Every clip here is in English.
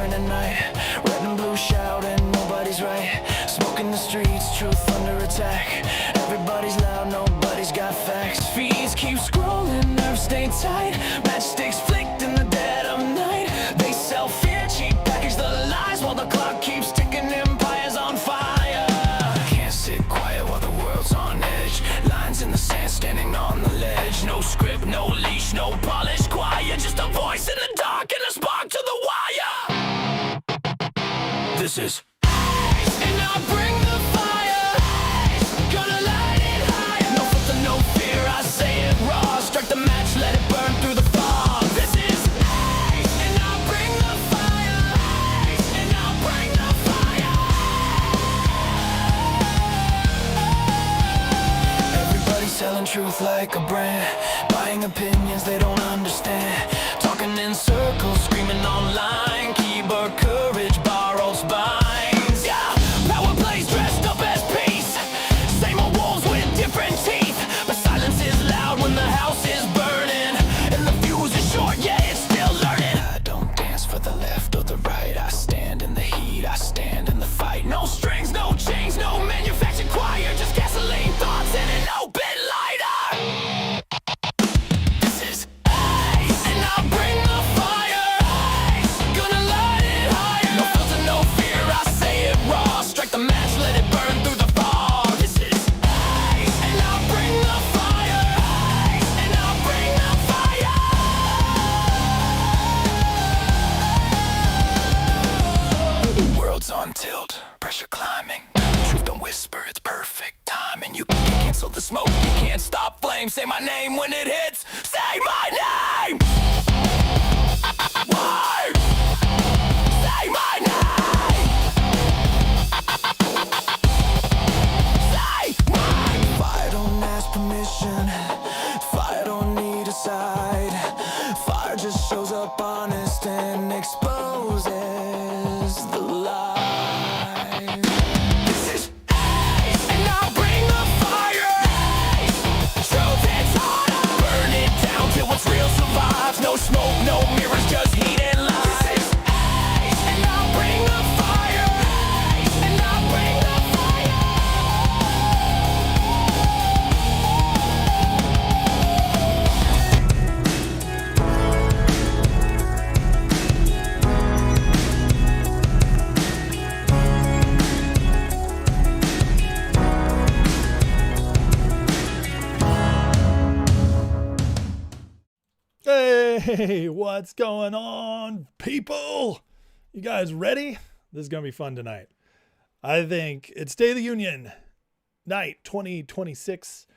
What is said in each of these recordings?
whispering at night. Red and blue shouting, nobody's right. Smoke in the streets, truth under attack. Everybody's loud, nobody's got facts. Feeds keep scrolling, nerves stay tight. Matchsticks flicked in the dead of night. They sell fear, cheap package the lies, while the clock keeps ticking, empires on fire. Can't sit quiet while the world's on edge. Lines in the sand, standing on the ledge. No script, no leash, no polish, quiet. Just a voice in the dark and a spark to the wire. This is and I'll bring the fire. Gonna light it higher. No filter, no fear, I say it raw. Strike the match, let it burn through the fog. This is and I'll bring the fire. And I'll bring the fire. Everybody's selling truth like a brand, buying opinions they don't understand. Talking in circles, screaming online. Keyboard courage, borrowed spines. Yeah, power plays dressed up as peace. Same old wolves with different teeth. But silence is loud when the house is burning. And the fuse is short, yeah, it's still learning. I don't dance for the left or the right. I stand in the heat, I stand in the fight. No strings, no chains, no manufactured choir. Just gasoline thoughts and an open lighter. This is and I'll bring the fire. Gonna light it higher. No filter, no fear, I say it raw. Strike the match, let it burn through the fog. This is and I'll bring the fire. And I'll bring the fire. The world's on tilt, pressure climbing. Truth don't whisper, it's perfect timing. You can't cancel the smoke, you can't stop flame. Say my name when it hits, say my name. Why? Say my name. Say my name. Fire don't ask permission. Fire don't need a side. Fire just shows up honest and exposes the lie. This is and I'll bring the fire. Truth hits harder. Burn it down till what's real survives. No smoke, no mirrors, just heat and lies. And I'll bring the fire. And I'll bring the fire. Hey, what's going on, people? You guys ready? This is going to be fun tonight. I think it's State of the Union night 2026.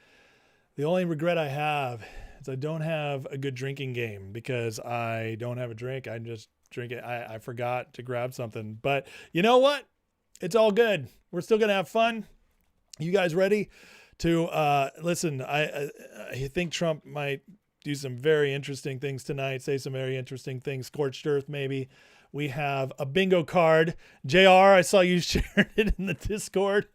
The only regret I have is I don't have a good drinking game because I don't have a drink. I just drink it. I forgot to grab something. But you know what? It's all good. We're still going to have fun. You guys ready to listen? I think Trump might do some very interesting things tonight, say some very interesting things, scorched earth maybe. We have a bingo card. JR, I saw you shared it in the Discord.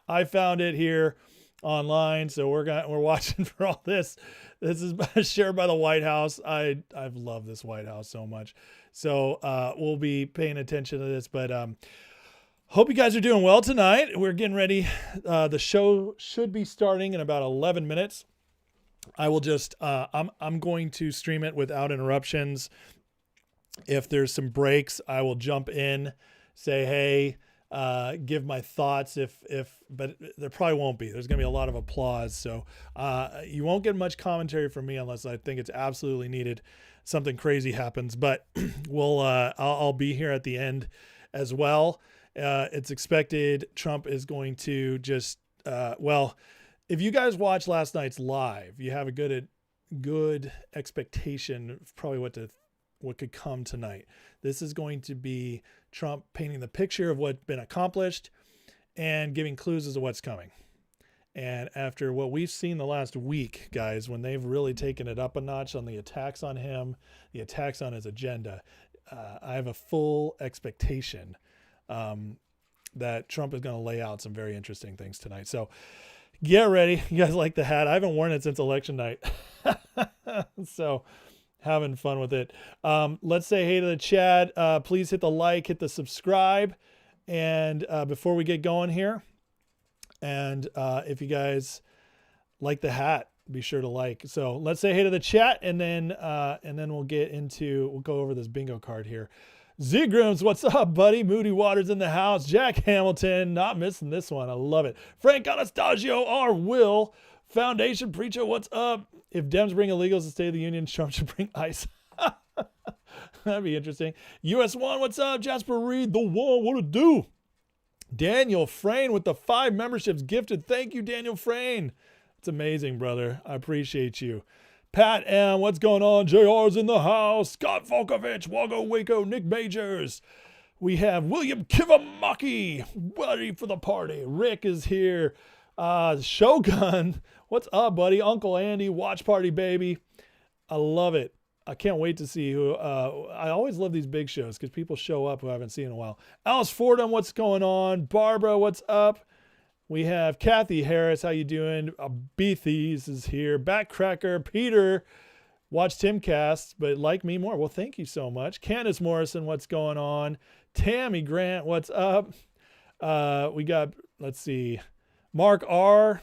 I found it here online, so we're watching for all this. This is shared by the White House. I've loved this White House so much. So we'll be paying attention to this, but hope you guys are doing well tonight. We're getting ready. The show should be starting in about 11 minutes. I will just, I'm going to stream it without interruptions. If there's some breaks, I will jump in, say, hey, give my thoughts but there probably won't be. There's going to be a lot of applause. So you won't get much commentary from me unless I think it's absolutely needed. Something crazy happens, but I'll be here at the end as well. It's expected Trump is going to just, if you guys watched last night's live, you have a good expectation of probably what could come tonight. This is going to be Trump painting the picture of what's been accomplished and giving clues as to what's coming. And after what we've seen the last week, guys, when they've really taken it up a notch on the attacks on him, the attacks on his agenda, I have a full expectation that Trump is going to lay out some very interesting things tonight. So get ready. You guys like the hat? I haven't worn it since election night. So Having fun with it. Let's say hey to the chat. Please hit the like, hit the subscribe. And before we get going here, and if you guys like the hat, be sure to like. So let's say hey to the chat, and then we'll go over this bingo card here. Zigrams, what's up, buddy? Moody Waters in the house. Jack Hamilton, not missing this one. I love it. Frank Anastasio, R. Will. Foundation Preacher, what's up? If Dems bring illegals to State of the Union, Trump should bring ICE. That'd be interesting. US1, what's up? Jasper Reed, the one, what to do? Daniel Frayne with the 5 memberships gifted. Thank you, Daniel Frayne. It's amazing, brother. I appreciate you. Pat M, what's going on? JR's in the house. Scott Volkovich, Wago Waco, Nick Majors. We have William Kivamaki, ready for the party. Rick is here. Shogun, what's up, buddy? Uncle Andy, watch party, baby. I love it. I can't wait to see who. I always love these big shows because people show up who I haven't seen in a while. Alice Fordham, what's going on? Barbara, what's up? We have Kathy Harris, how you doing? Beathies is here. Backcracker, Peter, watch Timcast, but like me more. Well, thank you so much. Candace Morrison, what's going on? Tammy Grant, what's up? We got, let's see, Mark R.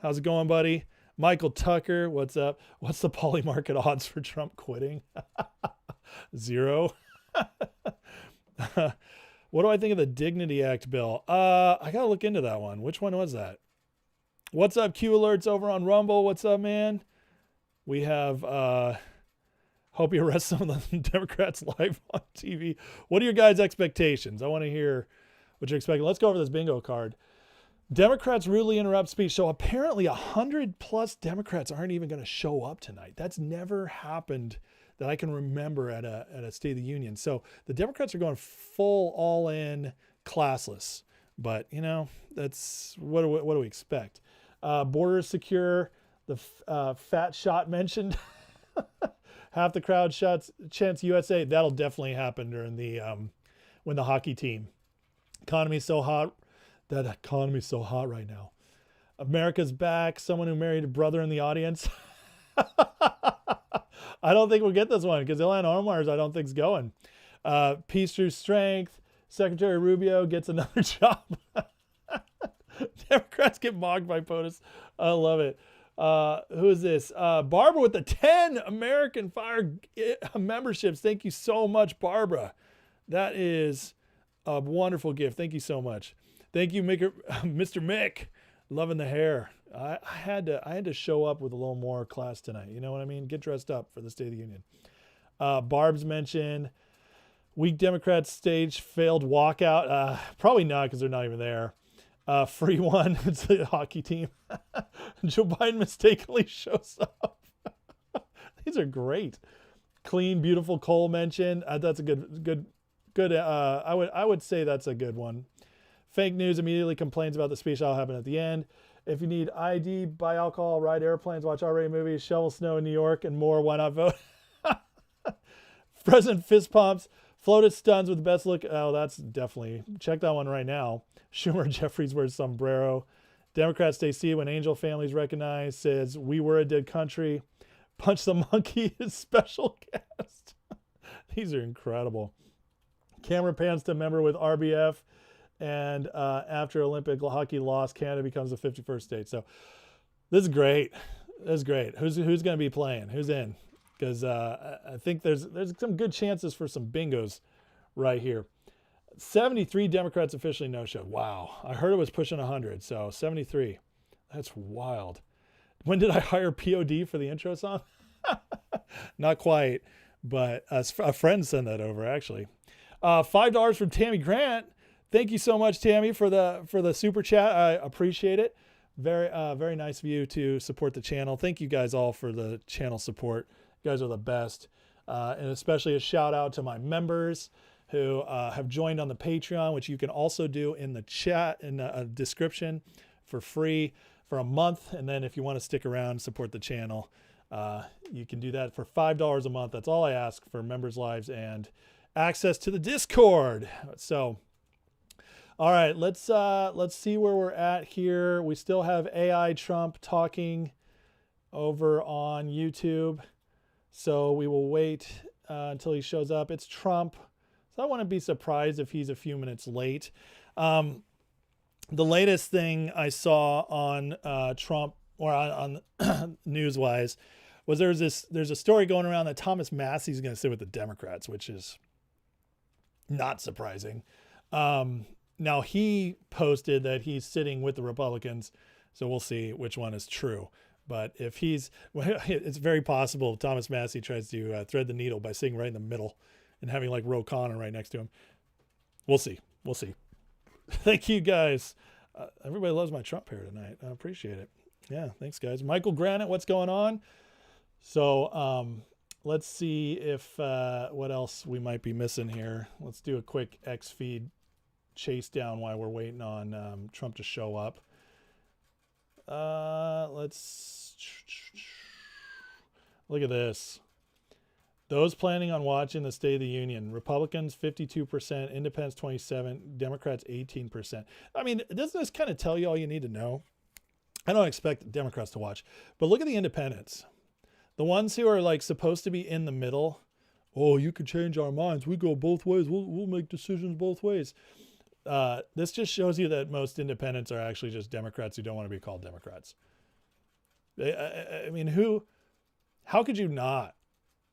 How's it going, buddy? Michael Tucker, what's up? What's the poly market odds for Trump quitting? 0. What do I think of the Dignity Act bill? I got to look into that one. Which one was that? What's up, Q Alerts over on Rumble? What's up, man? We have, hope you arrest some of the Democrats live on TV. What are your guys' expectations? I want to hear what you're expecting. Let's go over this bingo card. Democrats rudely interrupt speech. So apparently 100+ Democrats aren't even going to show up tonight. That's never happened that I can remember at a State of the Union. So the Democrats are going full all in classless, but you know, that's what do we expect? Borders secure, the fat shot mentioned, half the crowd chants USA. That'll definitely happen during the, when the hockey team, economy's so hot. That economy's so hot right now. America's back. Someone who married a brother in the audience. I don't think we'll get this one because Ilhan Omar's I don't think's going. Peace through strength. Secretary Rubio gets another job. Democrats get mocked by POTUS. I love it. Who is this? Barbara with the 10 American Fire memberships. Thank you so much, Barbara. That is a wonderful gift. Thank you so much. Thank you, Mr. Mick. Loving the hair. I had to show up with a little more class tonight. You know what I mean? Get dressed up for the State of the Union. Barb's mentioned weak Democrats stage failed walkout. Probably not because they're not even there. Free one. It's the hockey team. Joe Biden mistakenly shows up. These are great. Clean, beautiful Cole mentioned. That's a good. I would say that's a good one. Fake news immediately complains about the speech that'll happen at the end. If you need ID, buy alcohol, ride airplanes, watch R-rated movies, shovel snow in New York, and more, why not vote? President fist pumps, floated stuns with the best look. Oh, that's definitely, check that one right now. Schumer Jeffries wears sombrero. Democrats stay seated when angel families recognize, says, we were a dead country. Punch the monkey is special guest. These are incredible. Camera pans to member with RBF. And after Olympic hockey loss, Canada becomes the 51st state. So this is great. This is great. Who's going to be playing? Who's in? Because I think there's some good chances for some bingos right here. 73 Democrats officially no-showed. Wow. I heard it was pushing 100. So 73. That's wild. When did I hire POD for the intro song? Not quite. But a friend sent that over, actually. $5 from Tammy Grant. Thank you so much, Tammy, for the super chat. I appreciate it. Very nice of you to support the channel. Thank you guys all for the channel support. You guys are the best. And especially a shout out to my members who have joined on the Patreon, which you can also do in the chat in the description for free for a month. And then if you want to stick around and support the channel, you can do that for $5 a month. That's all I ask for members' lives and access to the Discord. So all right, let's see where we're at here. We still have AI Trump talking over on YouTube. So we will wait until he shows up. It's Trump. So I wouldn't be surprised if he's a few minutes late. The latest thing I saw on Trump or on Newswise was there's a story going around that Thomas Massey's going to sit with the Democrats, which is not surprising. Now he posted that he's sitting with the Republicans, so we'll see which one is true. But if it's very possible Thomas Massey tries to thread the needle by sitting right in the middle and having like Ro Khanna right next to him. We'll see. Thank you guys. Everybody loves my Trump hair tonight. I appreciate it. Yeah, thanks guys. Michael Granite, what's going on? So let's see if what else we might be missing here. Let's do a quick X feed chase down while we're waiting on Trump to show up. Let's look at this. Those planning on watching the State of the Union, Republicans 52%, Independents 27%, Democrats 18%. I mean, doesn't this kind of tell you all you need to know? I don't expect the Democrats to watch, but look at the Independents. The ones who are like supposed to be in the middle. Oh, you could change our minds. We go both ways. We'll make decisions both ways. This just shows you that most independents are actually just Democrats who don't want to be called Democrats. I mean, how could you not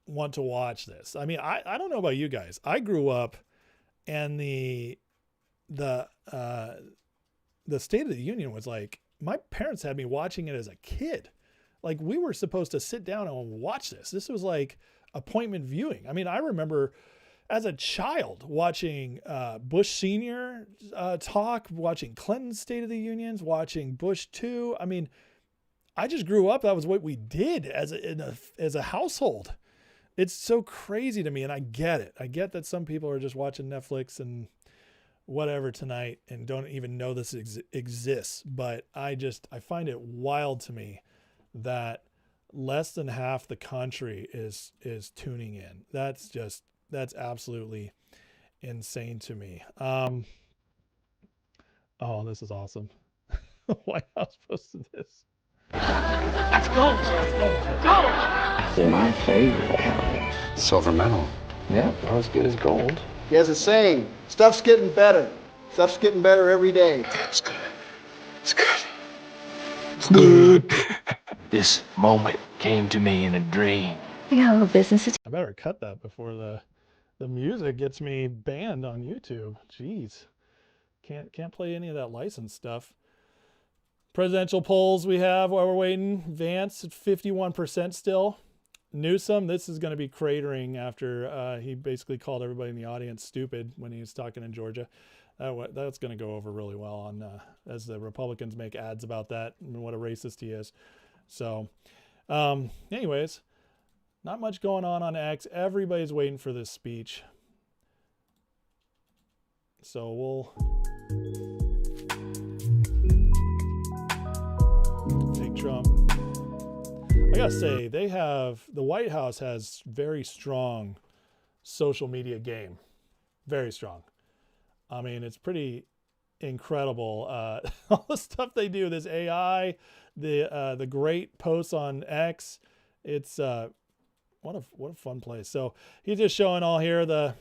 want to watch this? I mean, I don't know about you guys. I grew up and the State of the Union was like, my parents had me watching it as a kid. Like we were supposed to sit down and watch this. This was like appointment viewing. I mean, I remember as a child watching Bush Sr. Talk, watching Clinton's State of the Unions, watching Bush 2. I mean, I just grew up. That was what we did as a household. It's so crazy to me, and I get it. I get that some people are just watching Netflix and whatever tonight and don't even know this exists. But I find it wild to me that less than half the country is tuning in. That's absolutely insane to me. Oh, this is awesome. White House posted this. Let's go. Go. My favorite color. Silver medal. Yeah, not as good as gold. He has a saying, stuff's getting better. Stuff's getting better every day. That's good. It's good. It's good. This moment came to me in a dream. We got a little business. I better cut that before the music gets me banned on YouTube. Jeez. Can't play any of that licensed stuff. Presidential polls we have while we're waiting. Vance at 51% still. Newsom, this is going to be cratering after he basically called everybody in the audience stupid when he was talking in Georgia. That's going to go over really well on as the Republicans make ads about that and what a racist he is. So anyways, not much going on X. Everybody's waiting for this speech. So we'll take Trump. I gotta say, the White House has very strong social media game. Very strong. I mean, it's pretty incredible. All the stuff they do, this AI, the great posts on X. It's what a fun place. So he's just showing all here the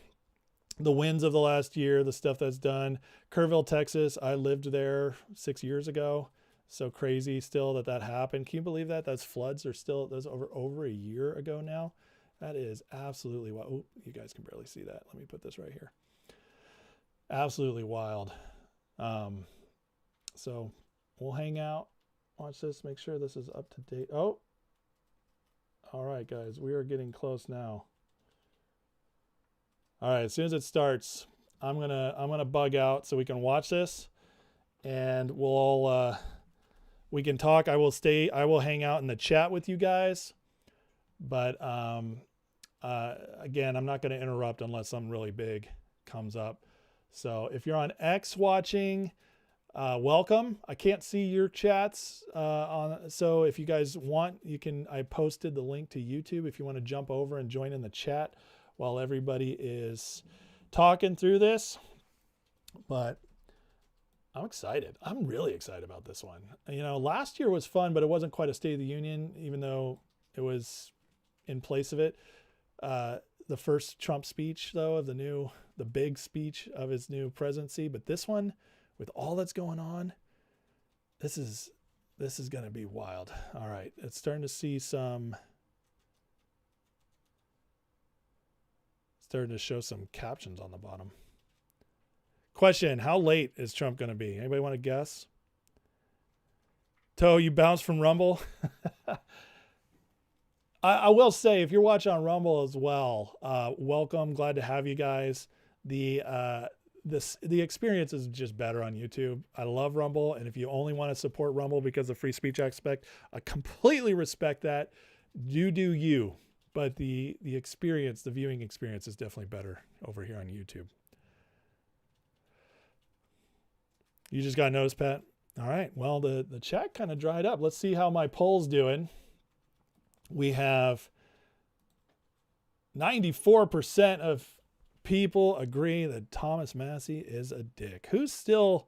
wins of the last year, the stuff that's done. Kerrville, Texas. I lived there 6 years ago. So crazy still that happened. Can you believe that? Those floods are still, those over a year ago now. That is absolutely wild. Oh, you guys can barely see that. Let me put this right here. Absolutely wild. So we'll hang out, watch this, make sure this is up to date. Oh, all right, guys, we are getting close now. All right, as soon as it starts, I'm gonna bug out so we can watch this, and we'll all we can talk. I will hang out in the chat with you guys, but again, I'm not going to interrupt unless something really big comes up. So if you're on X watching, welcome. I can't see your chats so if you guys want, you can. I posted the link to YouTube if you want to jump over and join in the chat while everybody is talking through this. But I'm excited. I'm really excited about this one. You know, last year was fun, but it wasn't quite a State of the Union, even though it was in place of it. The first Trump speech, though, of the big speech of his new presidency. But this one, with all that's going on, this is going to be wild. All right. It's starting to see starting to show some captions on the bottom. Question, how late is Trump going to be? Anybody want to guess? Toe, you bounced from Rumble? I will say, if you're watching on Rumble as well, welcome. Glad to have you guys. The experience is just better on YouTube. I love Rumble, and if you only want to support Rumble because of free speech aspect, I completely respect that. You do you, but the experience, the viewing experience, is definitely better over here on YouTube. You just got noticed, Pat. All right. Well, the chat kind of dried up. Let's see how my poll's doing. We have 94% of people agree that Thomas Massey is a dick. Who's still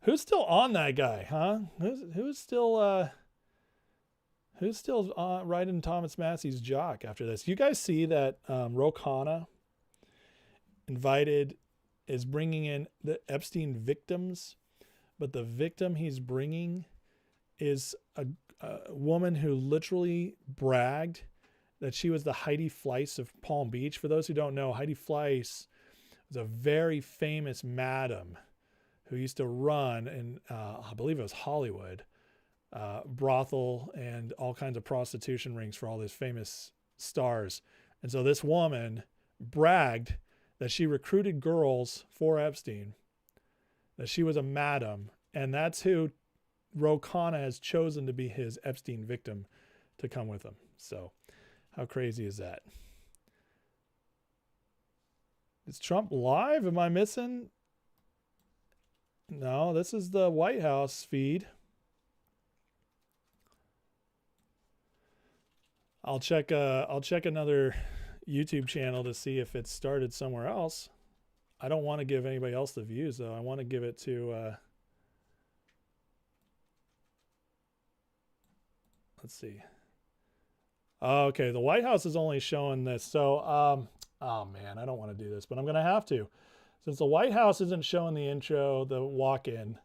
on that guy, huh? Who's still riding Thomas Massey's jock after this? You guys see that Ro Khanna is bringing in the Epstein victims, but the victim he's bringing is a woman who literally bragged that she was the Heidi Fleiss of Palm Beach. For those who don't know, Heidi Fleiss was a very famous madam who used to run in, I believe it was Hollywood, brothel and all kinds of prostitution rings for all these famous stars. And so this woman bragged that she recruited girls for Epstein, that she was a madam, and that's who Ro Khanna has chosen to be his Epstein victim to come with him. So how crazy is that? Is Trump live? Am I missing? No, this is the White House feed. I'll check another YouTube channel to see if it started somewhere else. I don't want to give anybody else the views, though. I want to give it to let's see. Okay, the White House is only showing this. So, oh man, I don't want to do this, but I'm going to have to. Since the White House isn't showing the intro, the walk-in,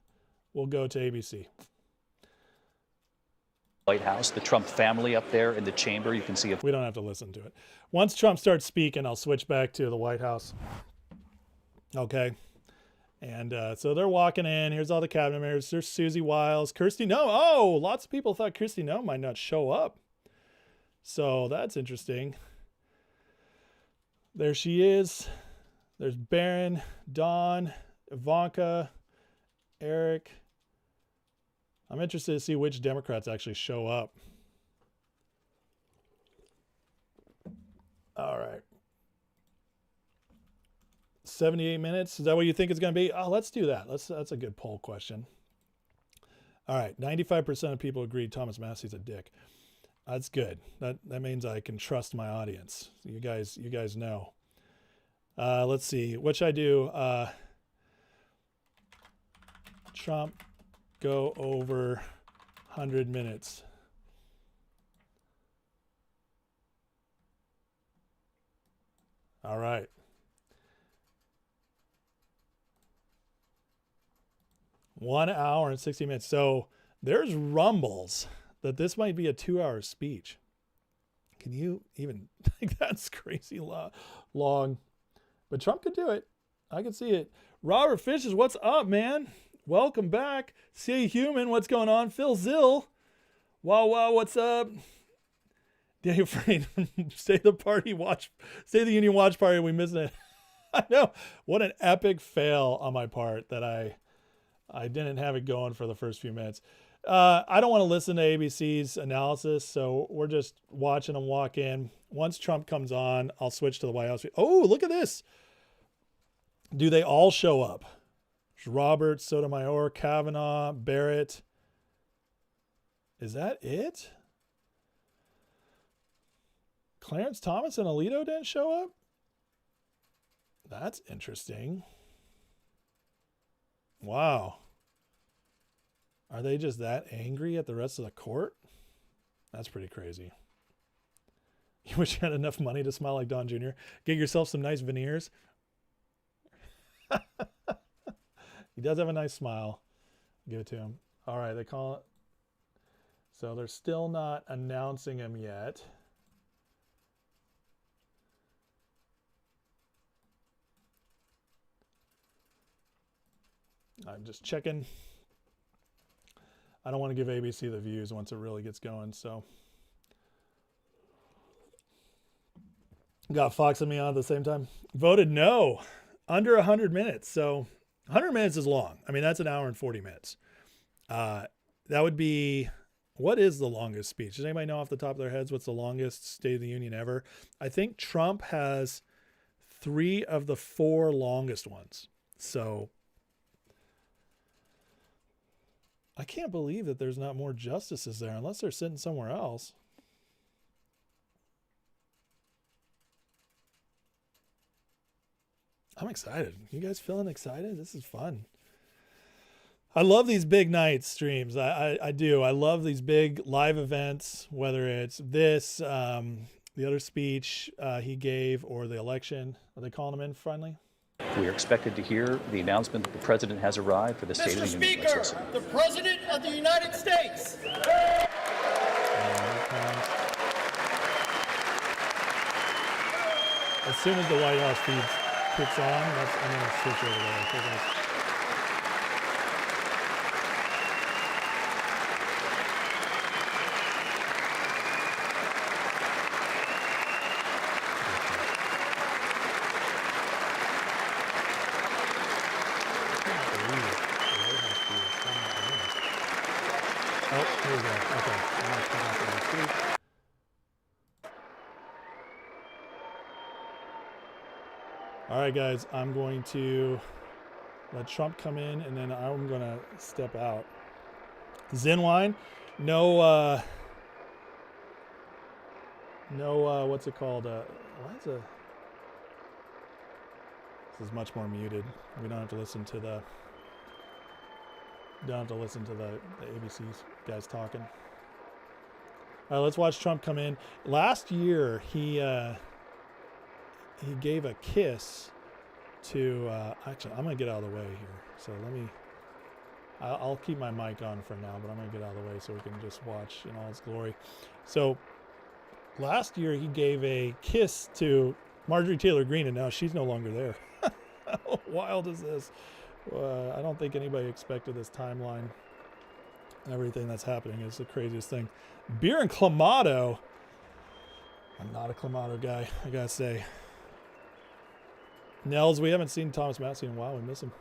we'll go to ABC. White House, the Trump family up there in the chamber. You can see We don't have to listen to it. Once Trump starts speaking, I'll switch back to the White House. Okay. And so they're walking in. Here's all the cabinet members. There's Susie Wiles, Kirsty Noem. Oh, lots of people thought Kirsty Noem might not show up. So that's interesting. There she is. There's Barron, Don, Ivanka, Eric. I'm interested to see which Democrats actually show up. All right. 78 minutes. Is that what you think it's going to be? Oh, let's do that. That's a good poll question. All right. 95% of people agree Thomas Massey's a dick. That's good. That means I can trust my audience. You guys know. Let's see. What should I do? Trump go over 100 minutes. All right. One hour and 60 minutes. So there's rumbles that this might be a 2-hour speech. Can you even think that's crazy long? But Trump could do it. I can see it. Robert Fishes, what's up, man? Welcome back. See Human, what's going on? Phil Zill. Wow, what's up? Daniel Frayne, stay the Union watch party. We missed it. I know. What an epic fail on my part that I didn't have it going for the first few minutes. I don't want to listen to ABC's analysis, so we're just watching them walk in. Once Trump comes on, I'll switch to the White House. Oh, look at this. Do they all show up? There's Roberts, Sotomayor, Kavanaugh, Barrett. Is that it? Clarence Thomas and Alito didn't show up? That's interesting. Wow. Are they just that angry at the rest of the court? That's pretty crazy. You wish you had enough money to smile like Don Jr. Get yourself some nice veneers. He does have a nice smile. Give it to him. All right, they call it. So they're still not announcing him yet. I'm just checking. I don't want to give ABC the views once it really gets going, so. Got Fox and me on at the same time. Voted no. Under 100 minutes. So 100 minutes is long. I mean, that's an hour and 40 minutes. That would be, what is the longest speech? Does anybody know off the top of their heads what's the longest State of the Union ever? I think Trump has 3 of the 4 longest ones. So I can't believe that there's not more justices there unless they're sitting somewhere else. I'm excited. You guys feeling excited? This is fun. I love these big night streams. I do. I love these big live events, whether it's this, the other speech he gave, or the election. Are they calling him in finally? We are expected to hear the announcement that the president has arrived for the State of the Union. Mr. Speaker, the President of the United States. As soon as the White House feed kicks on, I'm going to switch over there. All right, guys, I'm going to let Trump come in, and then I'm going to step out. Zen wine, no, what's it called? Why is it? This is much more muted. We don't have to listen to the. Don't have to listen to the ABC guys talking. All right, let's watch Trump come in. Last year, he gave a kiss to, actually, I'm going to get out of the way here. So I'll keep my mic on for now, but I'm going to get out of the way so we can just watch in all its glory. So last year he gave a kiss to Marjorie Taylor Greene, and now she's no longer there. How wild is this? I don't think anybody expected this timeline. Everything that's happening is the craziest thing. Beer and Clamato. I'm not a Clamato guy, I gotta say. Nels, we haven't seen Thomas Massey in a while. We miss him.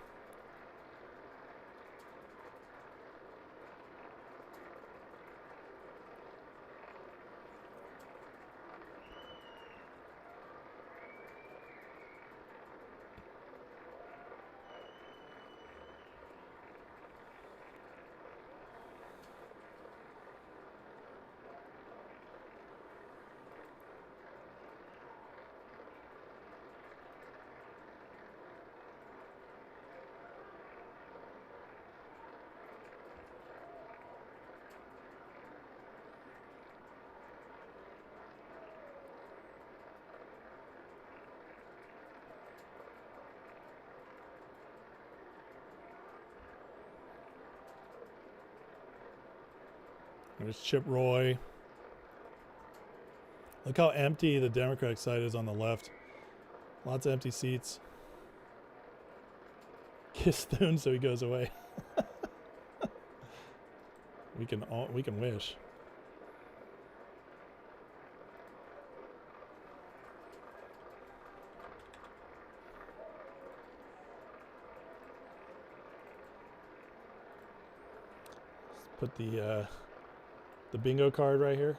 There's Chip Roy. Look how empty the Democratic side is on the left. Lots of empty seats. Kiss Thune so he goes away. we can wish. Let's put the bingo card right here.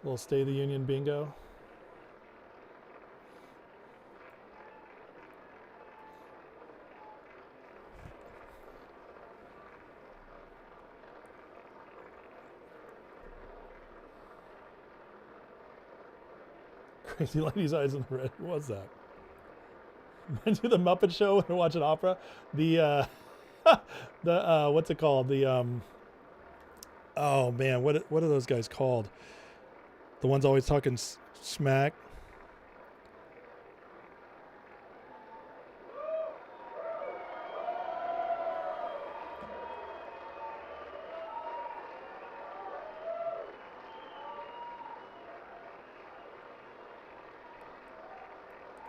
Little State of the Union bingo. Crazy Lady's Eyes in the Red. What was that? Do the Muppet Show when you're watching opera? The what's it called? The Oh man, what are those guys called? The ones always talking smack.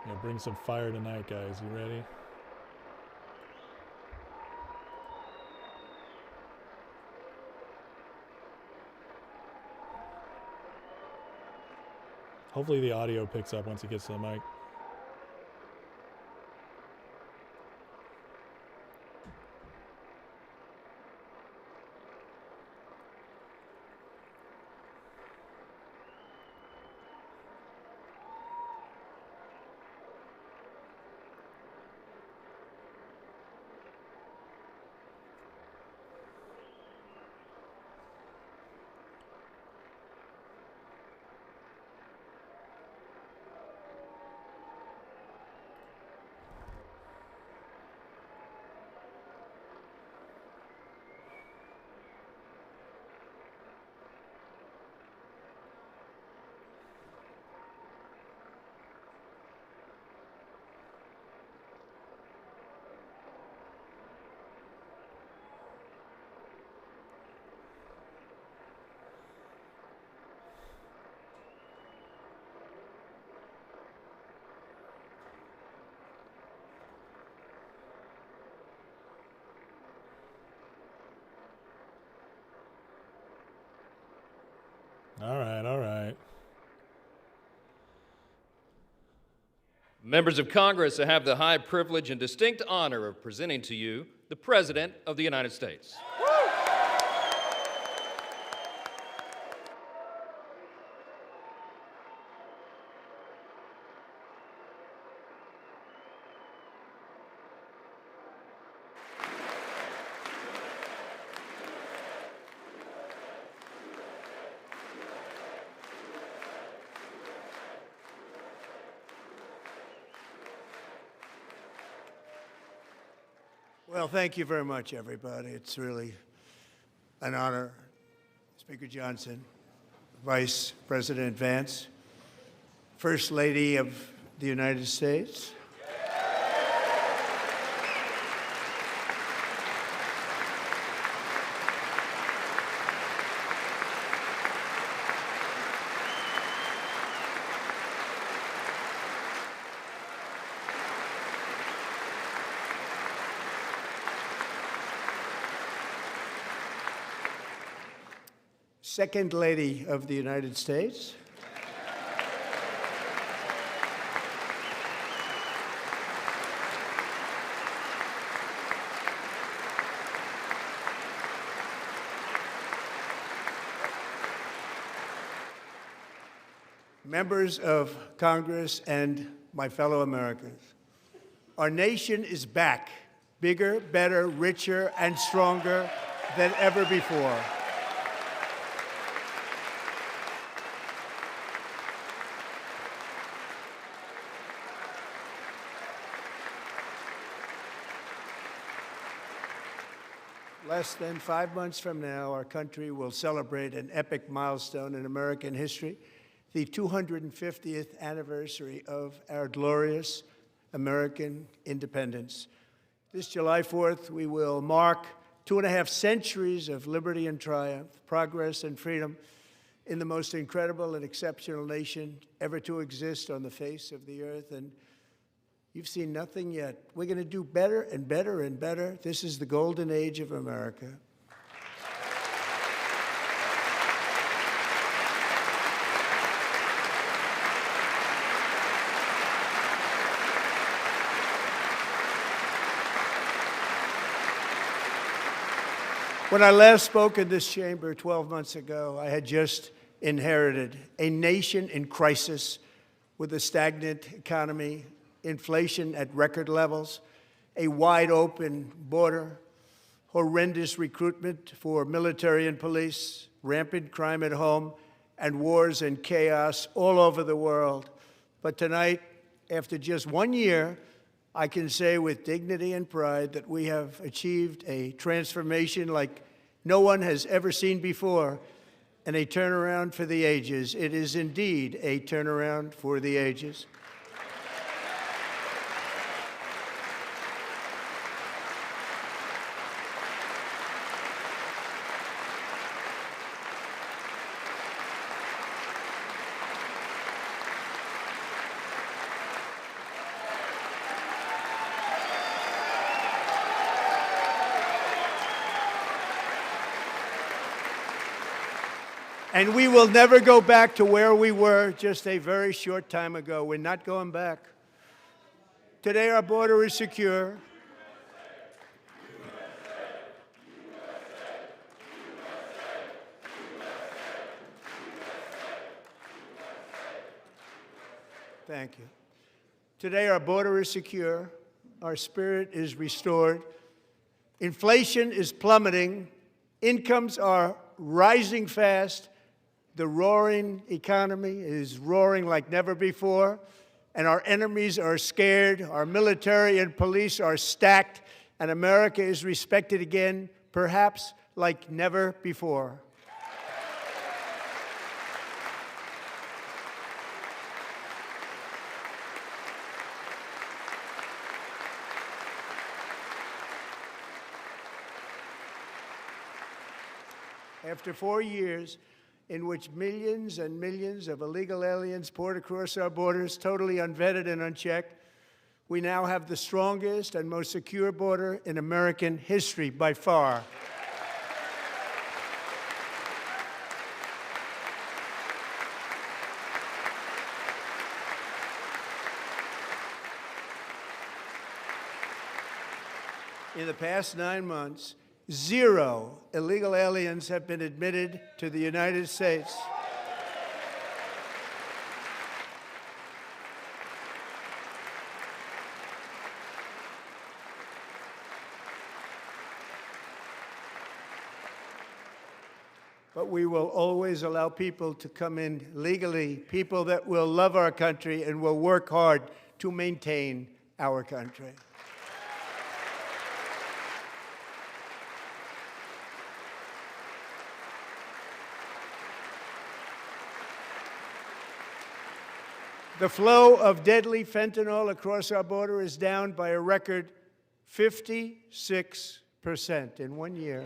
Gonna bring some fire tonight, guys. You ready? Hopefully the audio picks up once it gets to the mic. All right, all right. Members of Congress, I have the high privilege and distinct honor of presenting to you the President of the United States. Well, thank you very much, everybody. It's really an honor. Speaker Johnson, Vice President Vance, First Lady of the United States. Second Lady of the United States. Members of Congress and my fellow Americans, our nation is back, bigger, better, richer, and stronger than ever before. Less than 5 months from now, our country will celebrate an epic milestone in American history, the 250th anniversary of our glorious American independence. This July 4th, we will mark 2.5 centuries of liberty and triumph, progress and freedom in the most incredible and exceptional nation ever to exist on the face of the earth. And you've seen nothing yet. We're going to do better and better and better. This is the golden age of America. When I last spoke in this chamber 12 months ago, I had just inherited a nation in crisis with a stagnant economy, inflation at record levels, a wide open border, horrendous recruitment for military and police, rampant crime at home, and wars and chaos all over the world. But tonight, after just 1 year, I can say with dignity and pride that we have achieved a transformation like no one has ever seen before, and a turnaround for the ages. It is indeed a turnaround for the ages. And we will never go back to where we were just a very short time ago. We're not going back. Today, our border is secure. Thank you. Today, our border is secure. Our spirit is restored. Inflation is plummeting. Incomes are rising fast. The roaring economy is roaring like never before, and our enemies are scared, our military and police are stacked, and America is respected again, perhaps like never before. After 4 years in which millions and millions of illegal aliens poured across our borders, totally unvetted and unchecked, we now have the strongest and most secure border in American history by far. In the past 9 months, 0 illegal aliens have been admitted to the United States. But we will always allow people to come in legally, people that will love our country and will work hard to maintain our country. The flow of deadly fentanyl across our border is down by a record 56% in 1 year.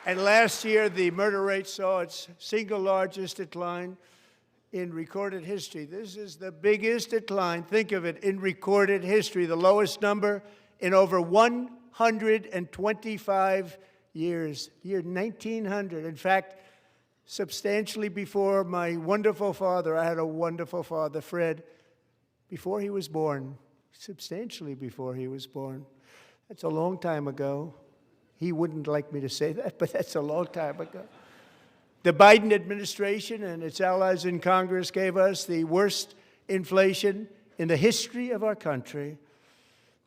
And last year, the murder rate saw its single largest decline in recorded history. This is the biggest decline, think of it, in recorded history, the lowest number in over 125 years, year 1900. In fact, substantially before my wonderful father, I had a wonderful father, Fred, before he was born, substantially before he was born. That's a long time ago. He wouldn't like me to say that, but that's a long time ago. The Biden administration and its allies in Congress gave us the worst inflation in the history of our country.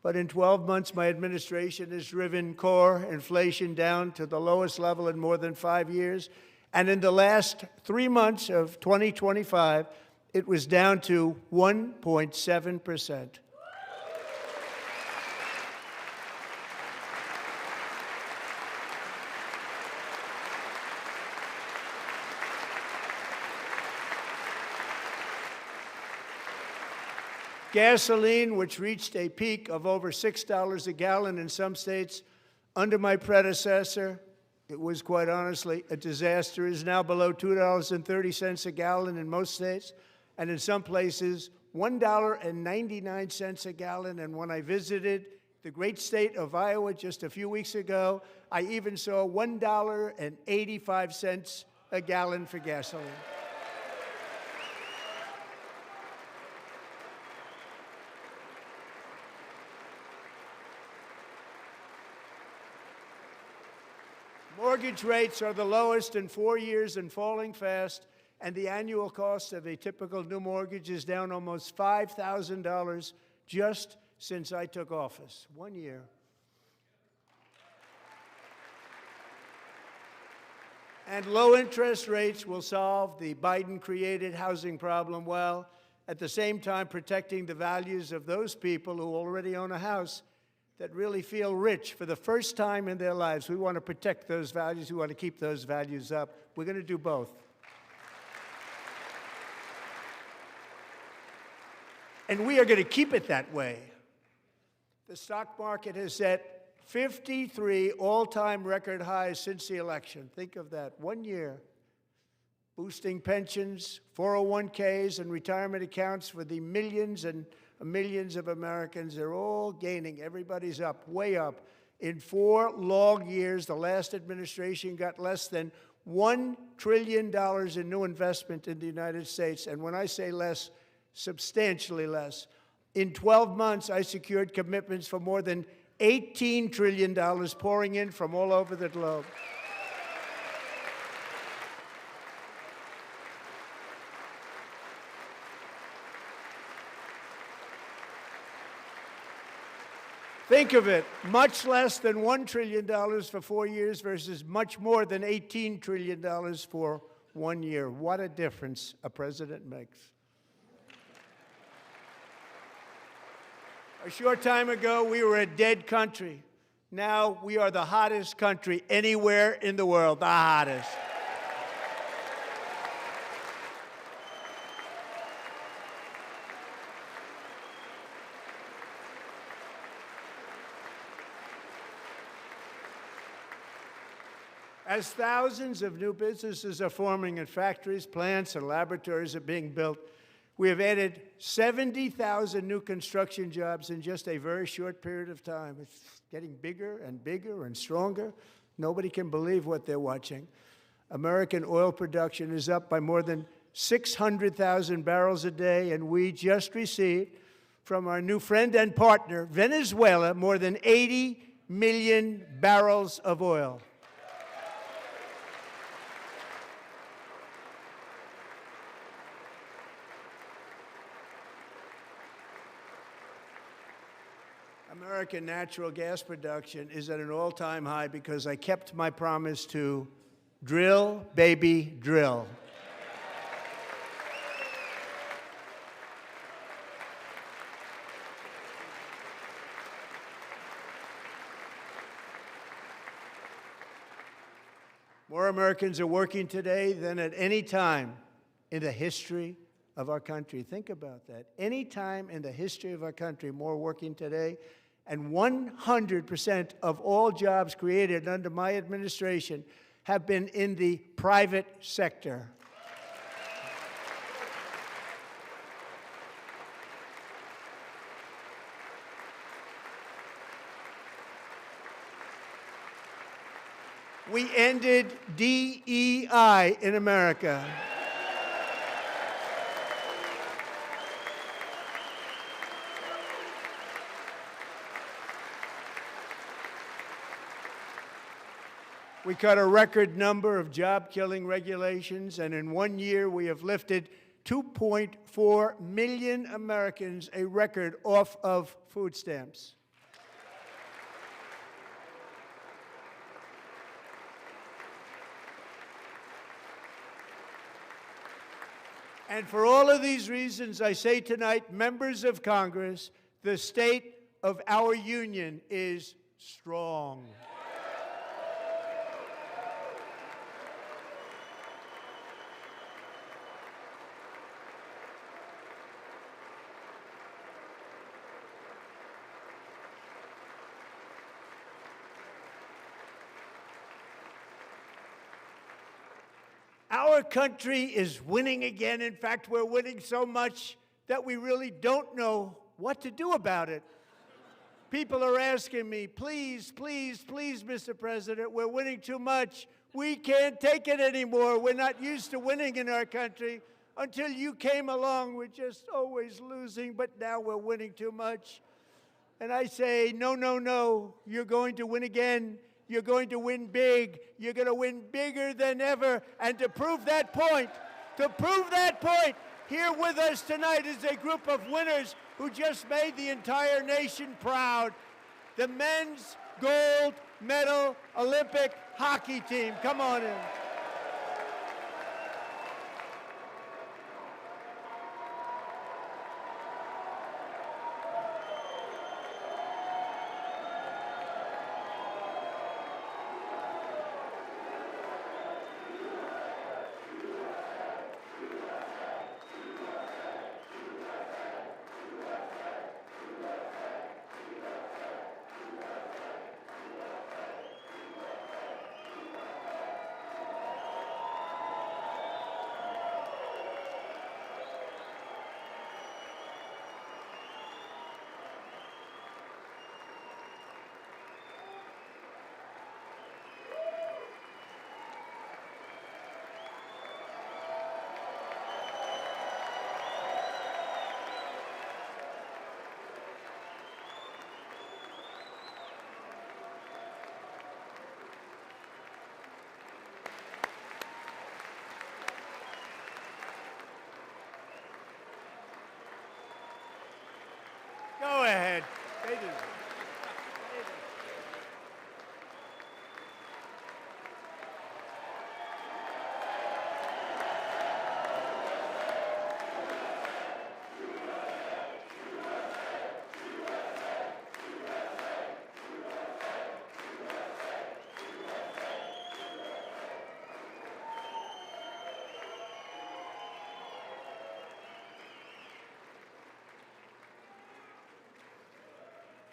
But in 12 months, my administration has driven core inflation down to the lowest level in more than 5 years. And in the last 3 months of 2025, it was down to 1.7%. Gasoline, which reached a peak of over $6 a gallon in some states under my predecessor, it was quite honestly a disaster, is now below $2.30 a gallon in most states, and in some places, $1.99 a gallon. And when I visited the great state of Iowa just a few weeks ago, I even saw $1.85 a gallon for gasoline. Mortgage rates are the lowest in 4 years and falling fast, and the annual cost of a typical new mortgage is down almost $5,000 just since I took office. 1 year. And low interest rates will solve the Biden-created housing problem while at the same time protecting the values of those people who already own a house that really feel rich for the first time in their lives. We want to protect those values. We want to keep those values up. We're going to do both. And we are going to keep it that way. The stock market has set 53 all-time record highs since the election. Think of that, 1 year. Boosting pensions, 401ks, and retirement accounts for the millions and millions of Americans. They're all gaining. Everybody's up, way up. In 4 long years, the last administration got less than $1 trillion in new investment in the United States. And when I say less, substantially less. In 12 months, I secured commitments for more than $18 trillion pouring in from all over the globe. Think of it, much less than $1 trillion for 4 years versus much more than $18 trillion for 1 year. What a difference a president makes. A short time ago, we were a dead country. Now we are the hottest country anywhere in the world, the hottest. As thousands of new businesses are forming in factories, plants, and laboratories are being built, we have added 70,000 new construction jobs in just a very short period of time. It's getting bigger and bigger and stronger. Nobody can believe what they're watching. American oil production is up by more than 600,000 barrels a day, and we just received from our new friend and partner, Venezuela, more than 80 million barrels of oil. American natural gas production is at an all-time high because I kept my promise to drill, baby, drill. More Americans are working today than at any time in the history of our country. Think about that. Any time in the history of our country, more working today. And 100% of all jobs created under my administration have been in the private sector. We ended DEI in America. We cut a record number of job-killing regulations, and in 1 year, we have lifted 2.4 million Americans, a record, off of food stamps. And for all of these reasons, I say tonight, members of Congress, the state of our union is strong. Our country is winning again. In fact, we're winning so much that we really don't know what to do about it. People are asking me, please, please, please, Mr. President, we're winning too much. We can't take it anymore. We're not used to winning in our country. Until you came along, we're just always losing, but now we're winning too much. And I say, no, no, no, you're going to win again. You're going to win big. You're going to win bigger than ever. And to prove that point, here with us tonight is a group of winners who just made the entire nation proud. The men's gold medal Olympic hockey team. Come on in.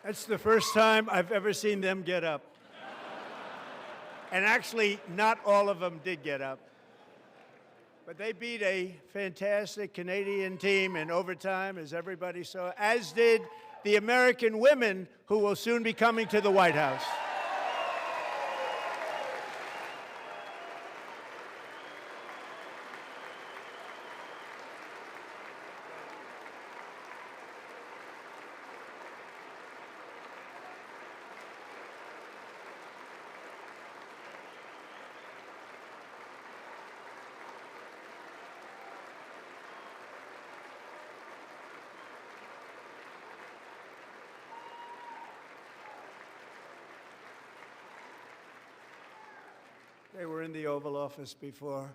That's the first time I've ever seen them get up. And actually, not all of them did get up. But they beat a fantastic Canadian team in overtime, as everybody saw, as did the American women who will soon be coming to the White House. They were in the Oval Office before,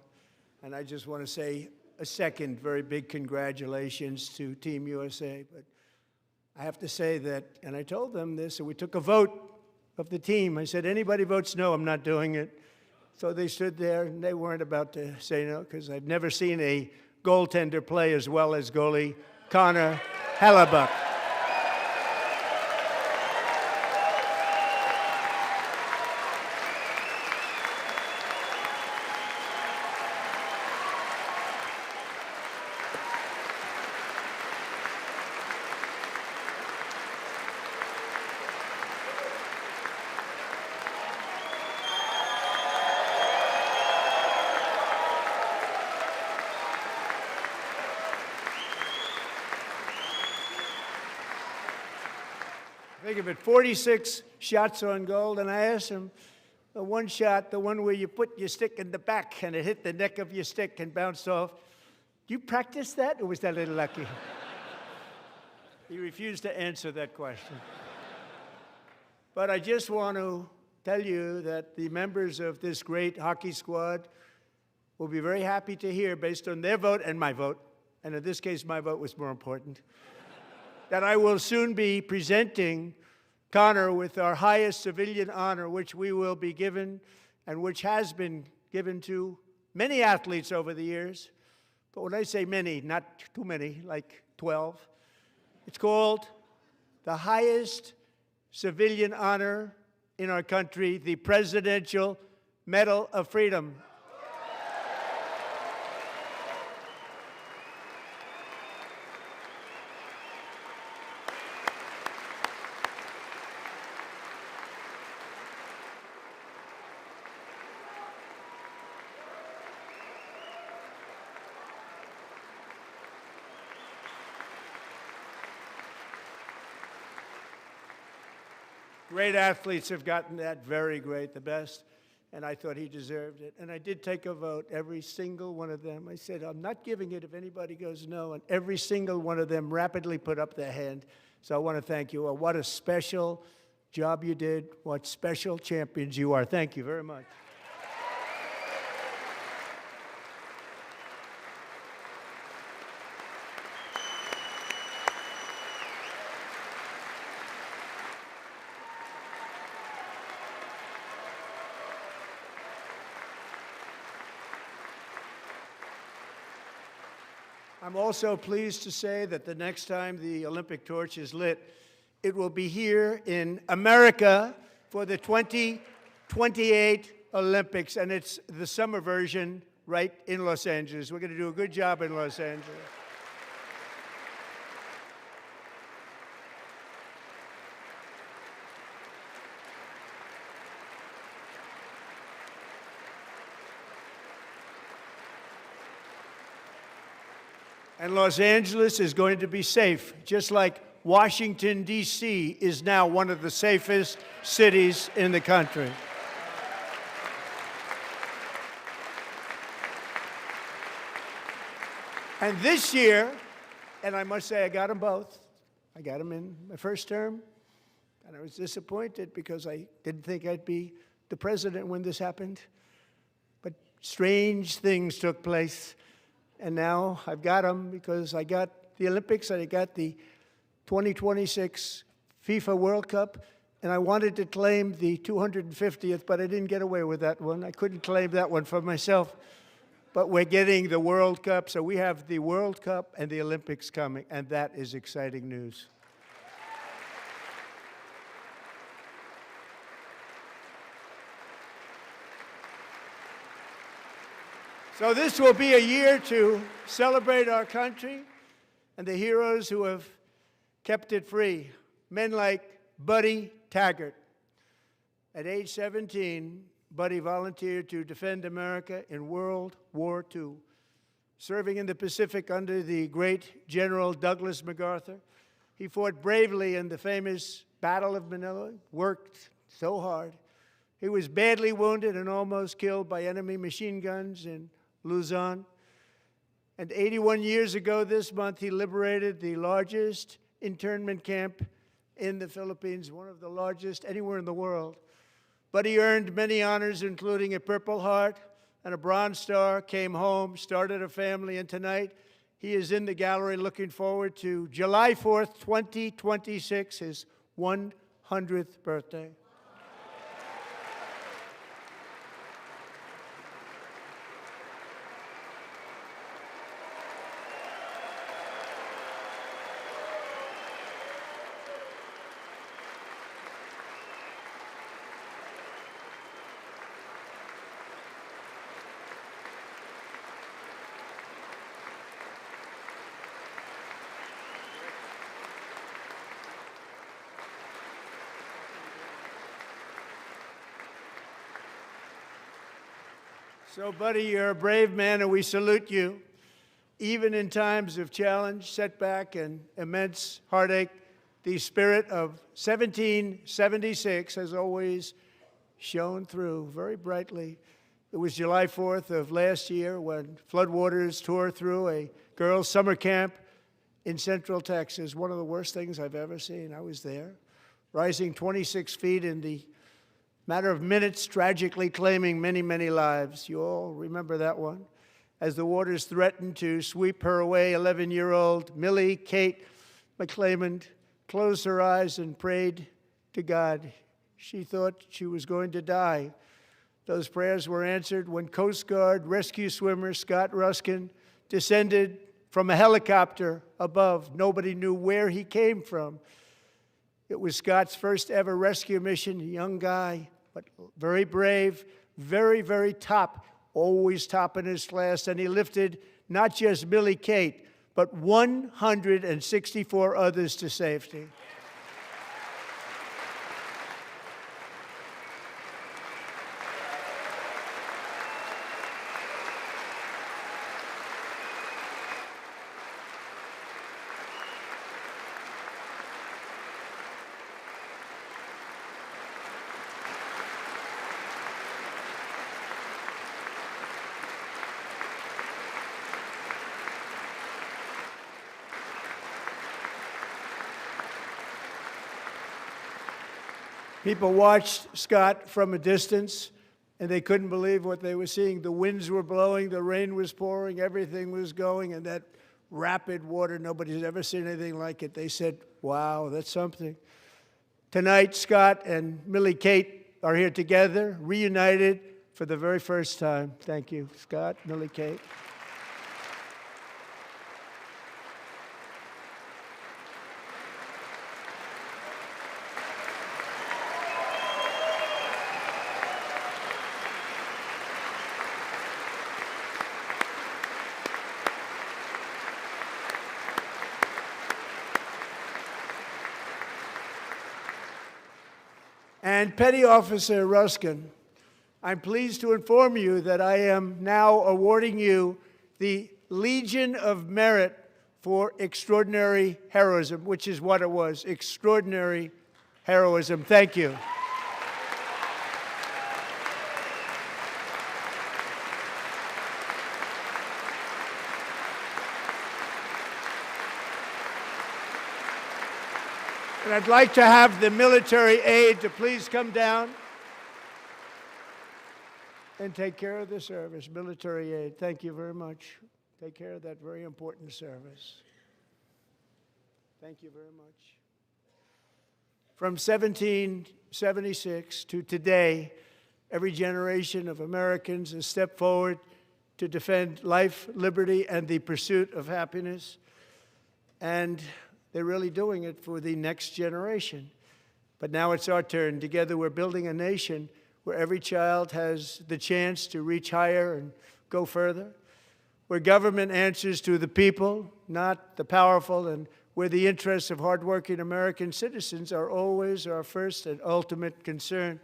and I just want to say a second very big congratulations to Team USA. But I have to say that, and I told them this, and we took a vote of the team. I said, anybody votes no, I'm not doing it. So they stood there, and they weren't about to say no, because I've never seen a goaltender play as well as goalie Connor Hellebuck. Think of it, 46 shots on goal, and I asked him, the one shot, the one where you put your stick in the back and it hit the neck of your stick and bounced off, do you practice that, or was that a little lucky? He refused to answer that question. But I just want to tell you that the members of this great hockey squad will be very happy to hear, based on their vote and my vote, and in this case my vote was more important, that I will soon be presenting Connor with our highest civilian honor, which we will be given and which has been given to many athletes over the years. But when I say many, not too many, like 12, it's called the highest civilian honor in our country, the Presidential Medal of Freedom. Great athletes have gotten that, very great, the best, and I thought he deserved it. And I did take a vote, every single one of them. I said, I'm not giving it if anybody goes no, and every single one of them rapidly put up their hand. So I want to thank you all. What a special job you did. What special champions you are. Thank you very much. I'm also pleased to say that the next time the Olympic torch is lit, it will be here in America for the 2028 Olympics, and it's the summer version right in Los Angeles. We're going to do a good job in Los Angeles. And Los Angeles is going to be safe, just like Washington, D.C. is now one of the safest cities in the country. And this year, and I must say I got them both. I got them in my first term, and I was disappointed because I didn't think I'd be the president when this happened. But strange things took place. And now I've got them because I got the Olympics and I got the 2026 FIFA World Cup, and I wanted to claim the 250th, but I didn't get away with that one. I couldn't claim that one for myself. But we're getting the World Cup, so we have the World Cup and the Olympics coming, and that is exciting news. So this will be a year to celebrate our country and the heroes who have kept it free. Men like Buddy Taggart. At age 17, Buddy volunteered to defend America in World War II, serving in the Pacific under the great General Douglas MacArthur. He fought bravely in the famous Battle of Manila, worked so hard. He was badly wounded and almost killed by enemy machine guns in Luzon. And 81 years ago this month, he liberated the largest internment camp in the Philippines, one of the largest anywhere in the world. But he earned many honors, including a Purple Heart and a Bronze Star, came home, started a family, and tonight he is in the gallery looking forward to July 4th, 2026, his 100th birthday. So, Buddy, you're a brave man, and we salute you. Even in times of challenge, setback, and immense heartache, the spirit of 1776 has always shone through very brightly. It was July 4th of last year when floodwaters tore through a girls' summer camp in Central Texas, one of the worst things I've ever seen. I was there, rising 26 feet in the matter of minutes, tragically claiming many, many lives. You all remember that one. As the waters threatened to sweep her away, 11-year-old Millie Kate McClelland closed her eyes and prayed to God. She thought she was going to die. Those prayers were answered when Coast Guard rescue swimmer Scott Ruskin descended from a helicopter above. Nobody knew where he came from. It was Scott's first ever rescue mission, a young guy, but very brave, very, very top, always top in his class. And he lifted not just Millie Kate, but 164 others to safety. People watched Scott from a distance, and they couldn't believe what they were seeing. The winds were blowing, the rain was pouring, everything was going, and that rapid water, nobody's ever seen anything like it. They said, wow, that's something. Tonight, Scott and Millie Kate are here together, reunited for the very first time. Thank you, Scott, Millie Kate. And Petty Officer Ruskin, I'm pleased to inform you that I am now awarding you the Legion of Merit for extraordinary heroism, which is what it was, extraordinary heroism. Thank you. And I'd like to have the military aide to please come down and take care of the service. Military aide, thank you very much. Take care of that very important service. Thank you very much. From 1776 to today, every generation of Americans has stepped forward to defend life, liberty, and the pursuit of happiness. And they're really doing it for the next generation. But now it's our turn. Together we're building a nation where every child has the chance to reach higher and go further, where government answers to the people, not the powerful, and where the interests of hardworking American citizens are always our first and ultimate concern.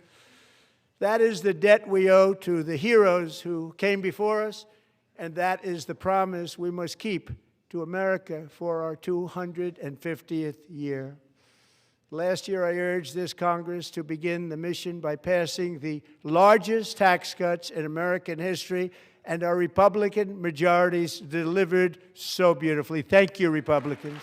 That is the debt we owe to the heroes who came before us, and that is the promise we must keep to America for our 250th year. Last year, I urged this Congress to begin the mission by passing the largest tax cuts in American history, and our Republican majorities delivered so beautifully. Thank you, Republicans.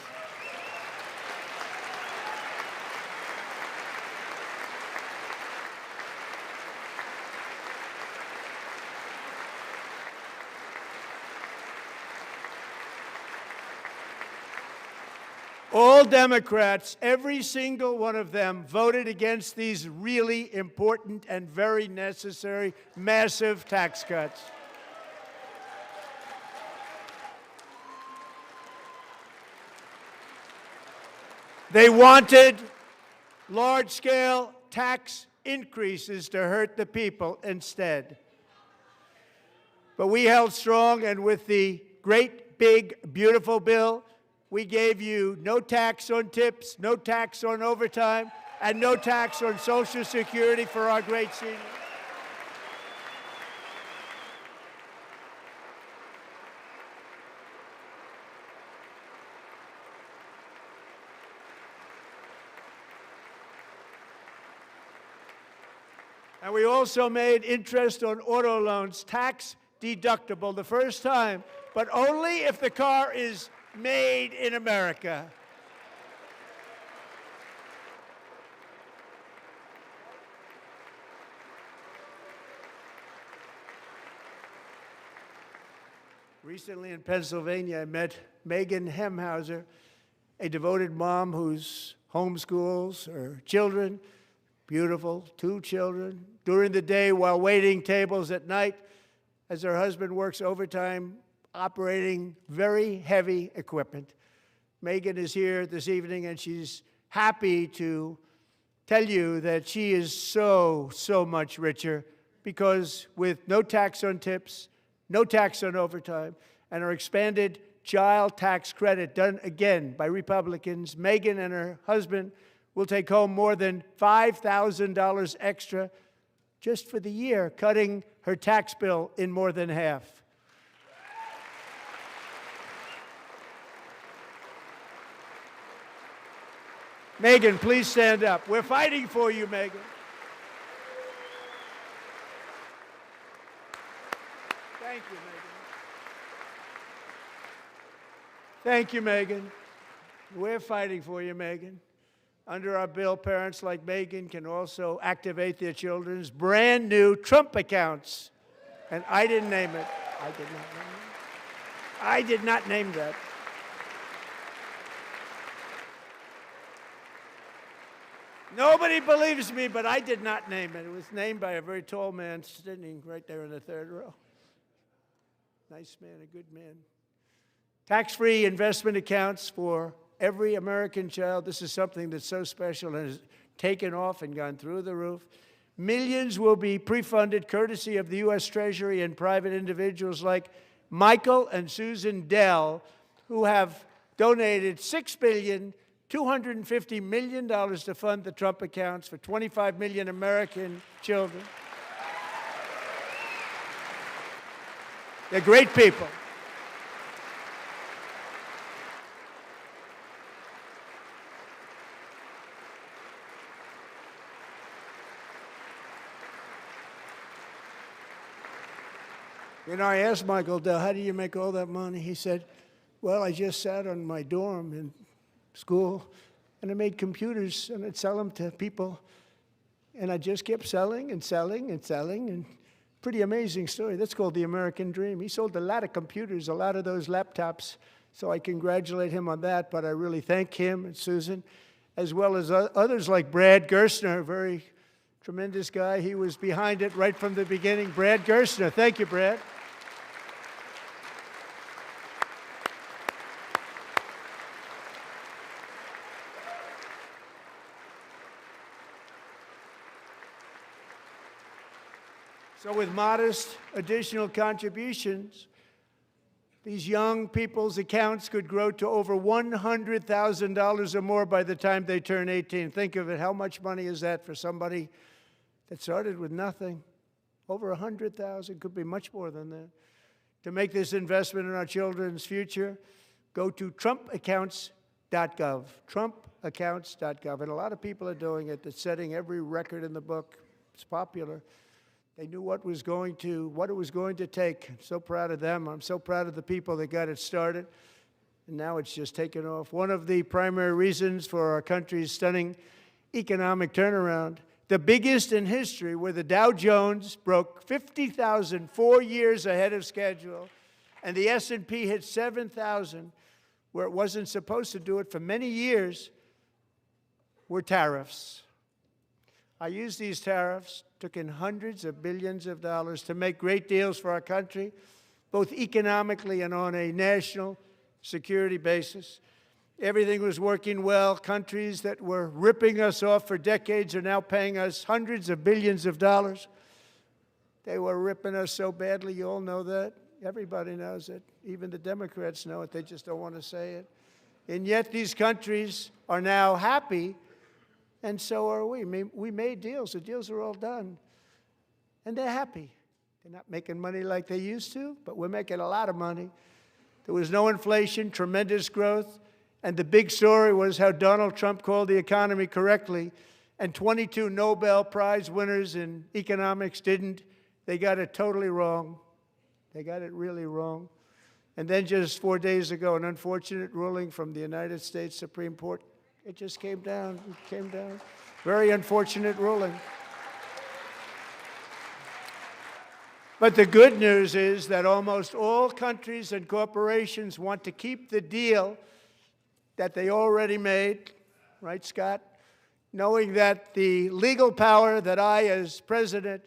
All Democrats, every single one of them, voted against these really important and very necessary massive tax cuts. They wanted large-scale tax increases to hurt the people instead. But we held strong, and with the great, big, beautiful bill, we gave you no tax on tips, no tax on overtime, and no tax on Social Security for our great seniors. And we also made interest on auto loans tax deductible the first time, but only if the car is made in America. Recently in Pennsylvania, I met Megan Hemhauser, a devoted mom who's homeschools her children, beautiful, 2 children, during the day while waiting tables at night as her husband works overtime operating very heavy equipment. Megan is here this evening, and she's happy to tell you that she is so much richer because with no tax on tips, no tax on overtime, and our expanded child tax credit done again by Republicans, Megan and her husband will take home more than $5,000 extra just for the year, cutting her tax bill in more than half. Megan, please stand up. We're fighting for you, Megan. Thank you, Megan. Thank you, Megan. We're fighting for you, Megan. Under our bill, parents like Megan can also activate their children's brand new Trump accounts. And I didn't name it. I did not name it. I did not name that. Nobody believes me, but I did not name it. It was named by a very tall man sitting right there in the third row. Nice man, a good man. Tax-free investment accounts for every American child. This is something that's so special and has taken off and gone through the roof. Millions will be pre-funded courtesy of the U.S. Treasury and private individuals like Michael and Susan Dell, who have donated $6.25 billion to fund the Trump accounts for 25 million American children. They're great people. You know, I asked Michael Dell, how do you make all that money? He said, well, I just sat on my dorm in school, and I made computers, and I'd sell them to people. And I just kept selling and selling and selling, and pretty amazing story. That's called the American dream. He sold a lot of computers, a lot of those laptops, so I congratulate him on that, but I really thank him and Susan, as well as others like Brad Gerstner, a very tremendous guy. He was behind it right from the beginning. Brad Gerstner. Thank you, Brad. So with modest additional contributions, these young people's accounts could grow to over $100,000 or more by the time they turn 18. Think of it, how much money is that for somebody that started with nothing? Over 100,000, could be much more than that. To make this investment in our children's future, go to trumpaccounts.gov, trumpaccounts.gov. And a lot of people are doing it. It's setting every record in the book. It's popular. They knew what it was going to take. I'm so proud of them. I'm so proud of the people that got it started. And now it's just taken off. One of the primary reasons for our country's stunning economic turnaround, the biggest in history, where the Dow Jones broke 50,000 4 years ahead of schedule, and the S&P hit 7,000, where it wasn't supposed to do it for many years, were tariffs. I used these tariffs, took in hundreds of billions of dollars to make great deals for our country, both economically and on a national security basis. Everything was working well. Countries that were ripping us off for decades are now paying us hundreds of billions of dollars. They were ripping us so badly, you all know that. Everybody knows it. Even the Democrats know it. They just don't want to say it. And yet these countries are now happy, and so are we. We made deals. The deals are all done. And they're happy. They're not making money like they used to, but we're making a lot of money. There was no inflation, tremendous growth. And the big story was how Donald Trump called the economy correctly, and 22 Nobel Prize winners in economics didn't. They got it totally wrong. They got it really wrong. And then just 4 days ago, an unfortunate ruling from the United States Supreme Court. It just came down. It came down. Very unfortunate ruling. But the good news is that almost all countries and corporations want to keep the deal that they already made, right, Scott? Knowing that the legal power that I, as president,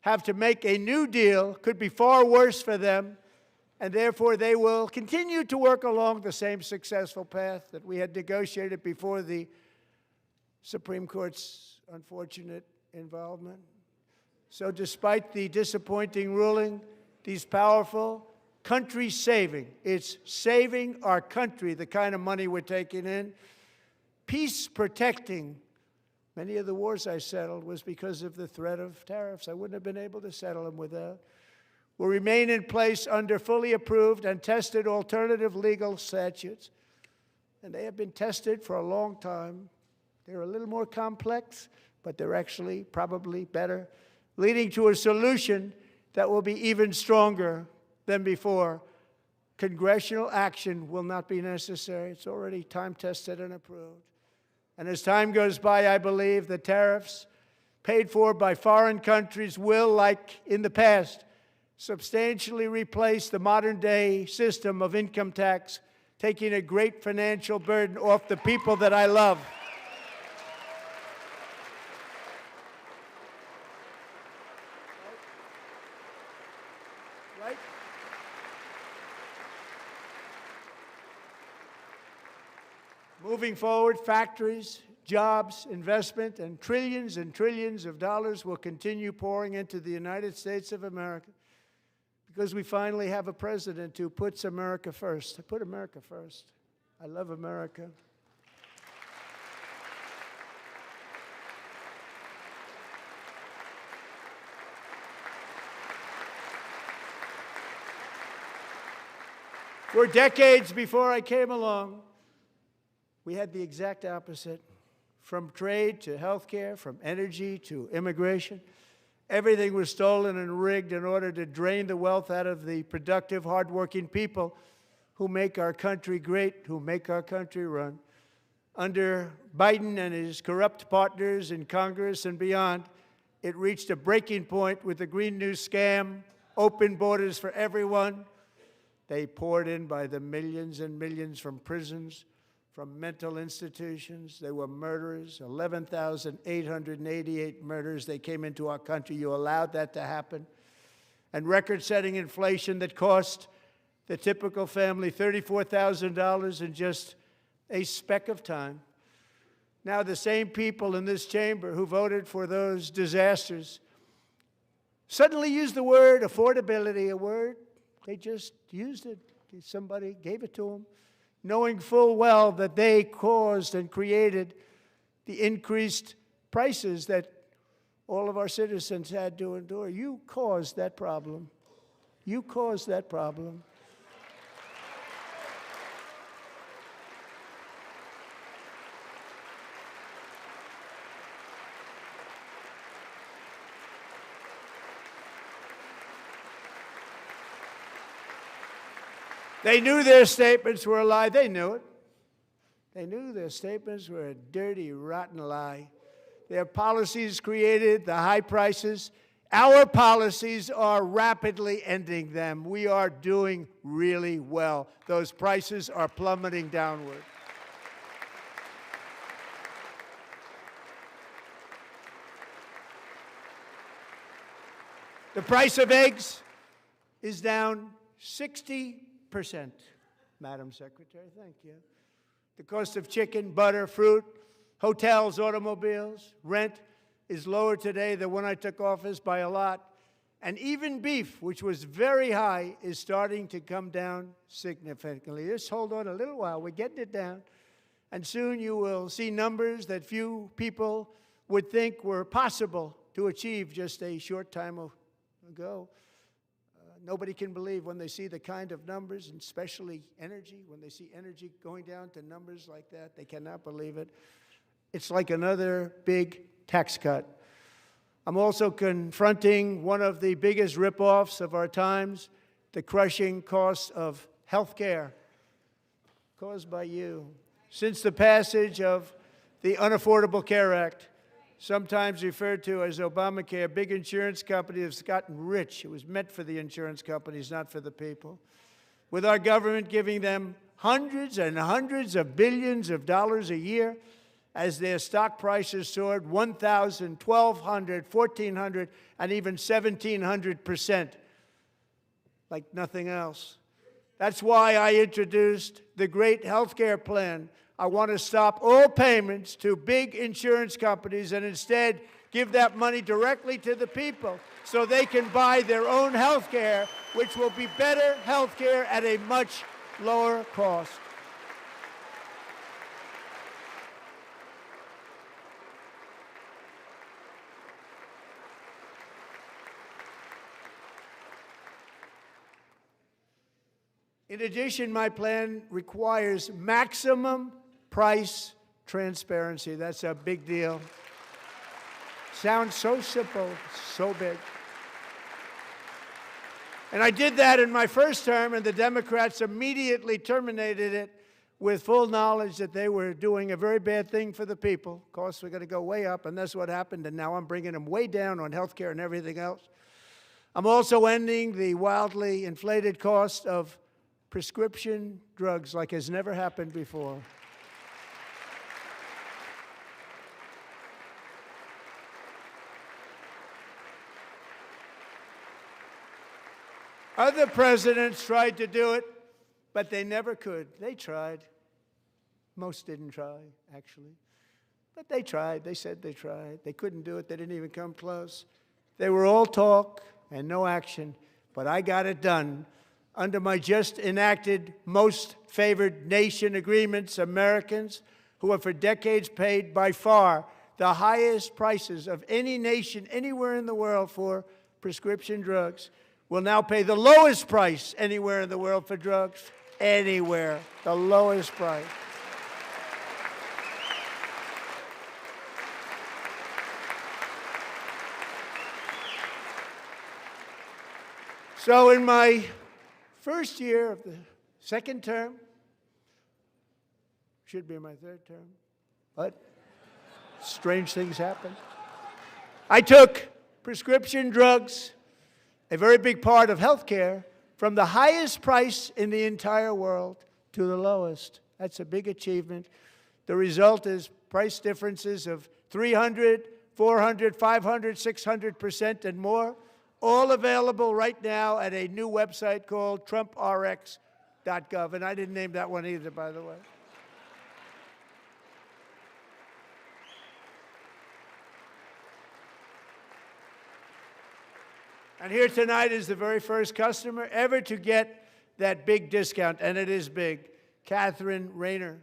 have to make a new deal could be far worse for them, and therefore they will continue to work along the same successful path that we had negotiated before the Supreme Court's unfortunate involvement. So despite the disappointing ruling, these powerful, country-saving, it's saving our country, the kind of money we're taking in, peace-protecting. Many of the wars I settled was because of the threat of tariffs. I wouldn't have been able to settle them without. Will remain in place under fully approved and tested alternative legal statutes. And they have been tested for a long time. They're a little more complex, but they're actually probably better, leading to a solution that will be even stronger than before. Congressional action will not be necessary. It's already time-tested and approved. And as time goes by, I believe the tariffs paid for by foreign countries will, like in the past, substantially replace the modern-day system of income tax, taking a great financial burden off the people that I love. Right? Moving forward, factories, jobs, investment, and trillions of dollars will continue pouring into the United States of America because we finally have a president who puts America first. I put America first. I love America. For decades before I came along, we had the exact opposite. From trade to healthcare, from energy to immigration, everything was stolen and rigged in order to drain the wealth out of the productive, hardworking people who make our country great, who make our country run. Under Biden and his corrupt partners in Congress and beyond, it reached a breaking point with the Green New scam, open borders for everyone. They poured in by the millions and millions from prisons, from mental institutions. They were murderers, 11,888 murders. They came into our country. You allowed that to happen. And record-setting inflation that cost the typical family $34,000 in just a speck of time. Now the same people in this chamber who voted for those disasters suddenly used the word affordability, a word, they just used it. Somebody gave it to them, knowing full well that they caused and created the increased prices that all of our citizens had to endure. You caused that problem. You caused that problem. They knew their statements were a lie. They knew it. They knew their statements were a dirty, rotten lie. Their policies created the high prices. Our policies are rapidly ending them. We are doing really well. Those prices are plummeting downward. The price of eggs is down 60%, Madam Secretary. Thank you. The cost of chicken, butter, fruit, hotels, automobiles, rent is lower today than when I took office by a lot. And even beef, which was very high, is starting to come down significantly. Just hold on a little while. We're getting it down. And soon you will see numbers that few people would think were possible to achieve just a short time ago. Nobody can believe when they see the kind of numbers, and especially energy, when they see energy going down to numbers like that, they cannot believe it. It's like another big tax cut. I'm also confronting one of the biggest ripoffs of our times, the crushing cost of health care caused by you. Since the passage of the Unaffordable Care Act, sometimes referred to as Obamacare, big insurance companies have gotten rich. It was meant for the insurance companies, not for the people. With our government giving them hundreds and hundreds of billions of dollars a year as their stock prices soared 1,000, 1,200, 1,400, and even 1,700%, like nothing else. That's why I introduced the great health care plan. I want to stop all payments to big insurance companies and instead give that money directly to the people so they can buy their own health care, which will be better health care at a much lower cost. In addition, my plan requires maximum price transparency. That's a big deal. Sounds so simple, so big. And I did that in my first term, and the Democrats immediately terminated it with full knowledge that they were doing a very bad thing for the people. Costs were going to go way up, and that's what happened, and now I'm bringing them way down on health care and everything else. I'm also ending the wildly inflated cost of prescription drugs like has never happened before. Other presidents tried to do it, but they never could. They tried. Most didn't try, actually. But they tried. They said they tried. They couldn't do it. They didn't even come close. They were all talk and no action, but I got it done. Under my just enacted most favored nation agreements, Americans who have for decades paid by far the highest prices of any nation anywhere in the world for prescription drugs will now pay the lowest price anywhere in the world for drugs. Anywhere, the lowest price. So in my first year of the second term, should be my third term, but strange things happen. I took prescription drugs, a very big part of health care, from the highest price in the entire world to the lowest. That's a big achievement. The result is price differences of 300, 400, 500, 600% and more, all available right now at a new website called TrumpRx.gov. And I didn't name that one either, by the way. And here tonight is the very first customer ever to get that big discount, and it is big, Catherine Rayner.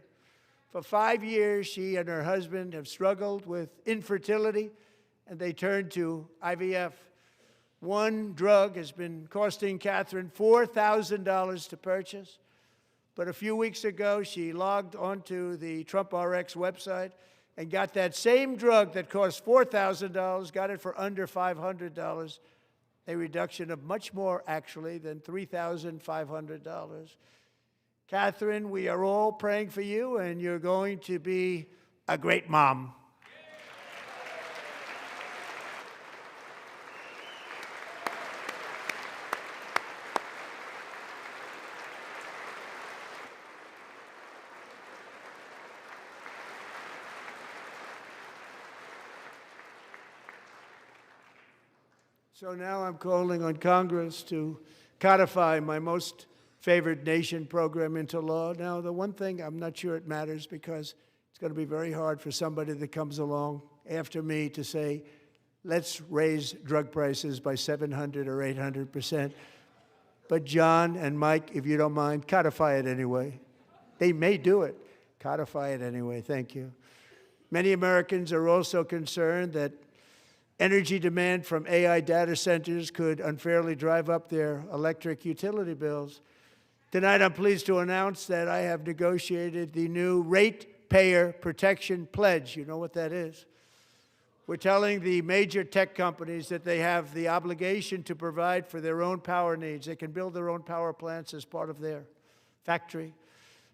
For 5 years, she and her husband have struggled with infertility, and they turned to IVF. One drug has been costing Catherine $4,000 to purchase. But a few weeks ago, she logged onto the Trump RX website and got that same drug that cost $4,000, got it for under $500, a reduction of much more, actually, than $3,500. Catherine, we are all praying for you, and you're going to be a great mom. So now I'm calling on Congress to codify my most favored nation program into law. Now, the one thing, I'm not sure it matters because it's going to be very hard for somebody that comes along after me to say, let's raise drug prices by 700 or 800%. But John and Mike, if you don't mind, codify it anyway. They may do it. Codify it anyway. Thank you. Many Americans are also concerned that energy demand from AI data centers could unfairly drive up their electric utility bills. Tonight, I'm pleased to announce that I have negotiated the new Ratepayer Protection Pledge. You know what that is? We're telling the major tech companies that they have the obligation to provide for their own power needs. They can build their own power plants as part of their factory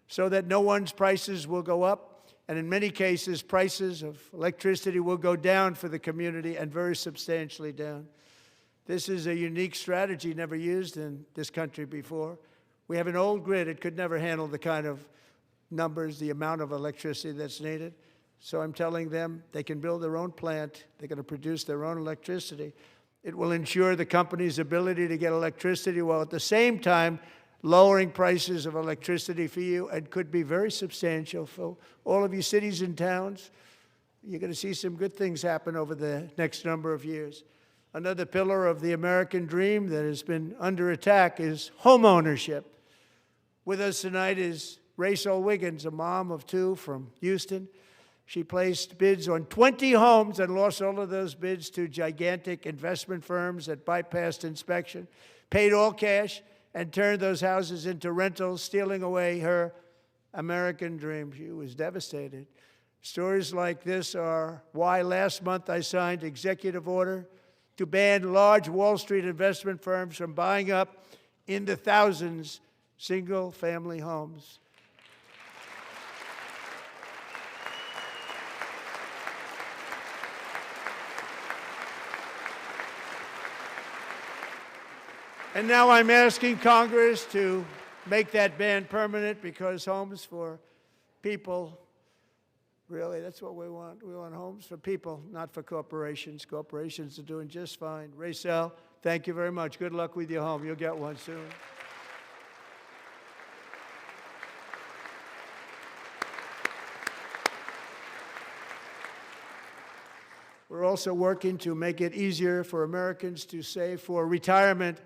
so that no one's prices will go up. And in many cases, prices of electricity will go down for the community, and very substantially down. This is a unique strategy never used in this country before. We have an old grid. It could never handle the kind of numbers, the amount of electricity that's needed. So I'm telling them they can build their own plant. They're going to produce their own electricity. It will ensure the company's ability to get electricity while at the same time lowering prices of electricity for you, and could be very substantial for all of you cities and towns. You're going to see some good things happen over the next number of years. Another pillar of the American dream that has been under attack is home ownership. With us tonight is Rachel Wiggins, a mom of 2 from Houston. She placed bids on 20 homes and lost all of those bids to gigantic investment firms that bypassed inspection, paid all cash, and turned those houses into rentals, stealing away her American dream. She was devastated. Stories like this are why last month I signed executive order to ban large Wall Street investment firms from buying up in the thousands single-family homes. And now I'm asking Congress to make that ban permanent, because homes for people, really, that's what we want. We want homes for people, not for corporations. Corporations are doing just fine. Rachel, thank you very much. Good luck with your home. You'll get one soon. We're also working to make it easier for Americans to save for retirement.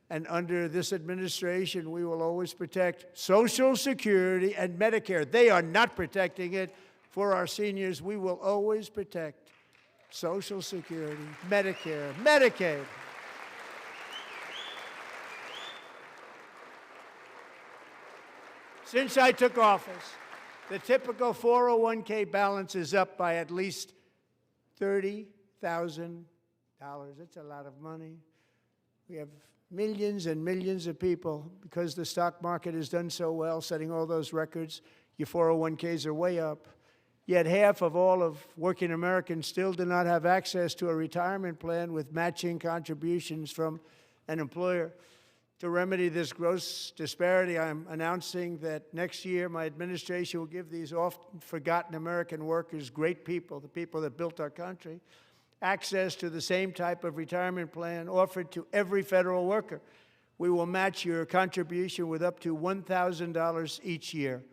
And under this administration, we will always protect Social Security and Medicare. They are not protecting it for our seniors. We will always protect Social Security, Medicare, Medicaid. Since I took office, the typical 401k balance is up by at least $30,000. That's a lot of money. We have millions and millions of people, because the stock market has done so well, setting all those records. Your 401ks are way up. Yet half of all of working Americans still do not have access to a retirement plan with matching contributions from an employer. To remedy this gross disparity, I'm announcing that next year my administration will give these often forgotten American workers, great people, the people that built our country, access to the same type of retirement plan offered to every federal worker. We will match your contribution with up to $1,000 each year.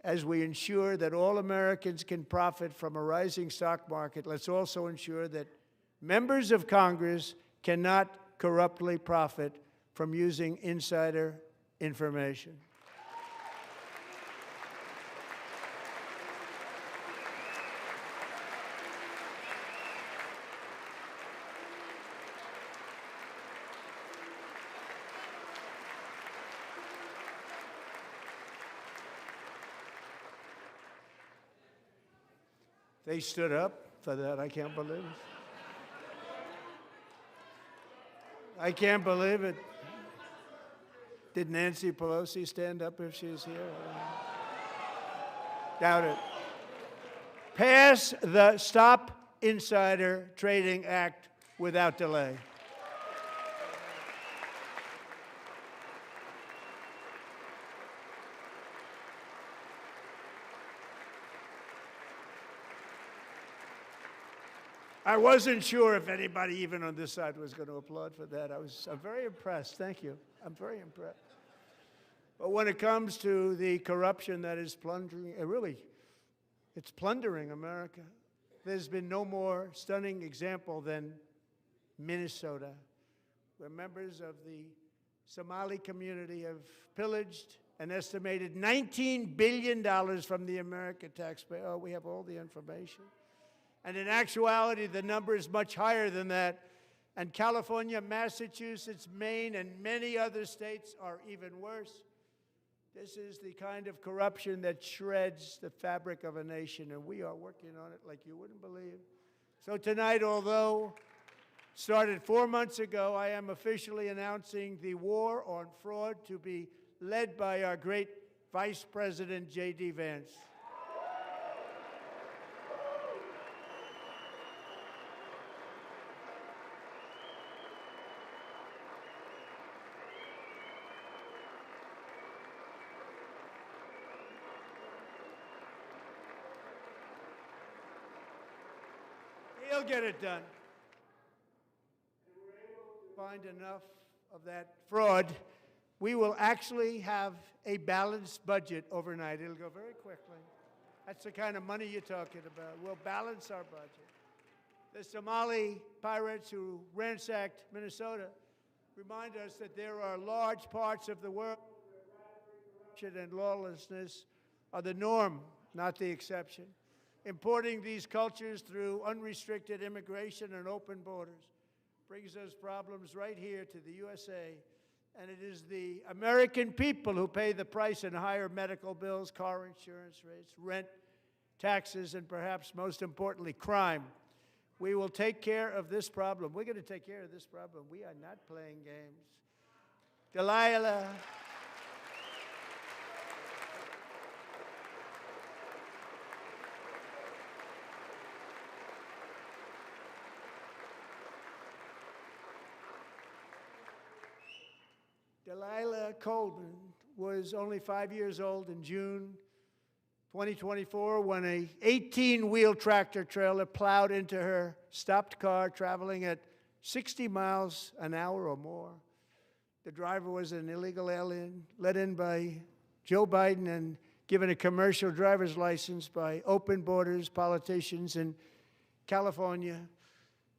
As we ensure that all Americans can profit from a rising stock market, let's also ensure that members of Congress cannot corruptly profit from using insider information. They stood up for that. I can't believe it. I can't believe it. Did Nancy Pelosi stand up if she's here? Doubt it. Pass the Stop Insider Trading Act without delay. I wasn't sure if anybody, even on this side, was going to applaud for that. I'm very impressed. Thank you. I'm very impressed. But when it comes to the corruption that is plundering, it's plundering America. There's been no more stunning example than Minnesota, where members of the Somali community have pillaged an estimated $19 billion from the American taxpayer. Oh, we have all the information. And in actuality, the number is much higher than that. And California, Massachusetts, Maine, and many other states are even worse. This is the kind of corruption that shreds the fabric of a nation, and we are working on it like you wouldn't believe. So tonight, although started 4 months ago, I am officially announcing the war on fraud to be led by our great Vice President, J.D. Vance. He'll get it done. If we're able to find enough of that fraud, we will actually have a balanced budget overnight. It'll go very quickly. That's the kind of money you're talking about. We'll balance our budget. The Somali pirates who ransacked Minnesota remind us that there are large parts of the world where corruption and lawlessness are the norm, not the exception. Importing these cultures through unrestricted immigration and open borders brings us problems right here to the USA. And it is the American people who pay the price in higher medical bills, car insurance rates, rent, taxes, and perhaps most importantly, crime. We will take care of this problem. We're going to take care of this problem. We are not playing games. Delilah. Delilah Coleman was only 5 years old in June 2024 when an 18-wheel tractor trailer plowed into her stopped car traveling at 60 miles an hour or more. The driver was an illegal alien let in by Joe Biden and given a commercial driver's license by open borders politicians in California.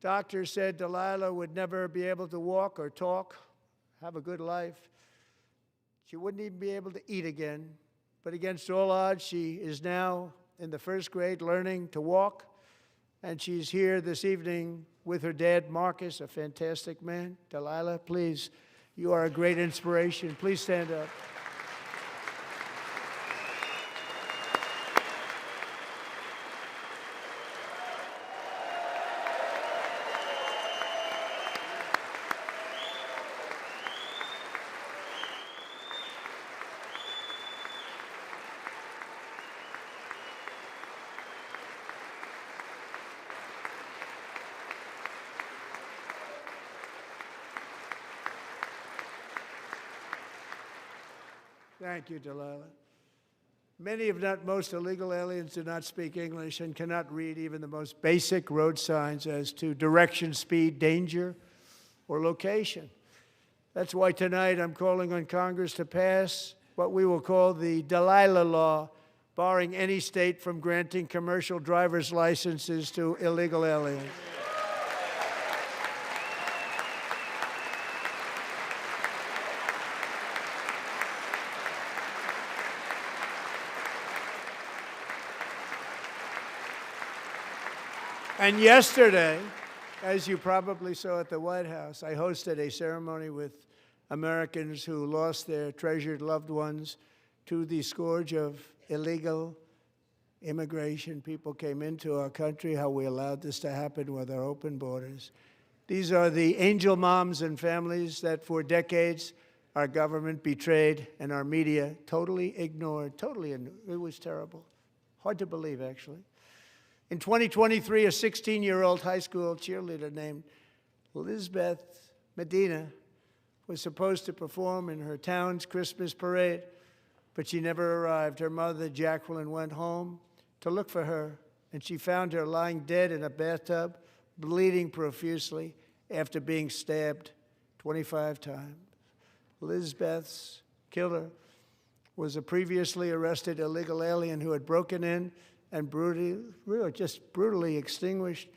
Doctors said Delilah would never be able to walk or talk, have a good life. She wouldn't even be able to eat again. But against all odds, she is now in the first grade learning to walk. And she's here this evening with her dad, Marcus, a fantastic man. Delilah, please, you are a great inspiration. Please stand up. Thank you, Delilah. Many, if not most, illegal aliens do not speak English and cannot read even the most basic road signs as to direction, speed, danger, or location. That's why tonight I'm calling on Congress to pass what we will call the Delilah Law, barring any state from granting commercial driver's licenses to illegal aliens. And yesterday, as you probably saw at the White House, I hosted a ceremony with Americans who lost their treasured loved ones to the scourge of illegal immigration. People came into our country, how we allowed this to happen with our open borders. These are the angel moms and families that for decades our government betrayed and our media totally ignored. It was terrible. Hard to believe, actually. In 2023, a 16-year-old high school cheerleader named Elizabeth Medina was supposed to perform in her town's Christmas parade, but she never arrived. Her mother, Jacqueline, went home to look for her, and she found her lying dead in a bathtub, bleeding profusely after being stabbed 25 times. Elizabeth's killer was a previously arrested illegal alien who had broken in and brutally extinguished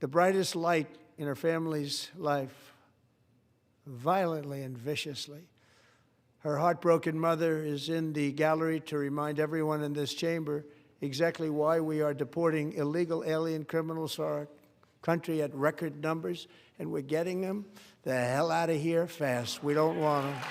the brightest light in her family's life, violently and viciously. Her heartbroken mother is in the gallery to remind everyone in this chamber exactly why we are deporting illegal alien criminals to our country at record numbers, and we're getting them the hell out of here fast. We don't want them.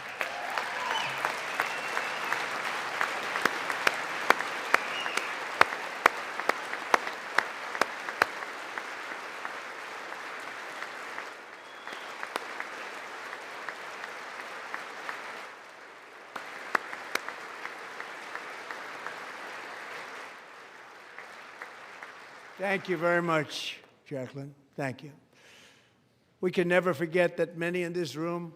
Thank you very much, Jacqueline. Thank you. We can never forget that many in this room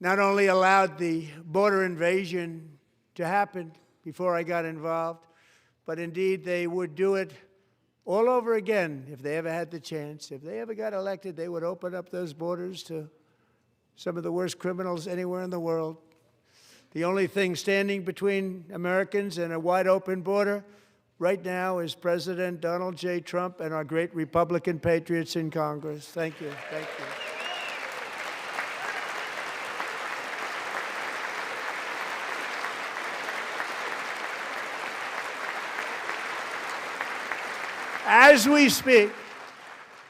not only allowed the border invasion to happen before I got involved, but indeed they would do it all over again if they ever had the chance. If they ever got elected, they would open up those borders to some of the worst criminals anywhere in the world. The only thing standing between Americans and a wide open border right now is President Donald J. Trump and our great Republican patriots in Congress. Thank you. Thank you. As we speak,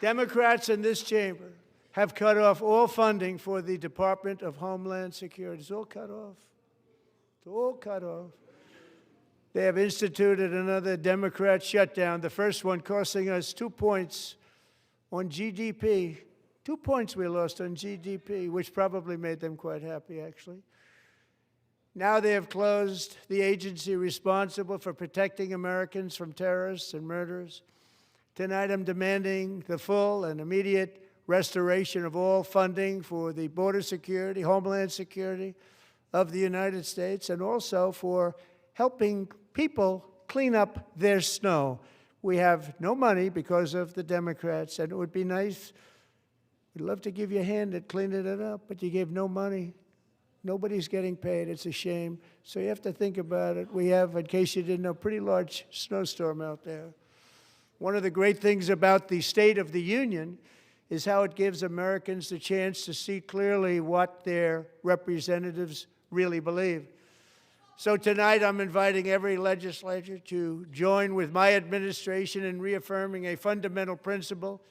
Democrats in this chamber have cut off all funding for the Department of Homeland Security. It's all cut off. It's all cut off. They have instituted another Democrat shutdown, the first one costing us 2 points on GDP. 2 points we lost on GDP, which probably made them quite happy, actually. Now they have closed the agency responsible for protecting Americans from terrorists and murderers. Tonight I'm demanding the full and immediate restoration of all funding for the border security, homeland security of the United States, and also for helping people clean up their snow. We have no money because of the Democrats, and it would be nice. We'd love to give you a hand at cleaning it up, but you gave no money. Nobody's getting paid. It's a shame. So you have to think about it. We have, in case you didn't know, a pretty large snowstorm out there. One of the great things about the State of the Union is how it gives Americans the chance to see clearly what their representatives really believe. So tonight I'm inviting every legislator to join with my administration in reaffirming a fundamental principle.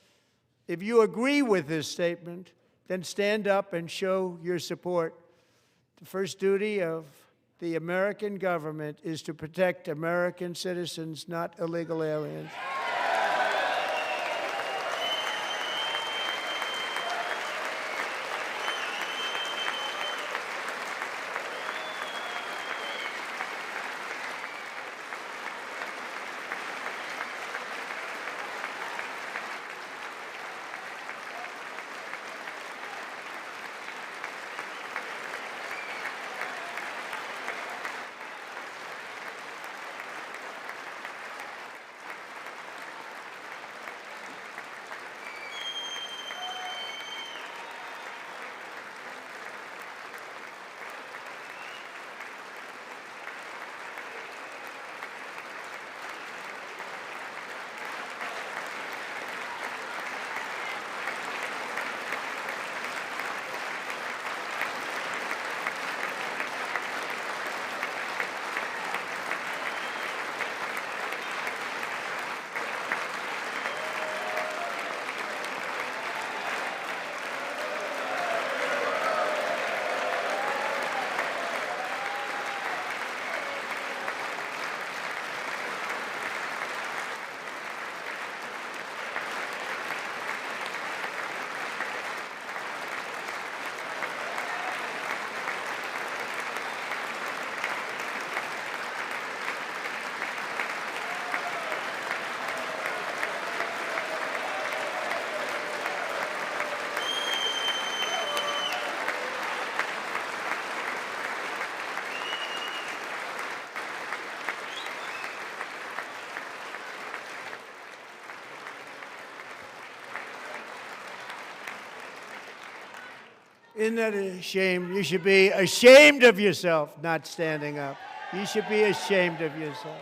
If you agree with this statement, then stand up and show your support. The first duty of the American government is to protect American citizens, not illegal aliens. Isn't that a shame? You should be ashamed of yourself not standing up. You should be ashamed of yourself.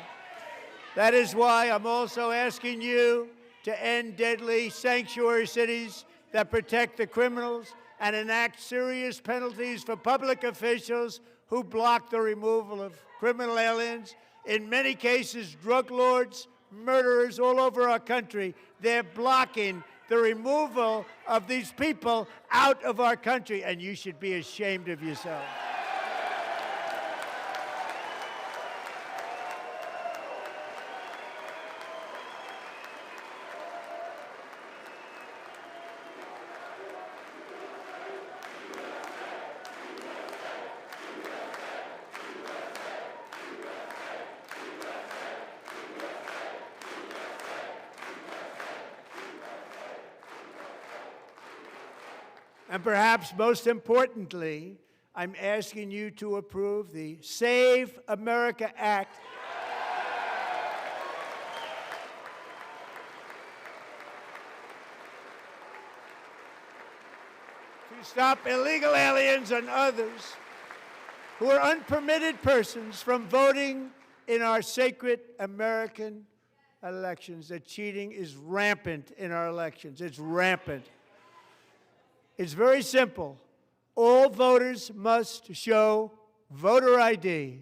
That is why I'm also asking you to end deadly sanctuary cities that protect the criminals and enact serious penalties for public officials who block the removal of criminal aliens. In many cases, drug lords, murderers all over our country, they're blocking the removal of these people out of our country, and you should be ashamed of yourself. And perhaps most importantly, I'm asking you to approve the Save America Act. To stop illegal aliens and others who are unpermitted persons from voting in our sacred American elections. That cheating is rampant in our elections. It's rampant. It's very simple. All voters must show voter ID.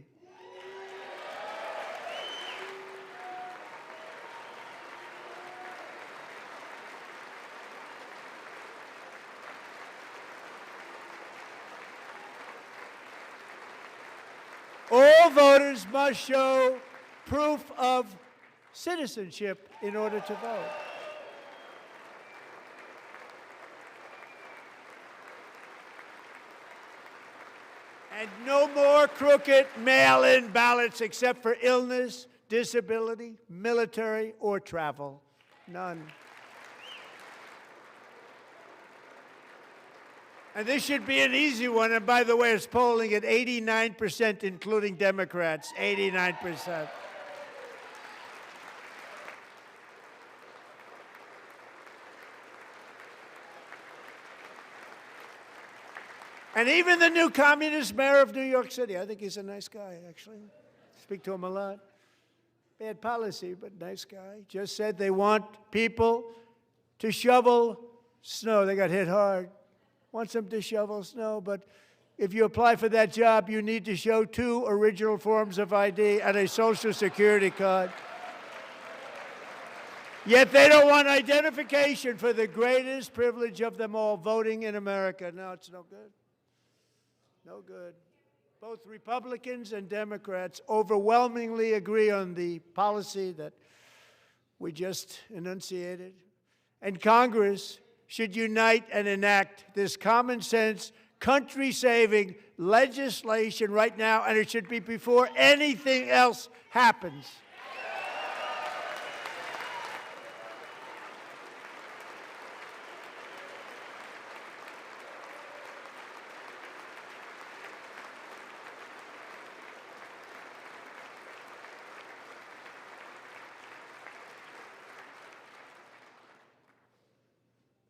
All voters must show proof of citizenship in order to vote. And no more crooked mail-in ballots except for illness, disability, military, or travel. None. And this should be an easy one. And by the way, it's polling at 89%, including Democrats. 89%. And even the new communist mayor of New York City, I think he's a nice guy, actually. Speak to him a lot. Bad policy, but nice guy. Just said they want people to shovel snow. They got hit hard. Wants them to shovel snow, but if you apply for that job, you need to show 2 original forms of ID and a Social Security card. Yet they don't want identification for the greatest privilege of them all, voting in America. No, it's no good. No good. Both Republicans and Democrats overwhelmingly agree on the policy that we just enunciated. And Congress should unite and enact this common sense, country-saving legislation right now, and it should be before anything else happens.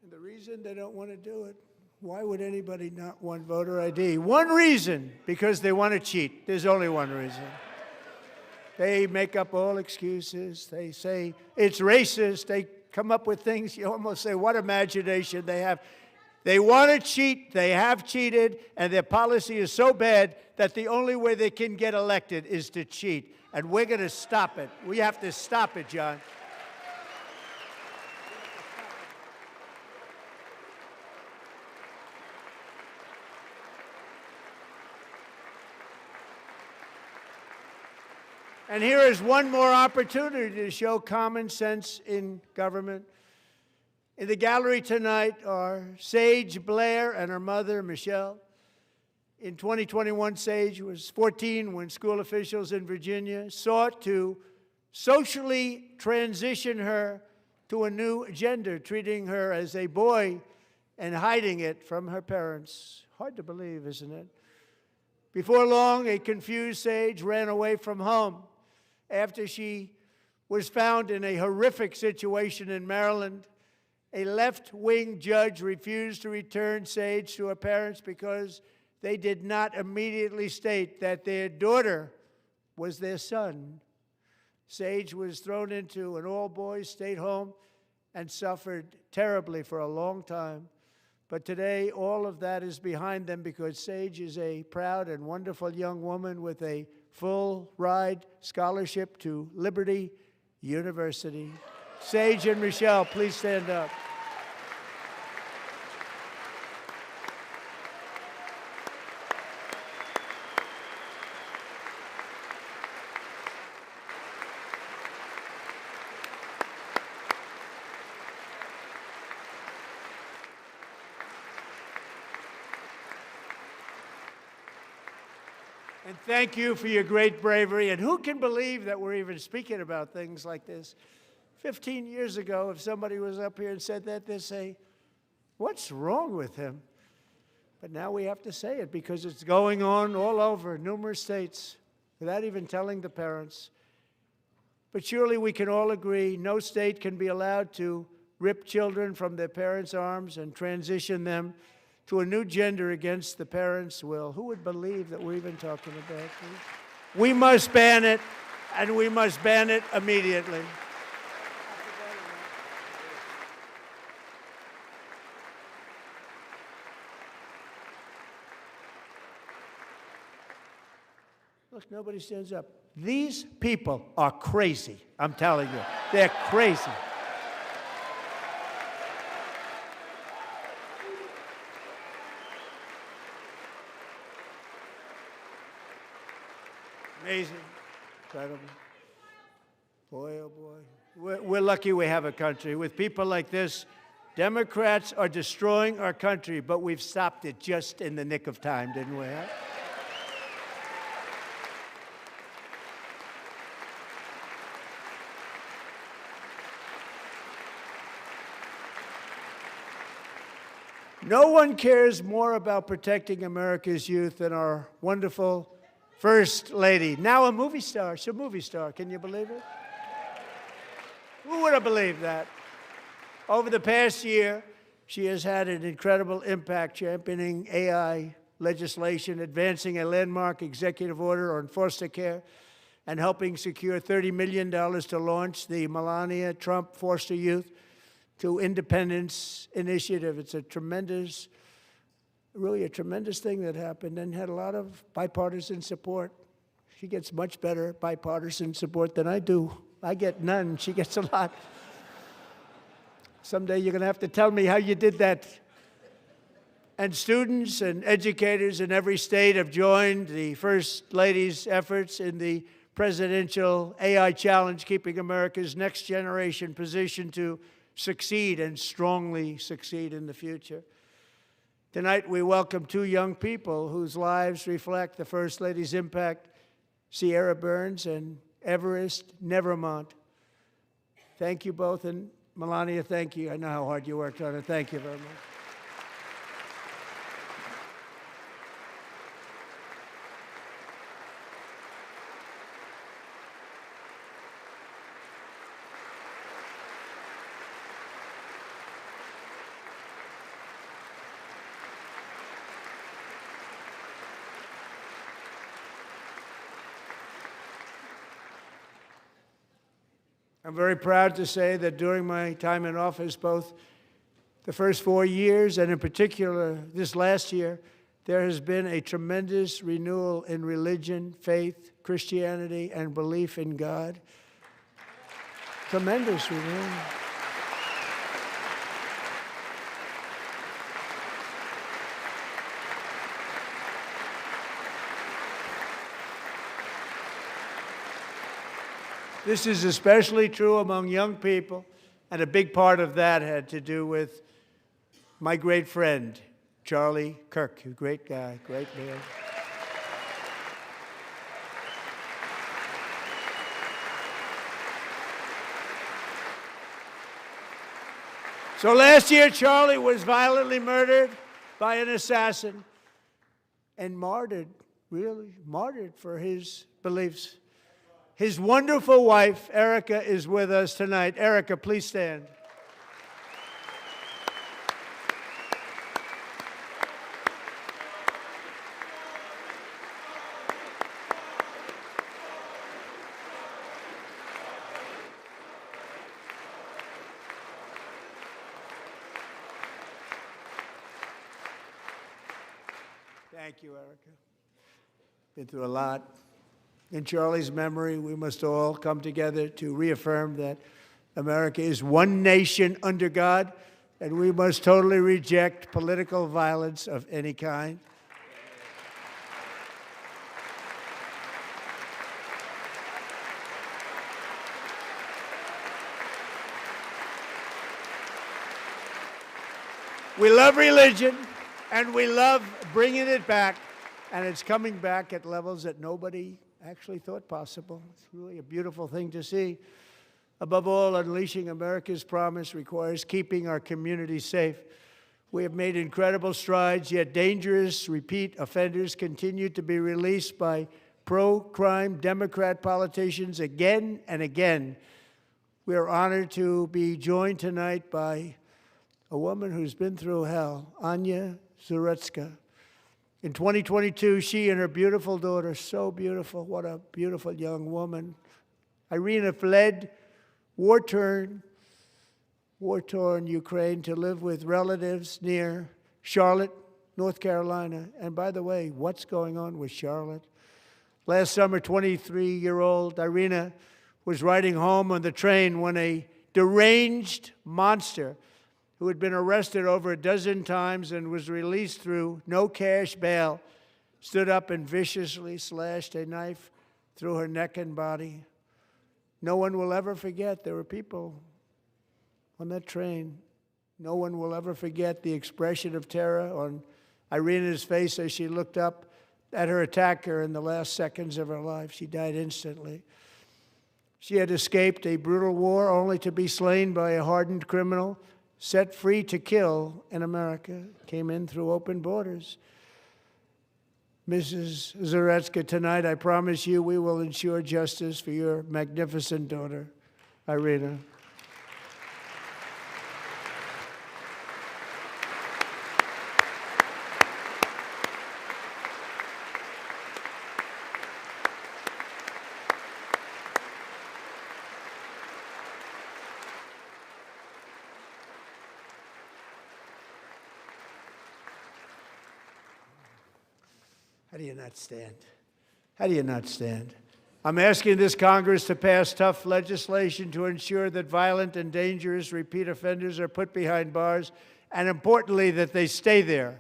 And the reason they don't want to do it, why would anybody not want voter ID? One reason, because they want to cheat. There's only one reason. They make up all excuses. They say it's racist. They come up with things you almost say, what imagination they have. They want to cheat. They have cheated. And their policy is so bad that the only way they can get elected is to cheat. And we're going to stop it. We have to stop it, John. And here is one more opportunity to show common sense in government. In the gallery tonight are Sage Blair and her mother, Michelle. In 2021, Sage was 14 when school officials in Virginia sought to socially transition her to a new gender, treating her as a boy and hiding it from her parents. Hard to believe, isn't it? Before long, a confused Sage ran away from home after she was found in a horrific situation in Maryland A left-wing judge refused to return Sage to her parents because they did not immediately state that their daughter was their son. Sage was thrown into an all-boys state home and suffered terribly for a long time. But today, all of that is behind them because Sage is a proud and wonderful young woman with a full-ride scholarship to Liberty University. Sage and Michelle, please stand up. And thank you for your great bravery. And who can believe that we're even speaking about things like this? 15 years ago, if somebody was up here and said that, they'd say, what's wrong with him? But now we have to say it because it's going on all over numerous states without even telling the parents. But surely we can all agree no state can be allowed to rip children from their parents' arms and transition them to a new gender against the parents' will. Who would believe that we're even talking about this? We must ban it, and we must ban it immediately. Look, nobody stands up. These people are crazy, I'm telling you. They're crazy. Amazing, incredible. Boy, oh boy. We're lucky we have a country. With people like this, Democrats are destroying our country, but we've stopped it just in the nick of time, didn't we? Huh? No one cares more about protecting America's youth than our wonderful First Lady, now a movie star. She's a movie star. Can you believe it? Who would have believed that? Over the past year, she has had an incredible impact championing AI legislation, advancing a landmark executive order on foster care, and helping secure $30 million to launch the Melania Trump Foster Youth to Independence Initiative. It's a tremendous, really a tremendous thing that happened and had a lot of bipartisan support. She gets much better bipartisan support than I do. I get none. She gets a lot. Someday you're going to have to tell me how you did that. And students and educators in every state have joined the First Lady's efforts in the presidential AI challenge, keeping America's next generation positioned to succeed and strongly succeed in the future. Tonight, we welcome two young people whose lives reflect the First Lady's impact, Sierra Burns and Everest Nevermont. Thank you both, and Melania, thank you. I know how hard you worked on it. Thank you very much. I'm very proud to say that during my time in office, both the first 4 years and in particular this last year, there has been a tremendous renewal in religion, faith, Christianity, and belief in God. Tremendous renewal. This is especially true among young people, and a big part of that had to do with my great friend, Charlie Kirk, a great guy, great man. So last year, Charlie was violently murdered by an assassin and martyred, really martyred for his beliefs. His wonderful wife, Erica, is with us tonight. Erica, please stand. Thank you, Erica. Been through a lot. In Charlie's memory, we must all come together to reaffirm that America is one nation under God, and we must totally reject political violence of any kind. We love religion, and we love bringing it back, and it's coming back at levels that nobody actually thought possible. It's really a beautiful thing to see. Above all, unleashing America's promise requires keeping our communities safe. We have made incredible strides, yet dangerous repeat offenders continue to be released by pro-crime Democrat politicians again and again. We are honored to be joined tonight by a woman who's been through hell, Anya Zarutska. In 2022, she and her beautiful daughter, so beautiful, what a beautiful young woman, Irina, fled war-torn Ukraine to live with relatives near Charlotte, North Carolina. And by the way, what's going on with Charlotte? Last summer, 23-year-old Irina was riding home on the train when a deranged monster who had been arrested over a dozen times and was released through no cash bail, stood up and viciously slashed a knife through her neck and body. No one will ever forget. There were people on that train. No one will ever forget the expression of terror on Irina's face as she looked up at her attacker in the last seconds of her life. She died instantly. She had escaped a brutal war only to be slain by a hardened criminal, set free to kill in America, came in through open borders. Mrs. Zarutska, tonight I promise you we will ensure justice for your magnificent daughter, Irina. How do you not stand? How do you not stand? I'm asking this Congress to pass tough legislation to ensure that violent and dangerous repeat offenders are put behind bars, and importantly, that they stay there.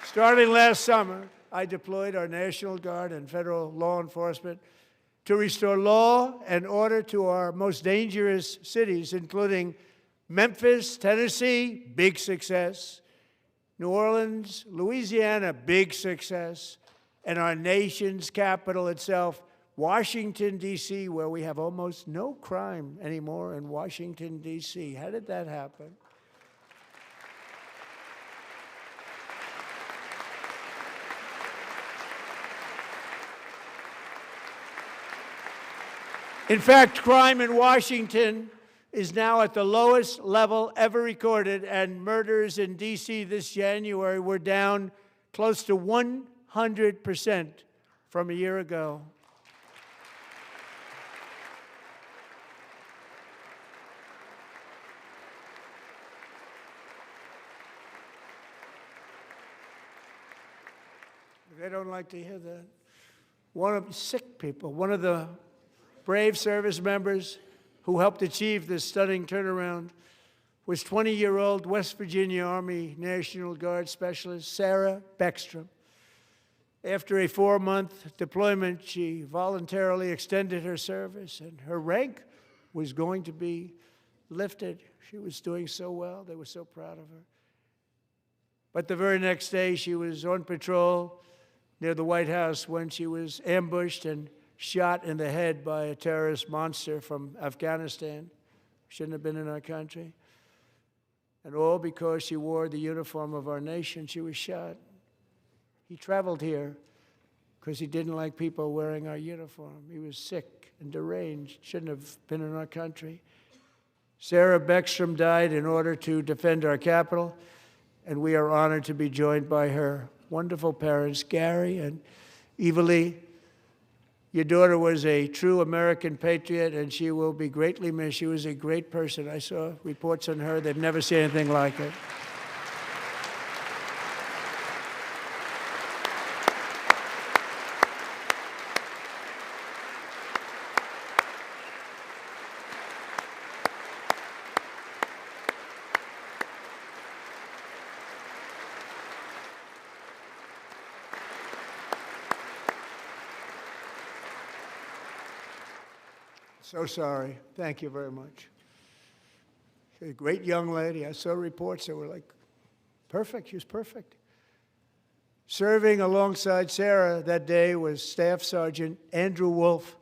Starting last summer, I deployed our National Guard and federal law enforcement to restore law and order to our most dangerous cities, including Memphis, Tennessee, big success, New Orleans, Louisiana, big success, and our nation's capital itself, Washington, D.C., where we have almost no crime anymore in Washington, D.C. How did that happen? In fact, crime in Washington is now at the lowest level ever recorded, and murders in D.C. this January were down close to 100% from a year ago. They don't like to hear that. One of sick people, one of the brave service members who helped achieve this stunning turnaround was 20-year-old West Virginia Army National Guard Specialist Sarah Beckstrom. After a 4-month deployment, she voluntarily extended her service, and her rank was going to be lifted. She was doing so well. They were so proud of her. But the very next day, she was on patrol near the White House when she was ambushed and shot in the head by a terrorist monster from Afghanistan. Shouldn't have been in our country. And all because she wore the uniform of our nation, she was shot. He traveled here because he didn't like people wearing our uniform. He was sick and deranged, shouldn't have been in our country. Sarah Beckstrom died in order to defend our capital, and we are honored to be joined by her wonderful parents, Gary and Evalie. Your daughter was a true American patriot, and she will be greatly missed. She was a great person. I saw reports on her. They've never seen anything like it. So sorry. Thank you very much. She's a great young lady. I saw reports that were like, perfect. She was perfect. Serving alongside Sarah that day was Staff Sergeant Andrew Wolf.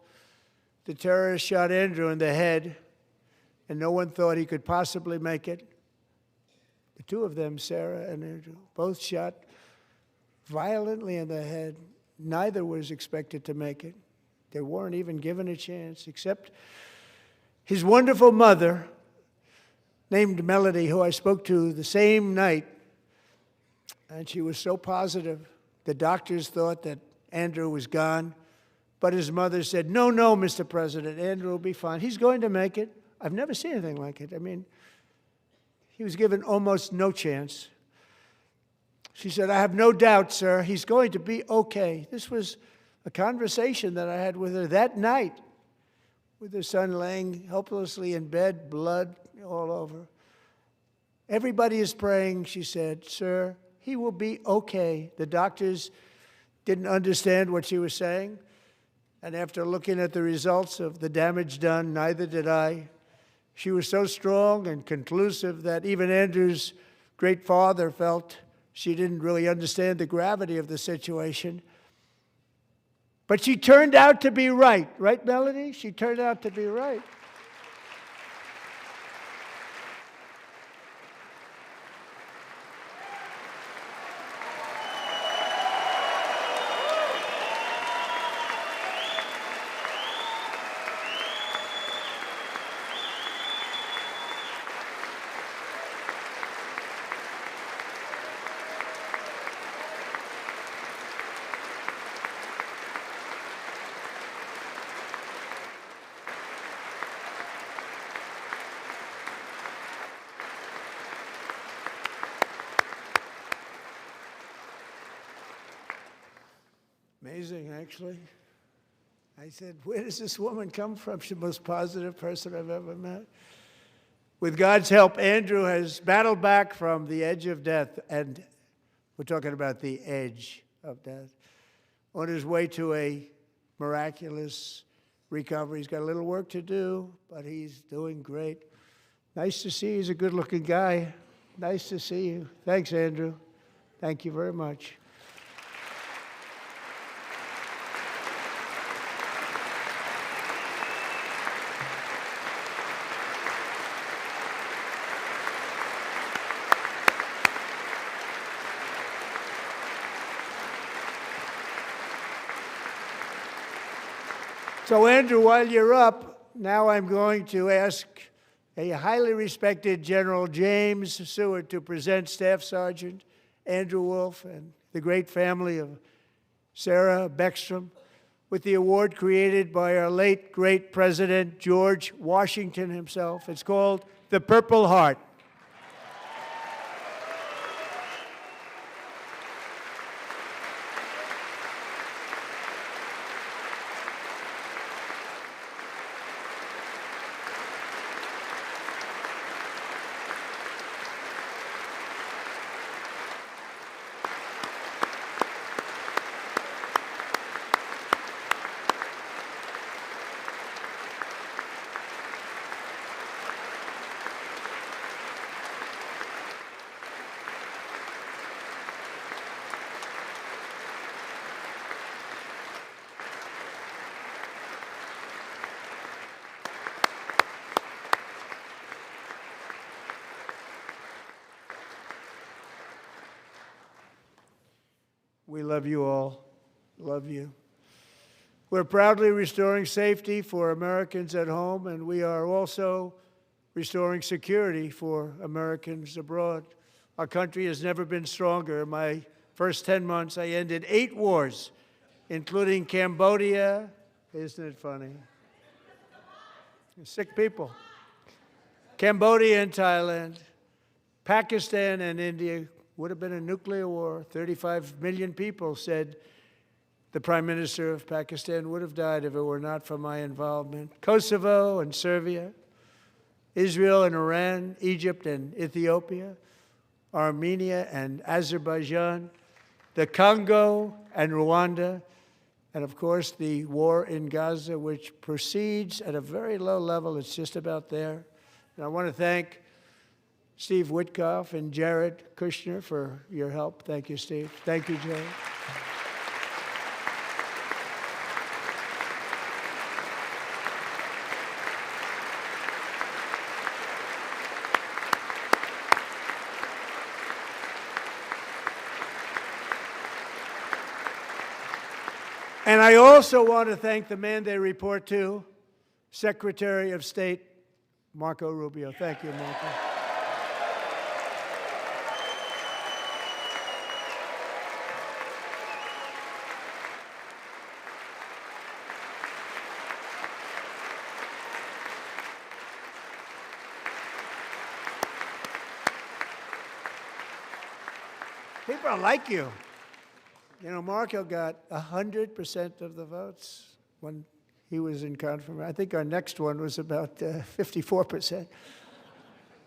The terrorist shot Andrew in the head, and no one thought he could possibly make it. The two of them, Sarah and Andrew, both shot violently in the head. Neither was expected to make it. They weren't even given a chance, except his wonderful mother, named Melody, who I spoke to the same night, and she was so positive. The doctors thought that Andrew was gone, but his mother said, no, no, Mr. President, Andrew will be fine. He's going to make it. I've never seen anything like it. I mean, he was given almost no chance. She said, I have no doubt, sir, he's going to be okay. This was a conversation that I had with her that night, with her son laying helplessly in bed, blood all over. Everybody is praying, she said, sir, he will be okay. The doctors didn't understand what she was saying, and after looking at the results of the damage done, neither did I. She was so strong and conclusive that even Andrew's great father felt she didn't really understand the gravity of the situation. But she turned out to be right. Right, Melody? She turned out to be right. Amazing, actually. I said, where does this woman come from? She's the most positive person I've ever met. With God's help, Andrew has battled back from the edge of death, and we're talking about the edge of death, on his way to a miraculous recovery. He's got a little work to do, but he's doing great. Nice to see you. He's a good-looking guy. Nice to see you. Thanks, Andrew. Thank you very much. So, Andrew, while you're up, now I'm going to ask a highly respected General James Seward to present Staff Sergeant Andrew Wolf and the great family of Sarah Beckstrom with the award created by our late, great President George Washington himself. It's called the Purple Heart. We love you all. Love you. We're proudly restoring safety for Americans at home, and we are also restoring security for Americans abroad. Our country has never been stronger. My first 10 months, I ended 8 wars, including Cambodia. Isn't it funny? Sick people. Cambodia and Thailand, Pakistan and India. Would have been a nuclear war. 35 million people said the Prime Minister of Pakistan would have died if it were not for my involvement. Kosovo and Serbia, Israel and Iran, Egypt and Ethiopia, Armenia and Azerbaijan, the Congo and Rwanda, and of course the war in Gaza, which proceeds at a very low level. It's just about there. And I want to thank Steve Witkoff and Jared Kushner for your help. Thank you, Steve. Thank you, Jared. And I also want to thank the man they report to, Secretary of State Marco Rubio. Thank you, Marco. People like you. You know, Marco got 100% of the votes when he was in confirmation. I think our next one was about 54%.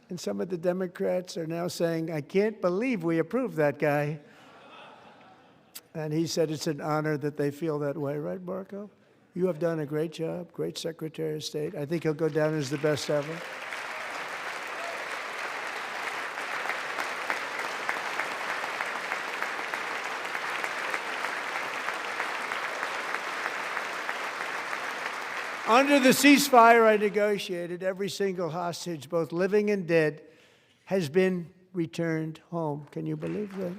And some of the Democrats are now saying, I can't believe we approved that guy. And he said it's an honor that they feel that way, right, Marco? You have done a great job, great Secretary of State. I think he'll go down as the best ever. Under the ceasefire I negotiated, every single hostage, both living and dead, has been returned home. Can you believe that?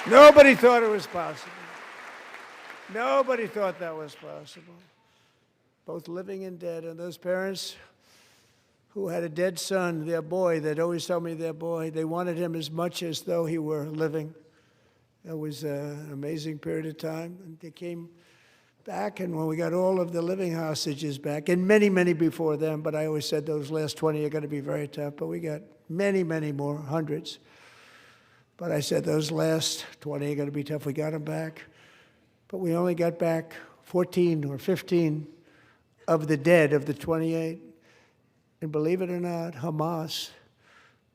Nobody thought it was possible. Nobody thought that was possible. Both living and dead. And those parents who had a dead son, their boy, they'd always tell me their boy, they wanted him as much as though he were living. It was an amazing period of time. And they came back, and when we got all of the living hostages back, and many, many before them, but I always said those last 20 are going to be very tough, but we got many, many more, hundreds. But I said those last 20 are going to be tough. We got them back. But we only got back 14 or 15 of the dead of the 28. And believe it or not, Hamas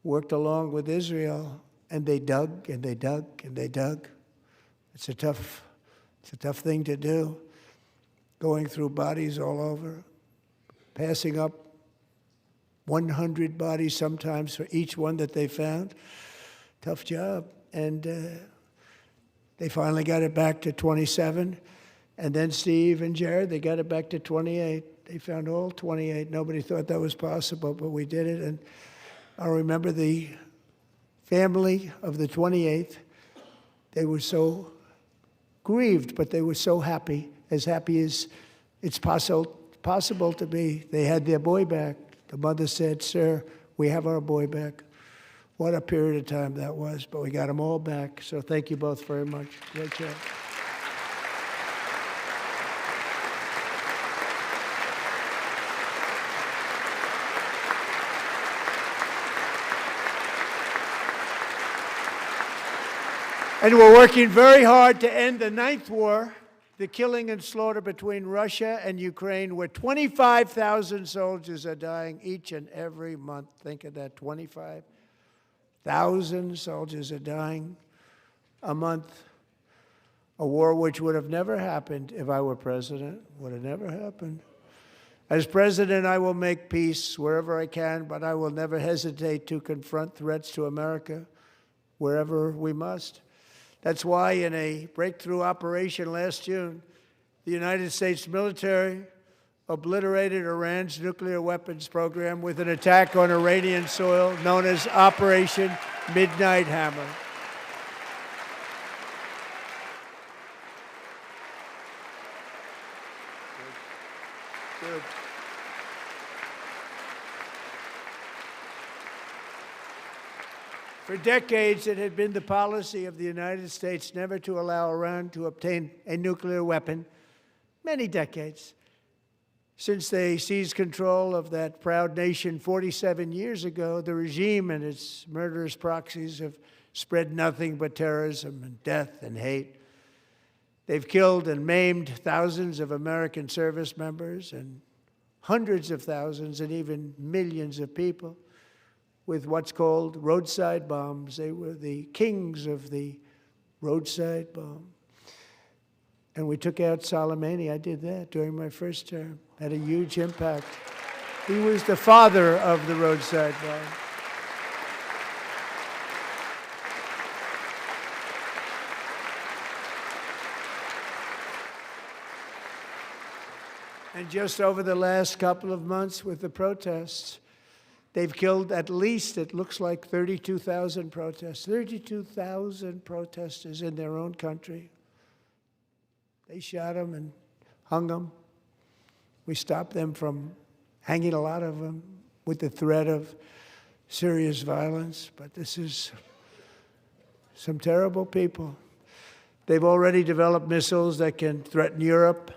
worked along with Israel, and they dug and they dug and they dug. It's a tough thing to do, going through bodies all over, passing up 100 bodies sometimes for each one that they found. Tough job. And they finally got it back to 27. And then Steve and Jared, they got it back to 28. They found all 28. Nobody thought that was possible, but we did it. And I remember the family of the 28th. They were so grieved, but they were so happy as it's possible to be. They had their boy back. The mother said, "Sir, we have our boy back." What a period of time that was, but we got them all back. So thank you both very much. Great job. And we're working very hard to end the 9th war, the killing and slaughter between Russia and Ukraine, where 25,000 soldiers are dying each and every month. Think of that, 25,000 soldiers are dying a month. A war which would have never happened if I were president, would have never happened. As president, I will make peace wherever I can, but I will never hesitate to confront threats to America wherever we must. That's why in a breakthrough operation last June, the United States military obliterated Iran's nuclear weapons program with an attack on Iranian soil known as Operation Midnight Hammer. Good. For decades, it had been the policy of the United States never to allow Iran to obtain a nuclear weapon. Many decades. Since they seized control of that proud nation 47 years ago, the regime and its murderous proxies have spread nothing but terrorism and death and hate. They've killed and maimed thousands of American service members and hundreds of thousands and even millions of people with what's called roadside bombs. They were the kings of the roadside bomb. And we took out Soleimani. I did that during my first term. Had a huge impact. He was the father of the roadside bomb. And just over the last couple of months with the protests, they've killed at least, it looks like, 32,000 protesters. 32,000 protesters in their own country. They shot them and hung them. We stopped them from hanging a lot of them with the threat of serious violence. But this is some terrible people. They've already developed missiles that can threaten Europe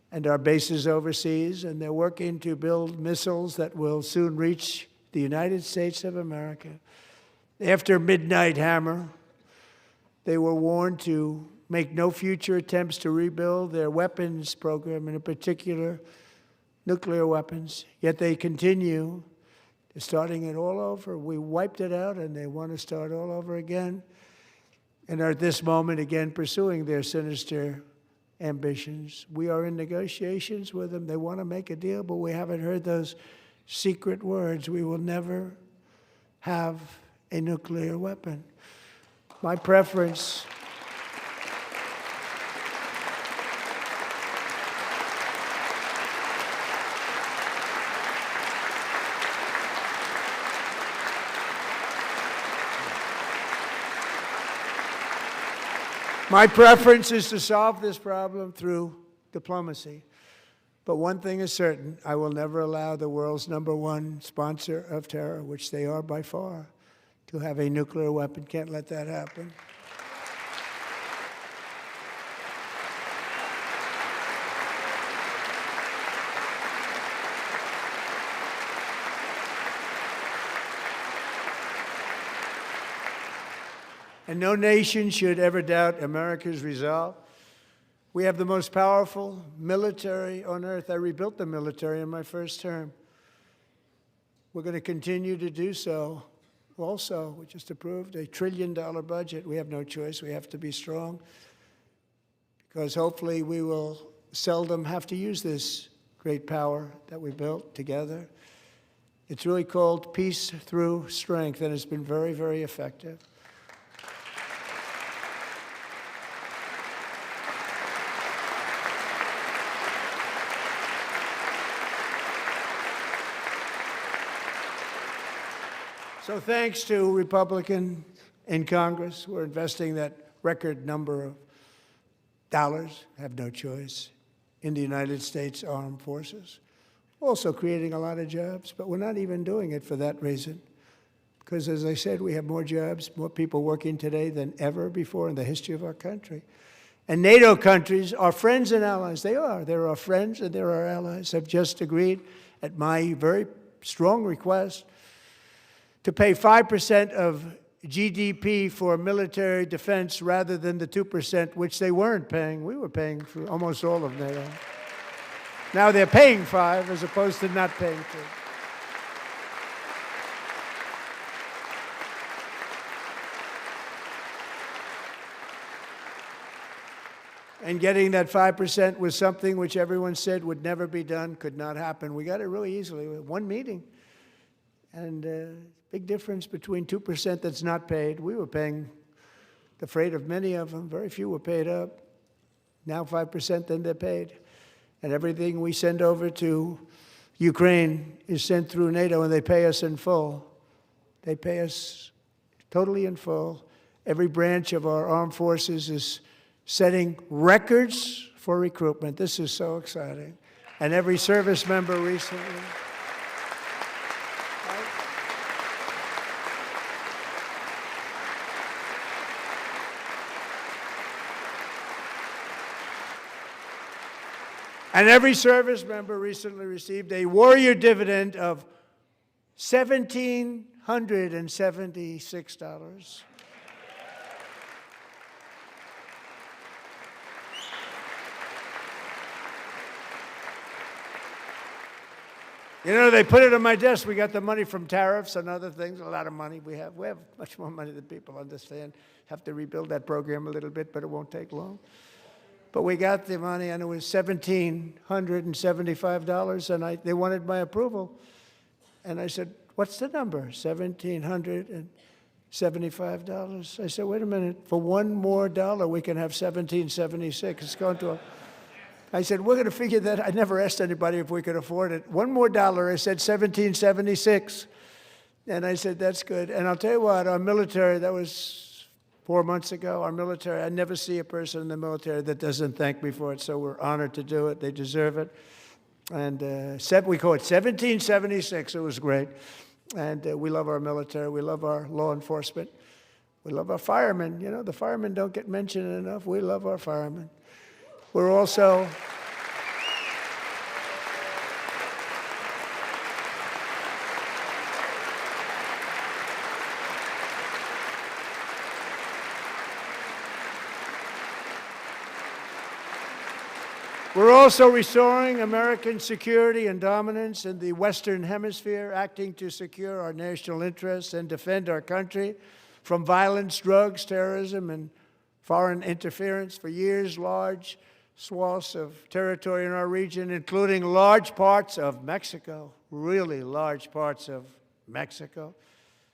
and our bases overseas, and they're working to build missiles that will soon reach the United States of America. After Midnight Hammer, they were warned to make no future attempts to rebuild their weapons program, and in particular, nuclear weapons. Yet they continue. They're starting it all over. We wiped it out, and they want to start all over again, and are at this moment again pursuing their sinister ambitions. We are in negotiations with them. They want to make a deal, but we haven't heard those secret words. We will never have a nuclear weapon. My preference is to solve this problem through diplomacy. But one thing is certain, I will never allow the world's #1 sponsor of terror, which they are by far, to have a nuclear weapon. Can't let that happen. And no nation should ever doubt America's resolve. We have the most powerful military on earth. I rebuilt the military in my first term. We're going to continue to do so. Also, we just approved a $1 trillion budget. We have no choice. We have to be strong, because hopefully we will seldom have to use this great power that we built together. It's really called Peace Through Strength, and it's been very, very effective. So thanks to Republicans in Congress who are investing that record number of dollars, have no choice, in the United States Armed Forces. Also creating a lot of jobs, but we're not even doing it for that reason. Because as I said, we have more jobs, more people working today than ever before in the history of our country. And NATO countries are friends and allies. They are. They're our friends and they're our allies. Have just agreed, at my very strong request, to pay 5% of GDP for military defense rather than the 2%, which they weren't paying. We were paying for almost all of NATO. Now they're paying 5 as opposed to not paying 2. And getting that 5% was something which everyone said would never be done, could not happen. We got it really easily with one meeting. And big difference between 2% that's not paid. We were paying the freight of many of them. Very few were paid up. Now 5%, then they're paid. And everything we send over to Ukraine is sent through NATO, and they pay us in full. They pay us totally in full. Every branch of our armed forces is setting records for recruitment. This is so exciting. and every service member recently. And every service member recently received a warrior dividend of $1,776. You know, they put it on my desk. We got the money from tariffs and other things, a lot of money we have. We have much more money than people understand. Have to rebuild that program a little bit, but it won't take long. But we got the money, and it was $1,775, and they wanted my approval. And I said, what's the number? $1,775. I said, wait a minute, for one more dollar, we can have $1,776. It's going to I said, we're going to figure that. I never asked anybody if we could afford it. One more dollar, I said $1,776. And I said, that's good. And I'll tell you what, our military, that was 4 months ago, our military, I never see a person in the military that doesn't thank me for it, so we're honored to do it. They deserve it. And we call it 1776. It was great. And we love our military. We love our law enforcement. We love our firemen. You know, the firemen don't get mentioned enough. We love our firemen. We're also restoring American security and dominance in the Western Hemisphere, acting to secure our national interests and defend our country from violence, drugs, terrorism, and foreign interference. For years, large swaths of territory in our region, including large parts of Mexico, really large parts of Mexico,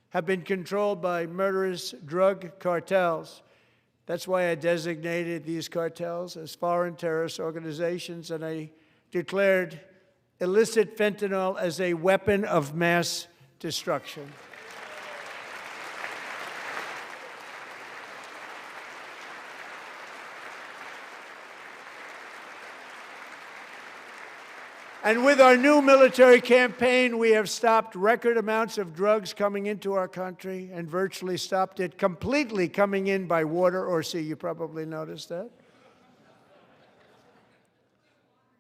have been controlled by murderous drug cartels. That's why I designated these cartels as foreign terrorist organizations, and I declared illicit fentanyl as a weapon of mass destruction. And with our new military campaign, we have stopped record amounts of drugs coming into our country and virtually stopped it completely coming in by water or sea. You probably noticed that.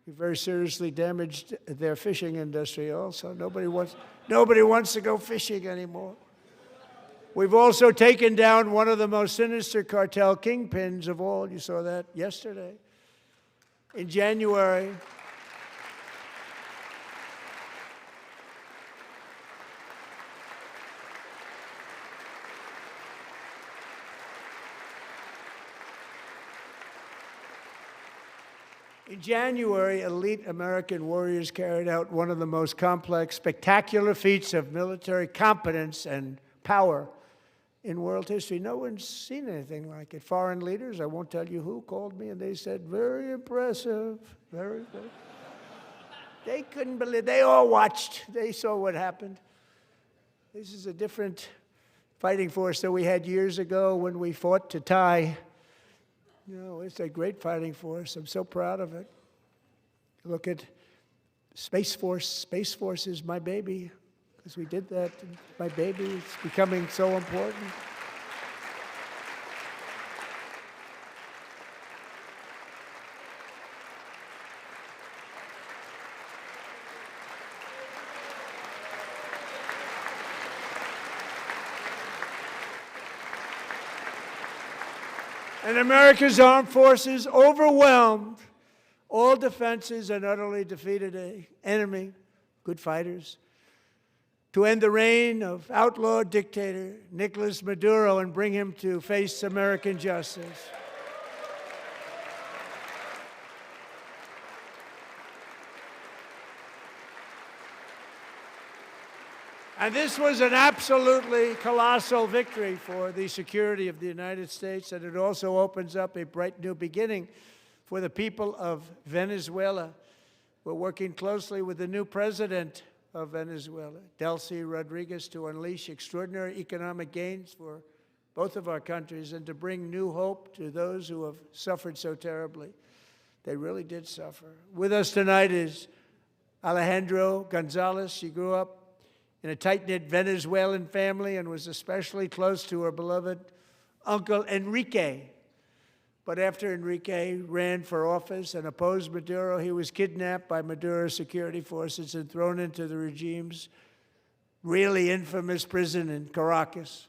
We very seriously damaged their fishing industry also. Nobody wants to go fishing anymore. We've also taken down one of the most sinister cartel kingpins of all. You saw that yesterday. In January, elite American warriors carried out one of the most complex, spectacular feats of military competence and power in world history. No one's seen anything like it. Foreign leaders, I won't tell you who, called me and they said, very impressive, very good. They couldn't believe, they all watched, they saw what happened. This is a different fighting force that we had years ago when we fought to tie. You know, it's a great fighting force. I'm so proud of it. Look at Space Force. Space Force is my baby, because we did that. My baby is becoming so important. And America's armed forces overwhelmed all defenses and utterly defeated an enemy, good fighters, to end the reign of outlaw dictator Nicolas Maduro and bring him to face American justice. And this was an absolutely colossal victory for the security of the United States, and it also opens up a bright new beginning for the people of Venezuela. We're working closely with the new president of Venezuela, Delcy Rodriguez, to unleash extraordinary economic gains for both of our countries and to bring new hope to those who have suffered so terribly. They really did suffer. With us tonight is Alejandro Gonzalez. She grew up in a tight-knit Venezuelan family and was especially close to her beloved uncle Enrique. But after Enrique ran for office and opposed Maduro, he was kidnapped by Maduro's security forces and thrown into the regime's really infamous prison in Caracas.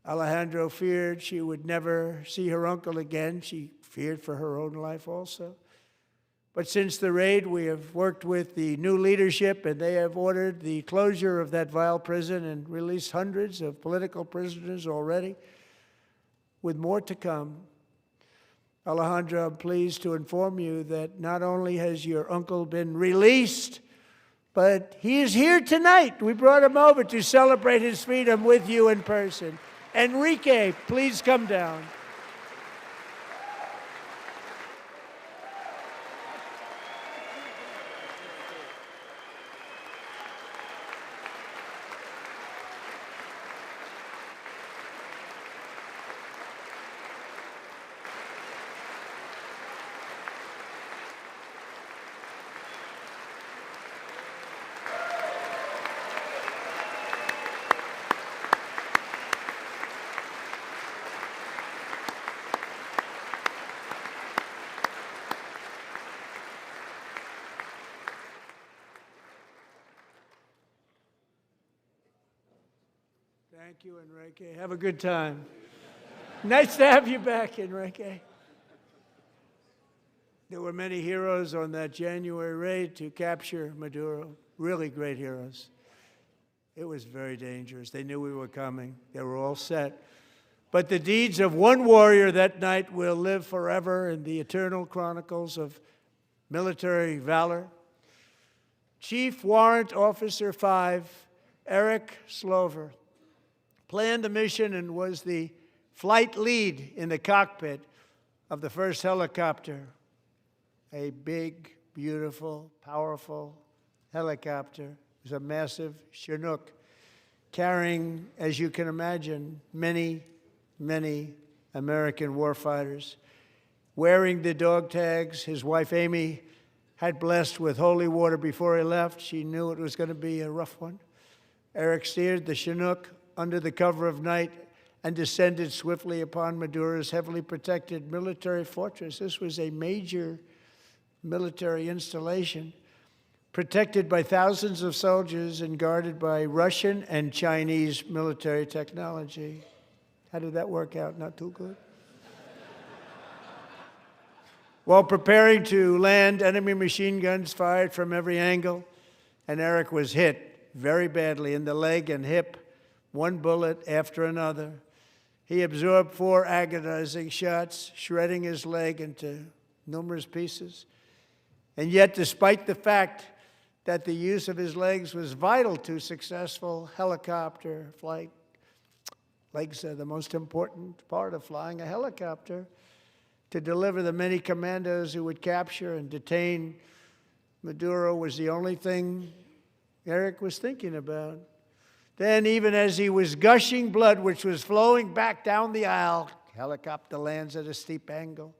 Alejandro feared she would never see her uncle again. She feared for her own life also. But since the raid, we have worked with the new leadership, and they have ordered the closure of that vile prison and released hundreds of political prisoners already, with more to come. Alejandro, I'm pleased to inform you that not only has your uncle been released, but he is here tonight. We brought him over to celebrate his freedom with you in person. Enrique, please come down. Thank you, Enrique. Have a good time. Nice to have you back, Enrique. There were many heroes on that January raid to capture Maduro, really great heroes. It was very dangerous. They knew we were coming. They were all set. But the deeds of one warrior that night will live forever in the eternal chronicles of military valor. Chief Warrant Officer 5, Eric Slover, planned the mission and was the flight lead in the cockpit of the first helicopter, a big, beautiful, powerful helicopter. It was a massive Chinook carrying, as you can imagine, many, many American warfighters. Wearing the dog tags, his wife Amy had blessed with holy water before he left. She knew it was going to be a rough one. Eric steered the Chinook under the cover of night and descended swiftly upon Maduro's heavily protected military fortress. This was a major military installation, protected by thousands of soldiers and guarded by Russian and Chinese military technology. How did that work out? Not too good. While preparing to land, enemy machine guns fired from every angle, and Eric was hit very badly in the leg and hip, one bullet after another. He absorbed 4 agonizing shots, shredding his leg into numerous pieces. And yet, despite the fact that the use of his legs was vital to successful helicopter flight, legs are the most important part of flying a helicopter, to deliver the many commandos who would capture and detain Maduro was the only thing Eric was thinking about. Then, even as he was gushing blood, which was flowing back down the aisle, helicopter lands at a steep angle.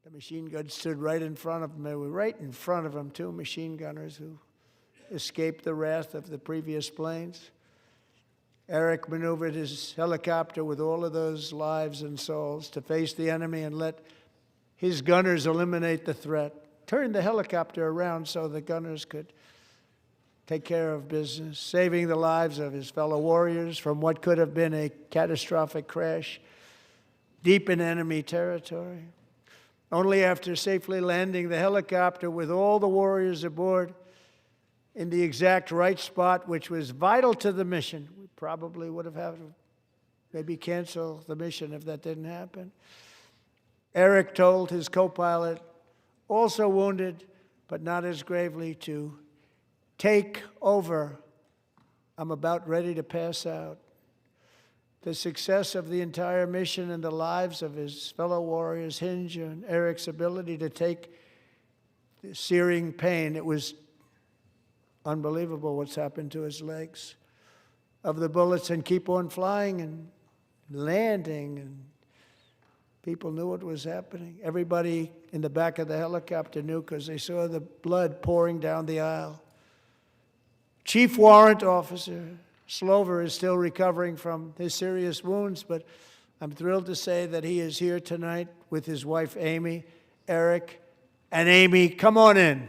The machine gun stood right in front of him. They were right in front of him, 2 machine gunners who escaped the wrath of the previous planes. Eric maneuvered his helicopter with all of those lives and souls to face the enemy and let his gunners eliminate the threat. Turned the helicopter around so the gunners could take care of business, saving the lives of his fellow warriors from what could have been a catastrophic crash deep in enemy territory. Only after safely landing the helicopter with all the warriors aboard in the exact right spot, which was vital to the mission. We probably would have had to maybe cancel the mission if that didn't happen. Eric told his co-pilot, also wounded, but not as gravely, to take over. I'm about ready to pass out. The success of the entire mission and the lives of his fellow warriors hinge on Eric's ability to take the searing pain. It was unbelievable what's happened to his legs of the bullets and keep on flying and landing and People knew what was happening. Everybody in the back of the helicopter knew because they saw the blood pouring down the aisle. Chief Warrant Officer Slover is still recovering from his serious wounds, but I'm thrilled to say that he is here tonight with his wife, Amy. Eric and Amy, come on in.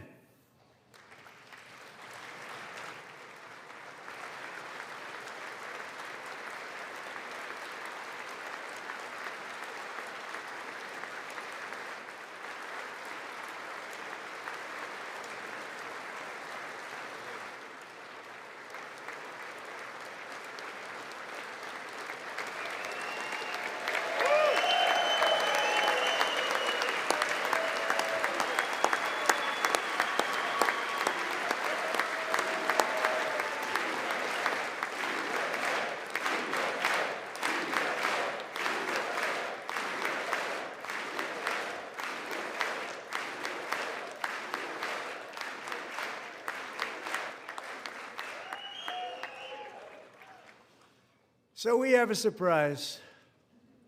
So we have a surprise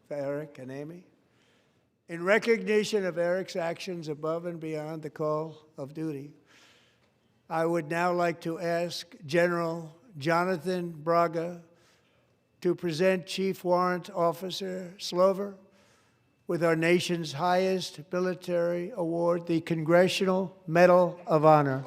for Eric and Amy. In recognition of Eric's actions above and beyond the call of duty, I would now like to ask General Jonathan Braga to present Chief Warrant Officer Slover with our nation's highest military award, the Congressional Medal of Honor.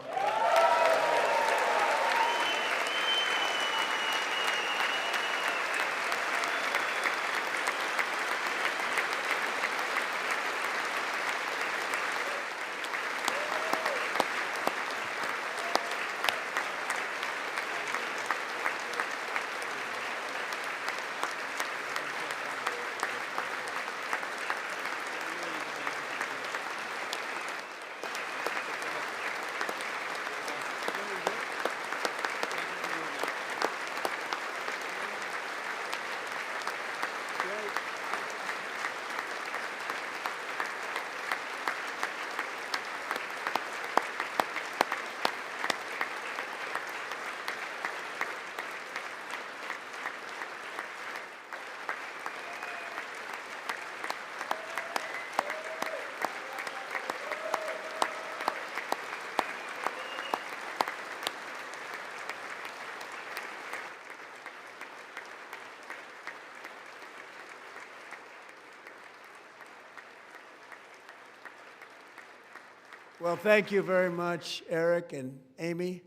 Well, thank you very much, Eric and Amy.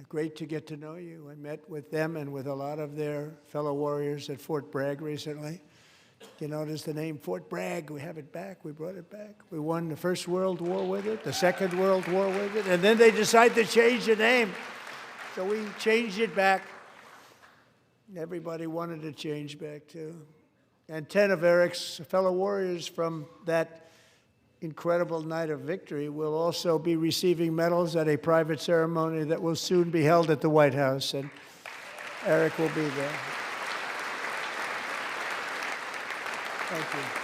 Great to get to know you. I met with them and with a lot of their fellow warriors at Fort Bragg recently. You notice the name Fort Bragg, we have it back, we brought it back. We won the First World War with it, the Second World War with it, and then they decided to change the name. So we changed it back. Everybody wanted to change back too. And 10 of Eric's fellow warriors from that incredible night of victory will also be receiving medals at a private ceremony that will soon be held at the White House, and Eric will be there. Thank you.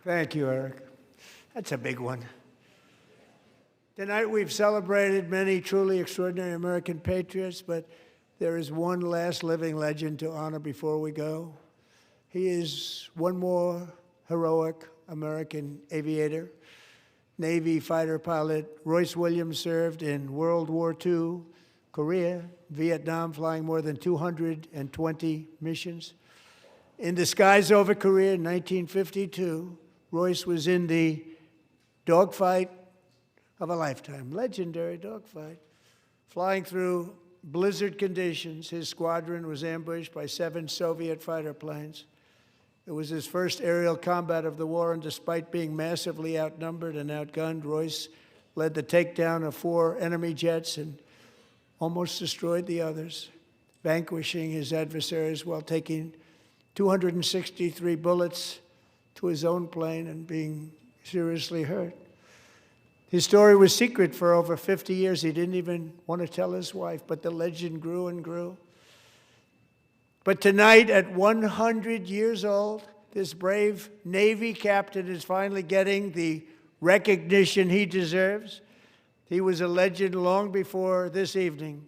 Thank you, Eric. That's a big one. Tonight we've celebrated many truly extraordinary American patriots, but there is one last living legend to honor before we go. He is one more heroic American aviator. Navy fighter pilot Royce Williams served in World War II, Korea, Vietnam, flying more than 220 missions. In the skies over Korea in 1952, Royce was in the dogfight of a lifetime, legendary dogfight. Flying through blizzard conditions, his squadron was ambushed by 7 Soviet fighter planes. It was his first aerial combat of the war, and despite being massively outnumbered and outgunned, Royce led the takedown of 4 enemy jets and almost destroyed the others, vanquishing his adversaries while taking 263 bullets to his own plane and being seriously hurt. His story was secret for over 50 years. He didn't even want to tell his wife, but the legend grew and grew. But tonight, at 100 years old, this brave Navy captain is finally getting the recognition he deserves. He was a legend long before this evening.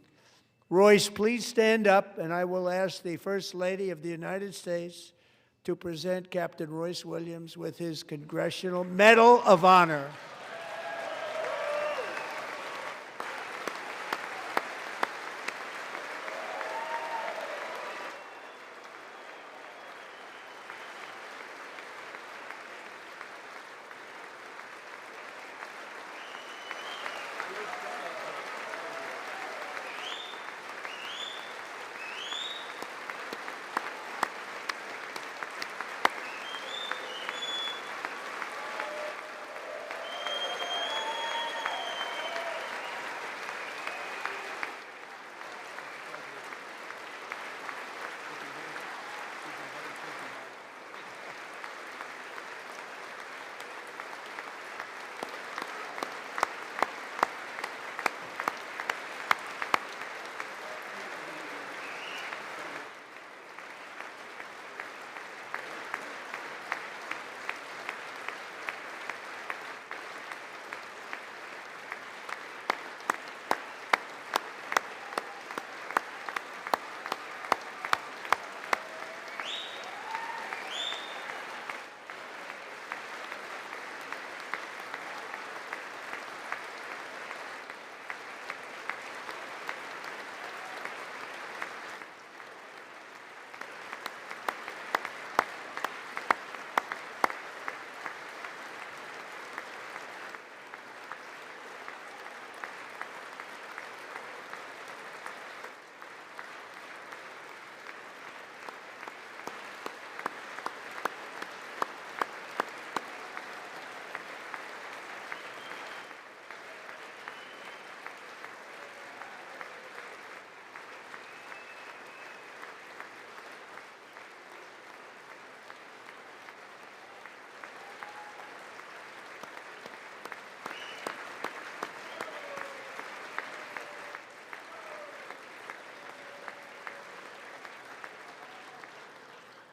Royce, please stand up, and I will ask the First Lady of the United States to present Captain Royce Williams with his Congressional Medal of Honor.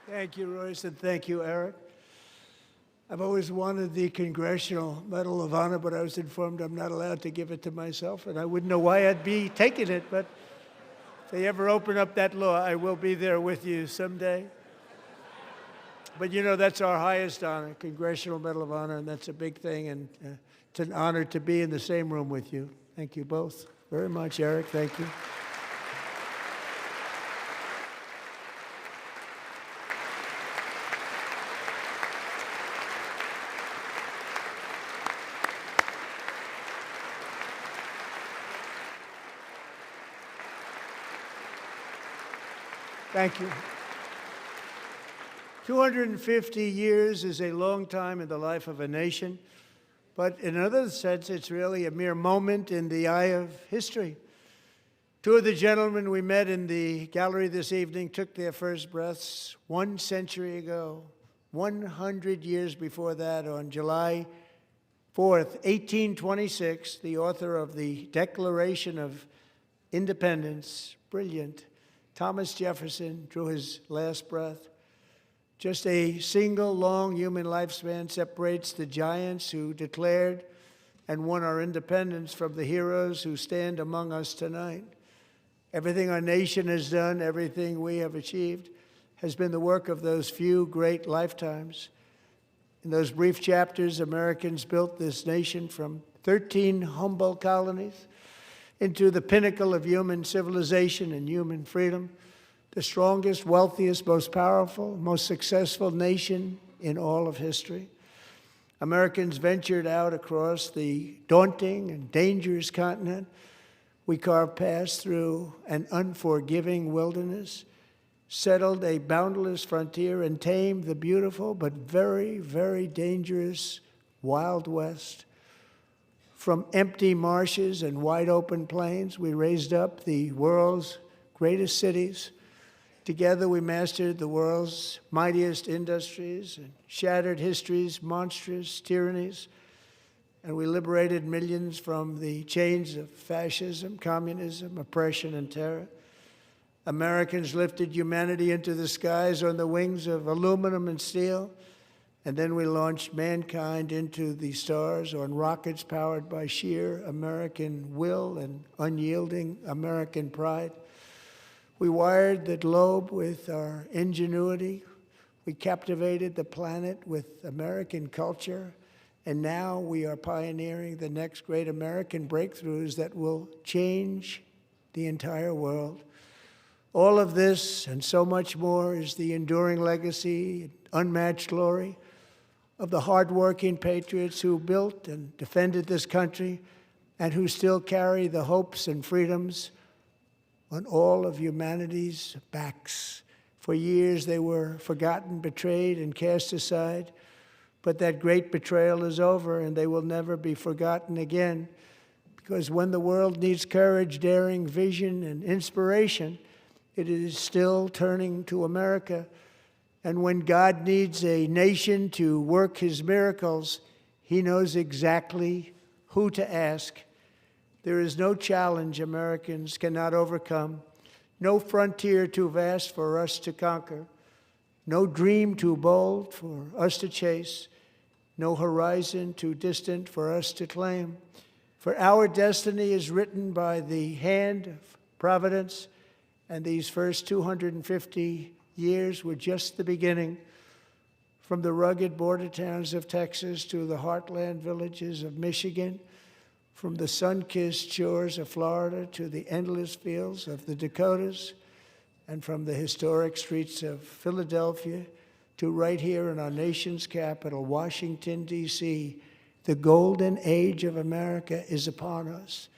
Thank you, Royce, and thank you, Eric. I've always wanted the Congressional Medal of Honor, but I was informed I'm not allowed to give it to myself, and I wouldn't know why I'd be taking it, but if they ever open up that law, I will be there with you someday. But you know, that's our highest honor, Congressional Medal of Honor, and that's a big thing, and it's an honor to be in the same room with you. Thank you both very much, Eric. Thank you. Thank you. 250 years is a long time in the life of a nation, but in another sense, it's really a mere moment in the eye of history. Two of the gentlemen we met in the gallery this evening took their first breaths 1 century ago, 100 years before that, on July 4th, 1826, the author of the Declaration of Independence, brilliant, Thomas Jefferson, drew his last breath. Just a single long human lifespan separates the giants who declared and won our independence from the heroes who stand among us tonight. Everything our nation has done, everything we have achieved, has been the work of those few great lifetimes. In those brief chapters, Americans built this nation from 13 humble colonies into the pinnacle of human civilization and human freedom, the strongest, wealthiest, most powerful, most successful nation in all of history. Americans ventured out across the daunting and dangerous continent. We carved paths through an unforgiving wilderness, settled a boundless frontier, and tamed the beautiful but very, very dangerous Wild West. From empty marshes and wide open plains, we raised up the world's greatest cities. Together, we mastered the world's mightiest industries and shattered history's monstrous tyrannies. And we liberated millions from the chains of fascism, communism, oppression, and terror. Americans lifted humanity into the skies on the wings of aluminum and steel, and then we launched mankind into the stars on rockets powered by sheer American will and unyielding American pride. We wired the globe with our ingenuity. We captivated the planet with American culture. And now we are pioneering the next great American breakthroughs that will change the entire world. All of this and so much more is the enduring legacy, unmatched glory of the hardworking patriots who built and defended this country and who still carry the hopes and freedoms on all of humanity's backs. For years they were forgotten, betrayed, and cast aside. But that great betrayal is over, and they will never be forgotten again. Because when the world needs courage, daring, vision, and inspiration, it is still turning to America. And when God needs a nation to work his miracles, he knows exactly who to ask. There is no challenge Americans cannot overcome, no frontier too vast for us to conquer, no dream too bold for us to chase, no horizon too distant for us to claim. For our destiny is written by the hand of providence, and these first 250 years were just the beginning. From the rugged border towns of Texas to the heartland villages of Michigan, from the sun-kissed shores of Florida to the endless fields of the Dakotas, and from the historic streets of Philadelphia to right here in our nation's capital, Washington, D.C., the golden age of America is upon us.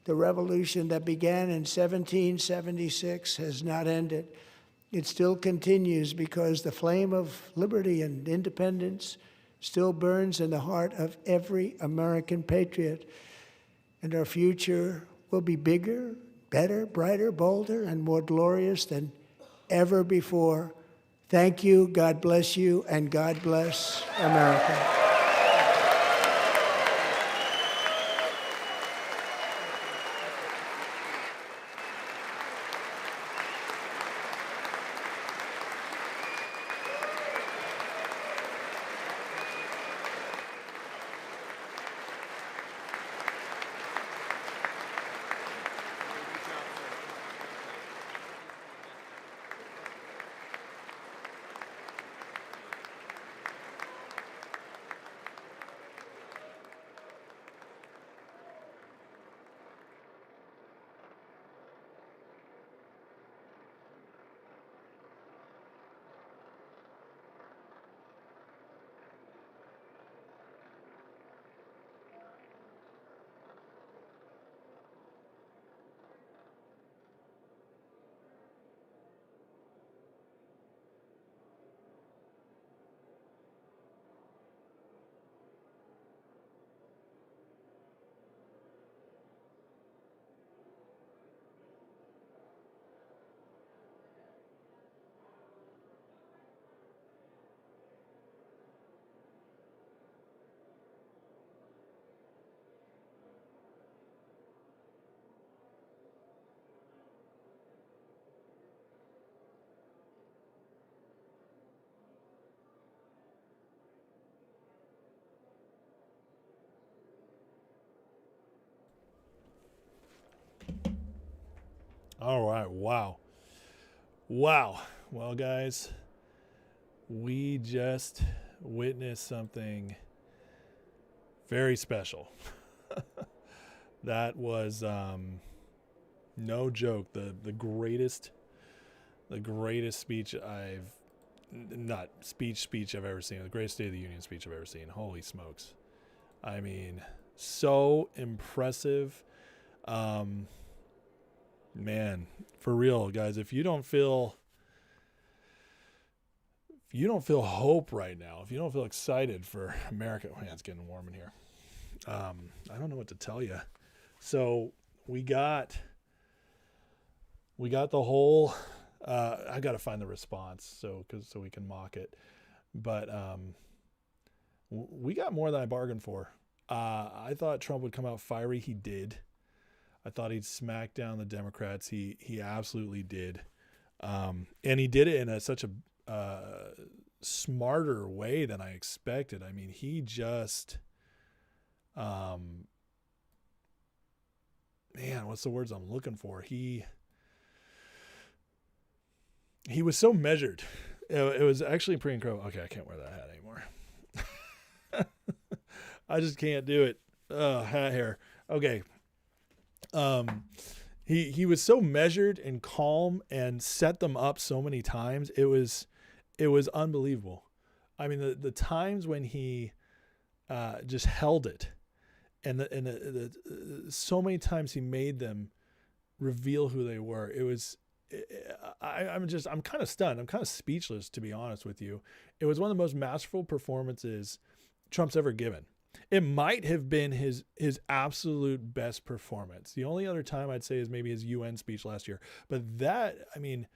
The revolution that began in 1776 has not ended. It still continues because the flame of liberty and independence still burns in the heart of every American patriot. And our future will be bigger, better, brighter, bolder, and more glorious than ever before. Thank you, God bless you, and God bless America. All right. Wow. Wow. Well, guys, we just witnessed something very special. That was no joke. The greatest speech speech I've ever seen. The greatest State of the Union speech I've ever seen. Holy smokes. I mean, so impressive. Man, for real, guys, if you don't feel hope right now, if you don't feel excited for America, man, it's getting warm in here. I don't know what to tell you. So we got the whole, I got to find the response so we can mock it. But we got more than I bargained for. I thought Trump would come out fiery. He did. I thought he'd smack down the Democrats. He absolutely did. And he did it in such a smarter way than I expected. I mean, he just, man, what's the words I'm looking for? He was so measured. It was actually pretty incredible. Okay, I can't wear that hat anymore. I just can't do it. Hat hair. Okay. He was so measured and calm and set them up so many times. It was unbelievable. I mean, the times when he just held it, and so many times he made them reveal who they were. It was. I'm kind of stunned. I'm kind of speechless, to be honest with you. It was one of the most masterful performances Trump's ever given. It might have been his absolute best performance. The only other time I'd say is maybe his UN speech last year. But that, I mean,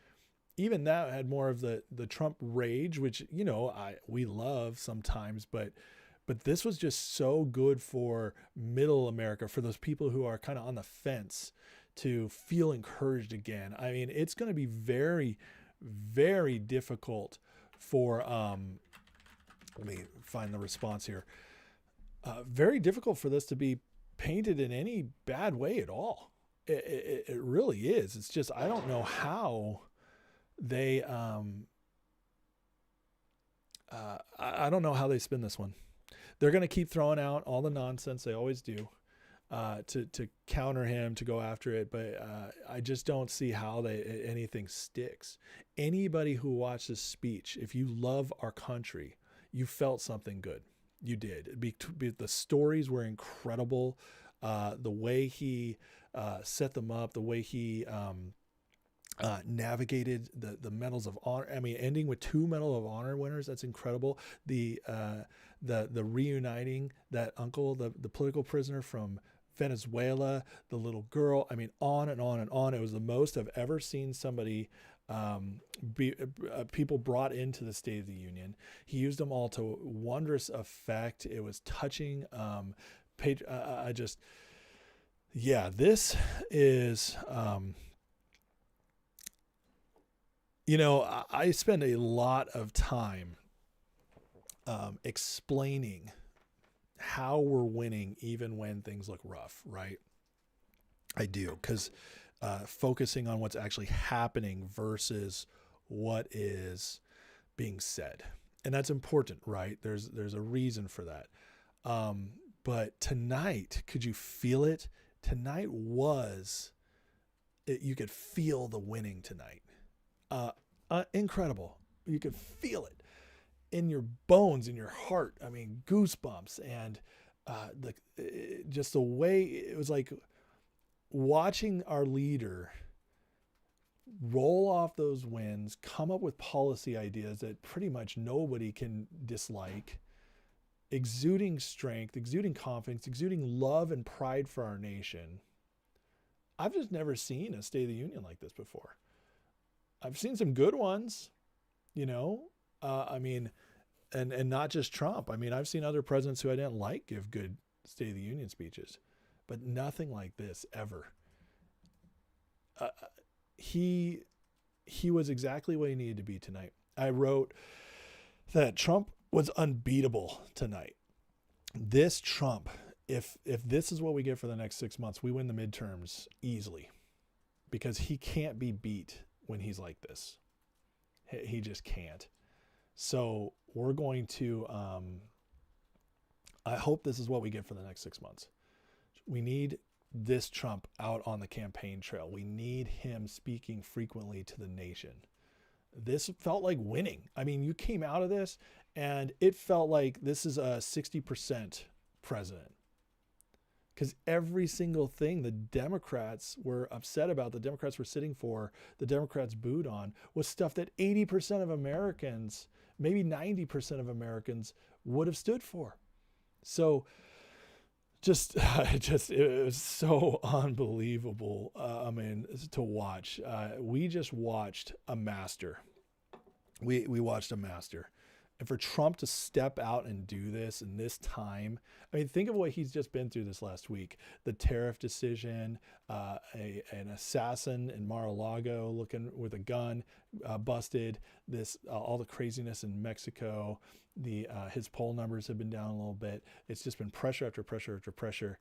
even that had more of the Trump rage, which, you know, we love sometimes, but this was just so good for middle America, for those people who are kind of on the fence, to feel encouraged again. I mean, it's going to be very, very difficult for, let me find the response here. Very difficult for this to be painted in any bad way at all. It really is. It's just, I don't know how they, I don't know how they spin this one. They're going to keep throwing out all the nonsense they always do. To counter him, to go after it, but I just don't see how anything sticks. Anybody who watched this speech, if you love our country, you felt something good. You did. The stories were incredible. The way he set them up, the way he navigated the medals of honor. I mean, ending with 2 Medal of Honor winners, that's incredible. The reuniting that uncle, the political prisoner from Venezuela, the little girl. I mean, on and on and on. It was the most I've ever seen somebody, people brought into the State of the Union. He used them all to wondrous effect. It was touching. This is, you know, I spend a lot of time explaining how we're winning even when things look rough, right? I do, because focusing on what's actually happening versus what is being said. And that's important, right? There's a reason for that. But tonight, could you feel it? Tonight you could feel the winning tonight. Incredible. You could feel it in your bones, in your heart. I mean, goosebumps, and just the way it was like watching our leader roll off those wins, come up with policy ideas that pretty much nobody can dislike, exuding strength, exuding confidence, exuding love and pride for our nation. I've just never seen a State of the Union like this before. I've seen some good ones, you know, I mean, and not just Trump. I mean, I've seen other presidents who I didn't like give good State of the Union speeches, but nothing like this ever. He was exactly what he needed to be tonight. I wrote that Trump was unbeatable tonight. This Trump, if this is what we get for the next 6 months, we win the midterms easily, because he can't be beat when he's like this. He just can't. So we're going to, I hope this is what we get for the next 6 months. We need this Trump out on the campaign trail. We need him speaking frequently to the nation. This felt like winning. I mean, you came out of this and it felt like this is a 60% president. Because every single thing the Democrats were upset about, the Democrats were sitting for, the Democrats booed on, was stuff that 80% of Americans, maybe 90% of Americans would have stood for. So it was so unbelievable. I mean, to watch. We just watched a master. We watched a master. And for Trump to step out and do this in this time, I mean, think of what he's just been through this last week. The tariff decision, an assassin in Mar-a-Lago looking with a gun, busted, this all the craziness in Mexico. His poll numbers have been down a little bit. It's just been pressure after pressure after pressure.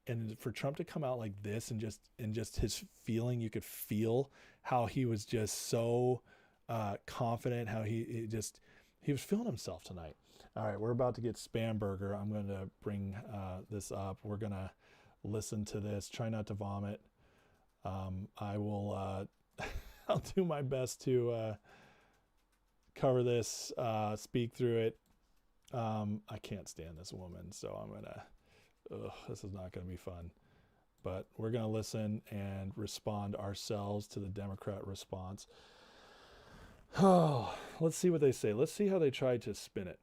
And for Trump to come out like this and just his feeling, you could feel how he was just so confident, how he was feeling himself tonight. All right, we're about to get Spam Burger. I'm going to bring this up. We're going to listen to this. Try not to vomit. I will. I'll do my best to cover this, speak through it. I can't stand this woman, so I'm gonna. This is not going to be fun. But we're going to listen and respond ourselves to the Democrat response. Oh, let's see what they say. Let's see how they try to spin it.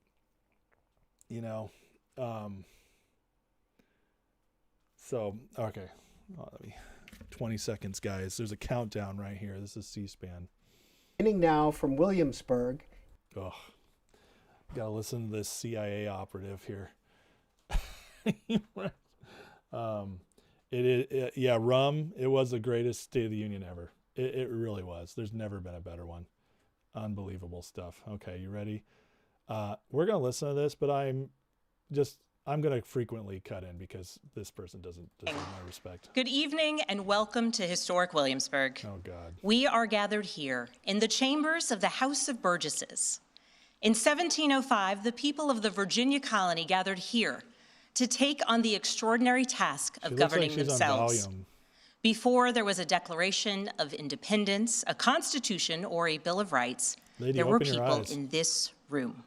You know, so, okay. 20 seconds, guys. There's a countdown right here. This is C-SPAN. Beginning now from Williamsburg. Oh, gotta listen to this CIA operative here. Yeah, rum. It was the greatest State of the Union ever. It really was. There's never been a better one. Unbelievable stuff. Okay, you ready? We're gonna listen to this, but I'm gonna frequently cut in because this person doesn't deserve my respect. Good evening and welcome to historic Williamsburg. Oh God. We are gathered here in the chambers of the House of Burgesses. In 1705, the people of the Virginia colony gathered here to take on the extraordinary task of governing themselves. Before there was a Declaration of Independence, a Constitution, or a Bill of Rights, there were people in this room.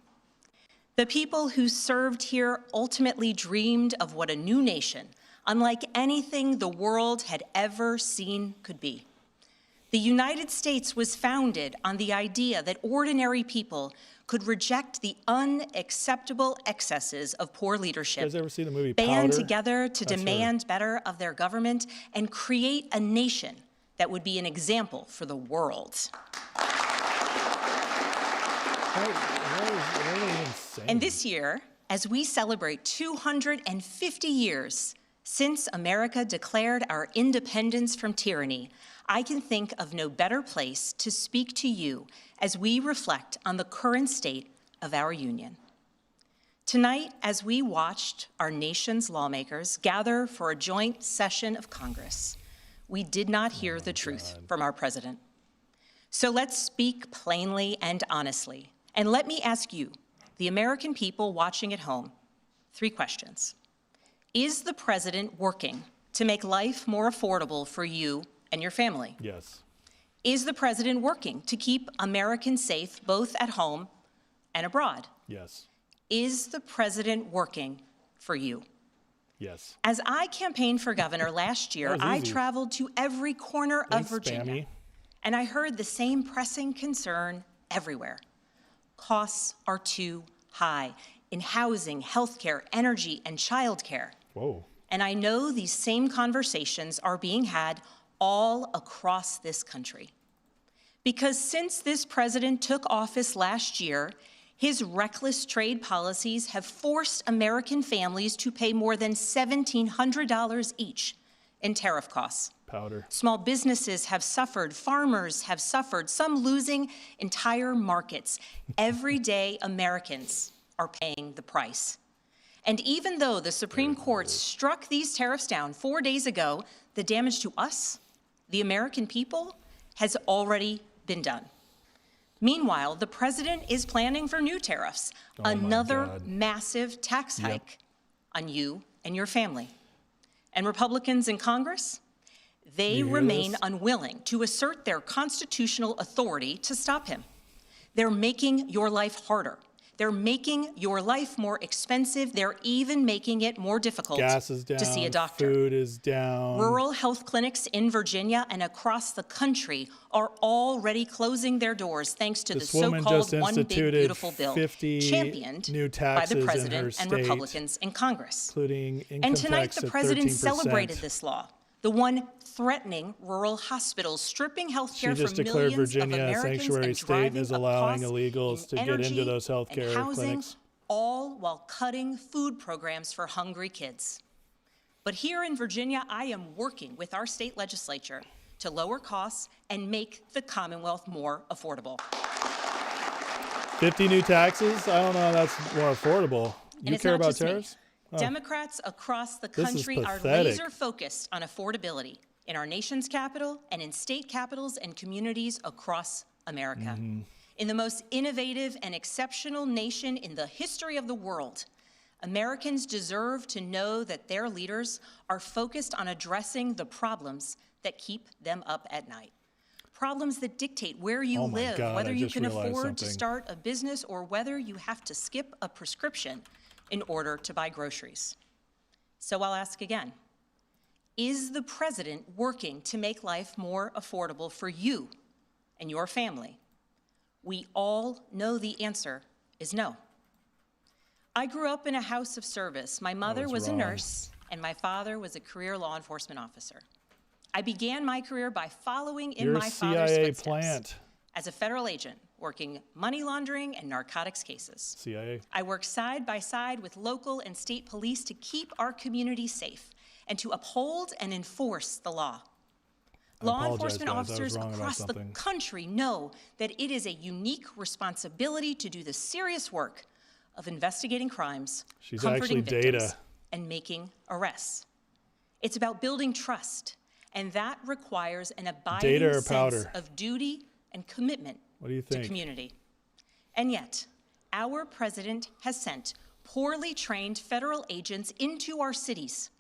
The people who served here ultimately dreamed of what a new nation, unlike anything the world had ever seen, could be. The United States was founded on the idea that ordinary people could reject the unacceptable excesses of poor leadership, you guys ever see the movie band Powder? together to demand better of their government, and create a nation that would be an example for the world. And this year, as we celebrate 250 years since America declared our independence from tyranny, I can think of no better place to speak to you as we reflect on the current state of our union. Tonight, as we watched our nation's lawmakers gather for a joint session of Congress, we did not hear the truth from our president. So let's speak plainly and honestly. And let me ask you, the American people watching at home, 3 questions. Is the president working to make life more affordable for you and your family? Yes. Is the president working to keep Americans safe both at home and abroad? Yes. Is the president working for you? Yes. As I campaigned for governor last year, I traveled to every corner of Virginia, and I heard the same pressing concern everywhere. Costs are too high in housing, healthcare, energy, and childcare. Whoa. And I know these same conversations are being had all across this country. Because since this president took office last year, his reckless trade policies have forced American families to pay more than $1,700 each in tariff costs. Powder. Small businesses have suffered, farmers have suffered, some losing entire markets. Everyday Americans are paying the price. And even though the Supreme Court struck these tariffs down 4 days ago, the damage to us, the American people, has already been done. Meanwhile, the president is planning for new tariffs, another massive tax hike on you and your family. And Republicans in Congress, they remain unwilling to assert their constitutional authority to stop him. They're making your life harder. They're making your life more expensive. They're even making it more difficult to see a doctor. Food is down. Rural health clinics in Virginia and across the country are already closing their doors thanks to the so-called One Big Beautiful Bill, championed by the president and Republicans in Congress. Including and tonight the president celebrated this law the one threatening rural hospitals, stripping health She care just from declared millions of Virginia a Americans sanctuary and state and driving is up allowing costs illegals to in get into energy those and healthcare housing, clinics. all while cutting food programs for hungry kids. But here in Virginia, I am working with our state legislature to lower costs and make the Commonwealth more affordable. 50 new taxes? I don't know. That's more affordable. And You it's care not about just me. tariffs? Oh. Democrats across the This is country are pathetic. laser focused on affordability in our nation's capital and in state capitals and communities across America. Mm-hmm. In the most innovative and exceptional nation in the history of the world, Americans deserve to know that their leaders are focused on addressing the problems that keep them up at night. Problems that dictate where you Oh my live, God, whether I you just can realized afford to something. start a business or whether you have to skip a prescription in order to buy groceries. So I'll ask again, is the president working to make life more affordable for you and your family? We all know the answer is no. I grew up in a house of service. My mother was was a wrong. nurse, and my father was a career law enforcement officer. I began my career by following in You're a my father's CIA footsteps plant. as a federal agent working money laundering and narcotics cases. CIA. I worked side by side with local and state police to keep our community safe and to uphold and enforce the law. Law apologize, enforcement guys. I was officers wrong about across the something. country know that it is a unique responsibility to do the serious work of investigating crimes, She's comforting actually victims, Data. and making arrests. It's about building trust, and that requires an abiding Data or sense powder? of duty and commitment What do you to think? community. And yet, our president has sent poorly trained federal agents into our cities,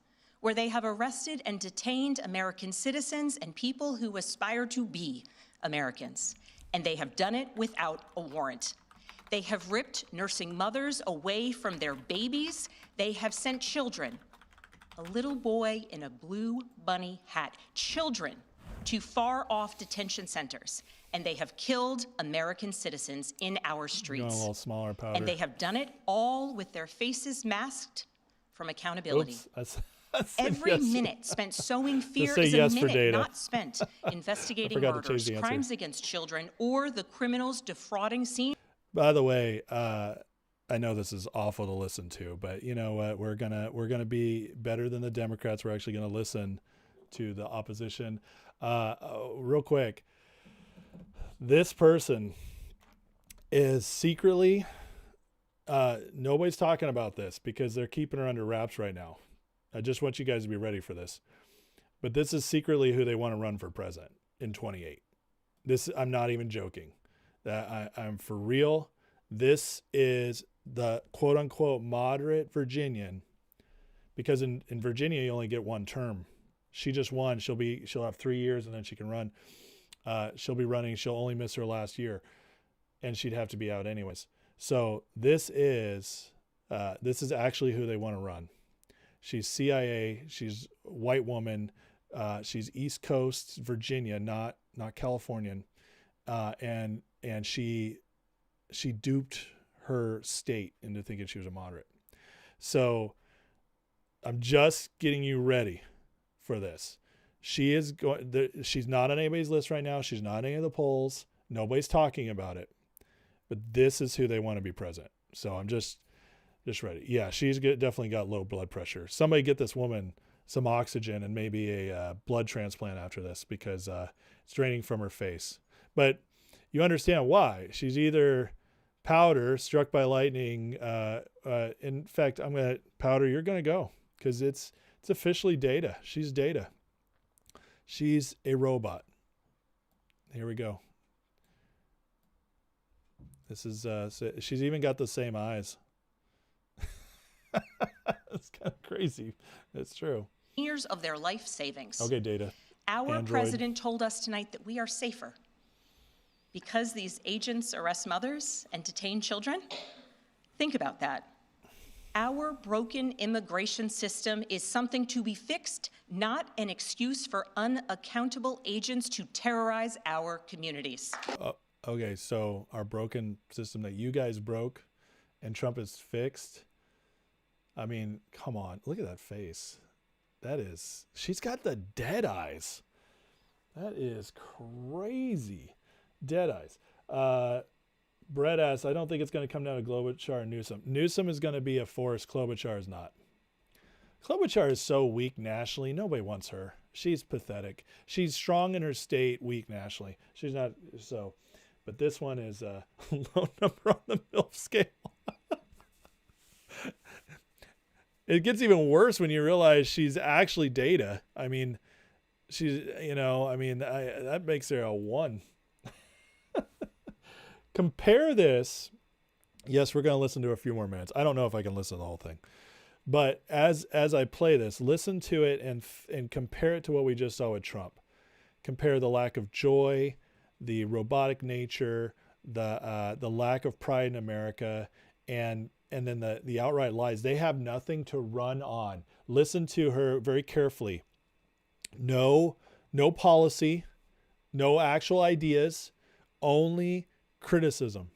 where they have arrested and detained American citizens and people who aspire to be Americans. And they have done it without a warrant. They have ripped nursing mothers away from their babies. They have sent children, a little boy in a blue bunny hat, children to far-off detention centers. And they have killed American citizens in our Going a streets. little smaller powder. And they have done it all with their faces masked from accountability. Oops. I said Every yes. minute spent sowing fear say is yes a for minute Data. not spent investigating forgot to change murders, the answer. crimes against children, or the criminals defrauding seniors. By the way, I know this is awful to listen to, but you know what? We're gonna be better than the Democrats. We're actually gonna listen to the opposition. Real quick, this person is secretly. Nobody's talking about this because they're keeping her under wraps right now. I just want you guys to be ready for this. But this is secretly who they want to run for president in 28. I'm not even joking. I'm for real. This is the quote unquote moderate Virginian, because in Virginia you only get one term. She just won. She'll have 3 years and then she can run. She'll be running. She'll only miss her last year, and she'd have to be out anyways. So this is actually who they want to run. She's CIA. She's a white woman. She's East Coast Virginia, not Californian, and she duped her state into thinking she was a moderate. So I'm just getting you ready for this. She's not on anybody's list right now. She's not in any of the polls. Nobody's talking about it. But this is who they want to be president. So I'm just ready. Yeah, she's definitely got low blood pressure. Somebody get this woman some oxygen and maybe a blood transplant after this, because it's draining from her face. But you understand why. She's either powder, struck by lightning. In fact, Powder, you're going to go, because it's officially Data. She's Data. She's a robot. Here we go. This is, she's even got the same eyes. It's kind of crazy. It's true. Years of their life savings. Okay, Data. Our Android. president told us tonight that we are safer because these agents arrest mothers and detain children. Think about that. Our broken immigration system is something to be fixed, not an excuse for unaccountable agents to terrorize our communities. Okay, so our broken system that you guys broke and Trump is fixed. I mean, come on, look at that face. she's got the dead eyes. That is crazy. Dead eyes. Brett asks, I don't think it's going to come down to Klobuchar and Newsom. Newsom is going to be a force. Klobuchar is not. Klobuchar is so weak nationally. Nobody wants her. She's pathetic. She's strong in her state, weak nationally. She's not so. But this one is a low number on the MILF scale. It gets even worse when you realize she's actually Data. I mean, she's, that makes her a 1. Compare this. Yes, we're going to listen to a few more minutes. I don't know if I can listen to the whole thing. But as I play this, listen to it and compare it to what we just saw with Trump. Compare the lack of joy, the robotic nature, the lack of pride in America, and then the outright lies. They have nothing to run on. Listen to her very carefully. No policy, no actual ideas, only criticism.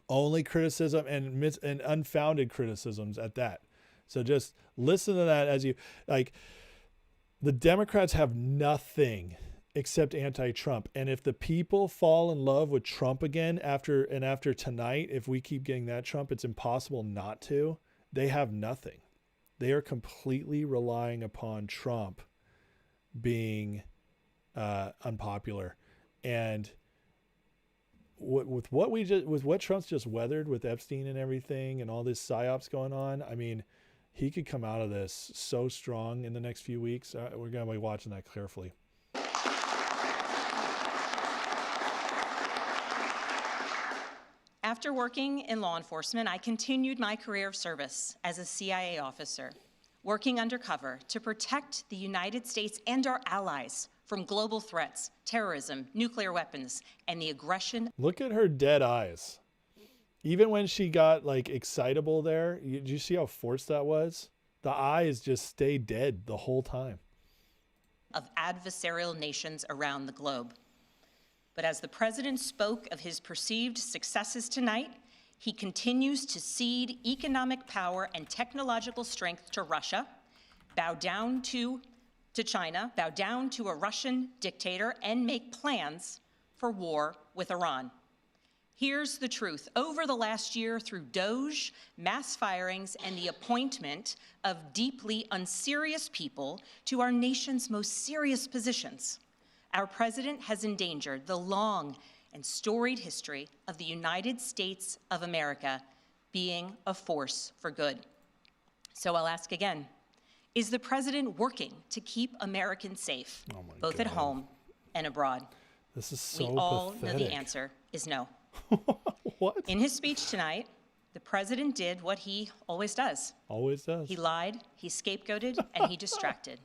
Only criticism and unfounded criticisms at that. So just listen to that as you like. The Democrats have nothing except anti-Trump. And if the people fall in love with Trump again after tonight, if we keep getting that Trump, it's impossible not to. They have nothing. They are completely relying upon Trump being unpopular. And with what Trump's just weathered with Epstein and everything and all this psyops going on, I mean, he could come out of this so strong in the next few weeks. We're going to be watching that carefully. After working in law enforcement, I continued my career of service as a CIA officer, working undercover to protect the United States and our allies from global threats, terrorism, nuclear weapons, and the aggression. Look at her dead eyes. Even when she got like excitable there, did you see how forced that was? The eyes just stay dead the whole time. Of adversarial nations around the globe. But as the president spoke of his perceived successes tonight, he continues to cede economic power and technological strength to Russia, bow down to China, bow down to a Russian dictator, and make plans for war with Iran. Here's the truth. Over the last year, through Doge, mass firings, and the appointment of deeply unserious people to our nation's most serious positions, our president has endangered the long and storied history of the United States of America being a force for good. So I'll ask again, is the president working to keep Americans safe, both at home and abroad? This is so We all pathetic. know the answer is no. What? In his speech tonight, the president did what he always does. Always does. He lied, he scapegoated, and he distracted.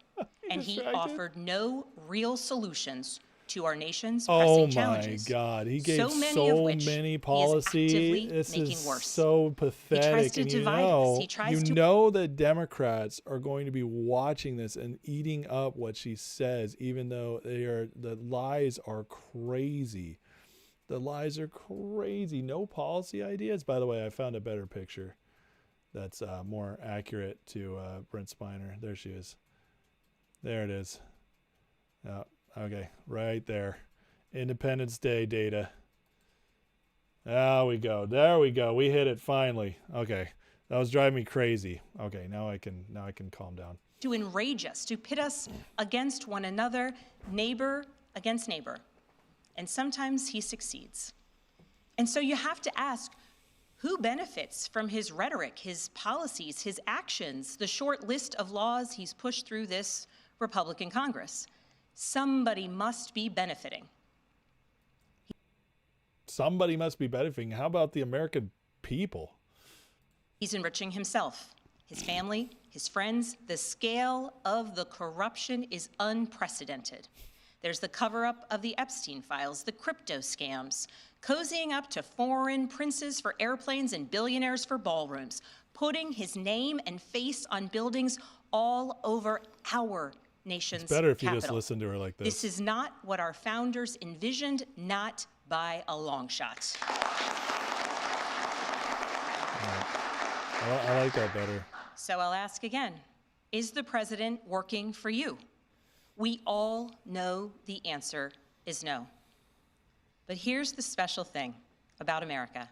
He offered no real solutions to our nation's pressing challenges. Oh my God! He gave so many policies. This is so pathetic. He tries to divide us. He tries to. You know that Democrats are going to be watching this and eating up what she says, even though the lies are crazy. The lies are crazy. No policy ideas. By the way, I found a better picture that's more accurate to Brent Spiner. There she is. There it is. Okay, right there. Independence Day data. There we go. There we go. We hit it finally. Okay, that was driving me crazy. Okay, now I can calm down. To enrage us, to pit us against one another, neighbor against neighbor. And sometimes he succeeds. And so you have to ask, who benefits from his rhetoric, his policies, his actions, the short list of laws he's pushed through this Republican Congress? Somebody must be benefiting. Somebody must be benefiting. How about the American people? He's enriching himself, his family, his friends. The scale of the corruption is unprecedented. There's the cover-up of the Epstein files, the crypto scams, cozying up to foreign princes for airplanes and billionaires for ballrooms, putting his name and face on buildings all over our nation's It's better if you capital. just listen to her like this. This is not what our founders envisioned, not by a long shot. I like that better. So I'll ask again, Is the president working for you? We all know the answer is no. But here's the special thing about America.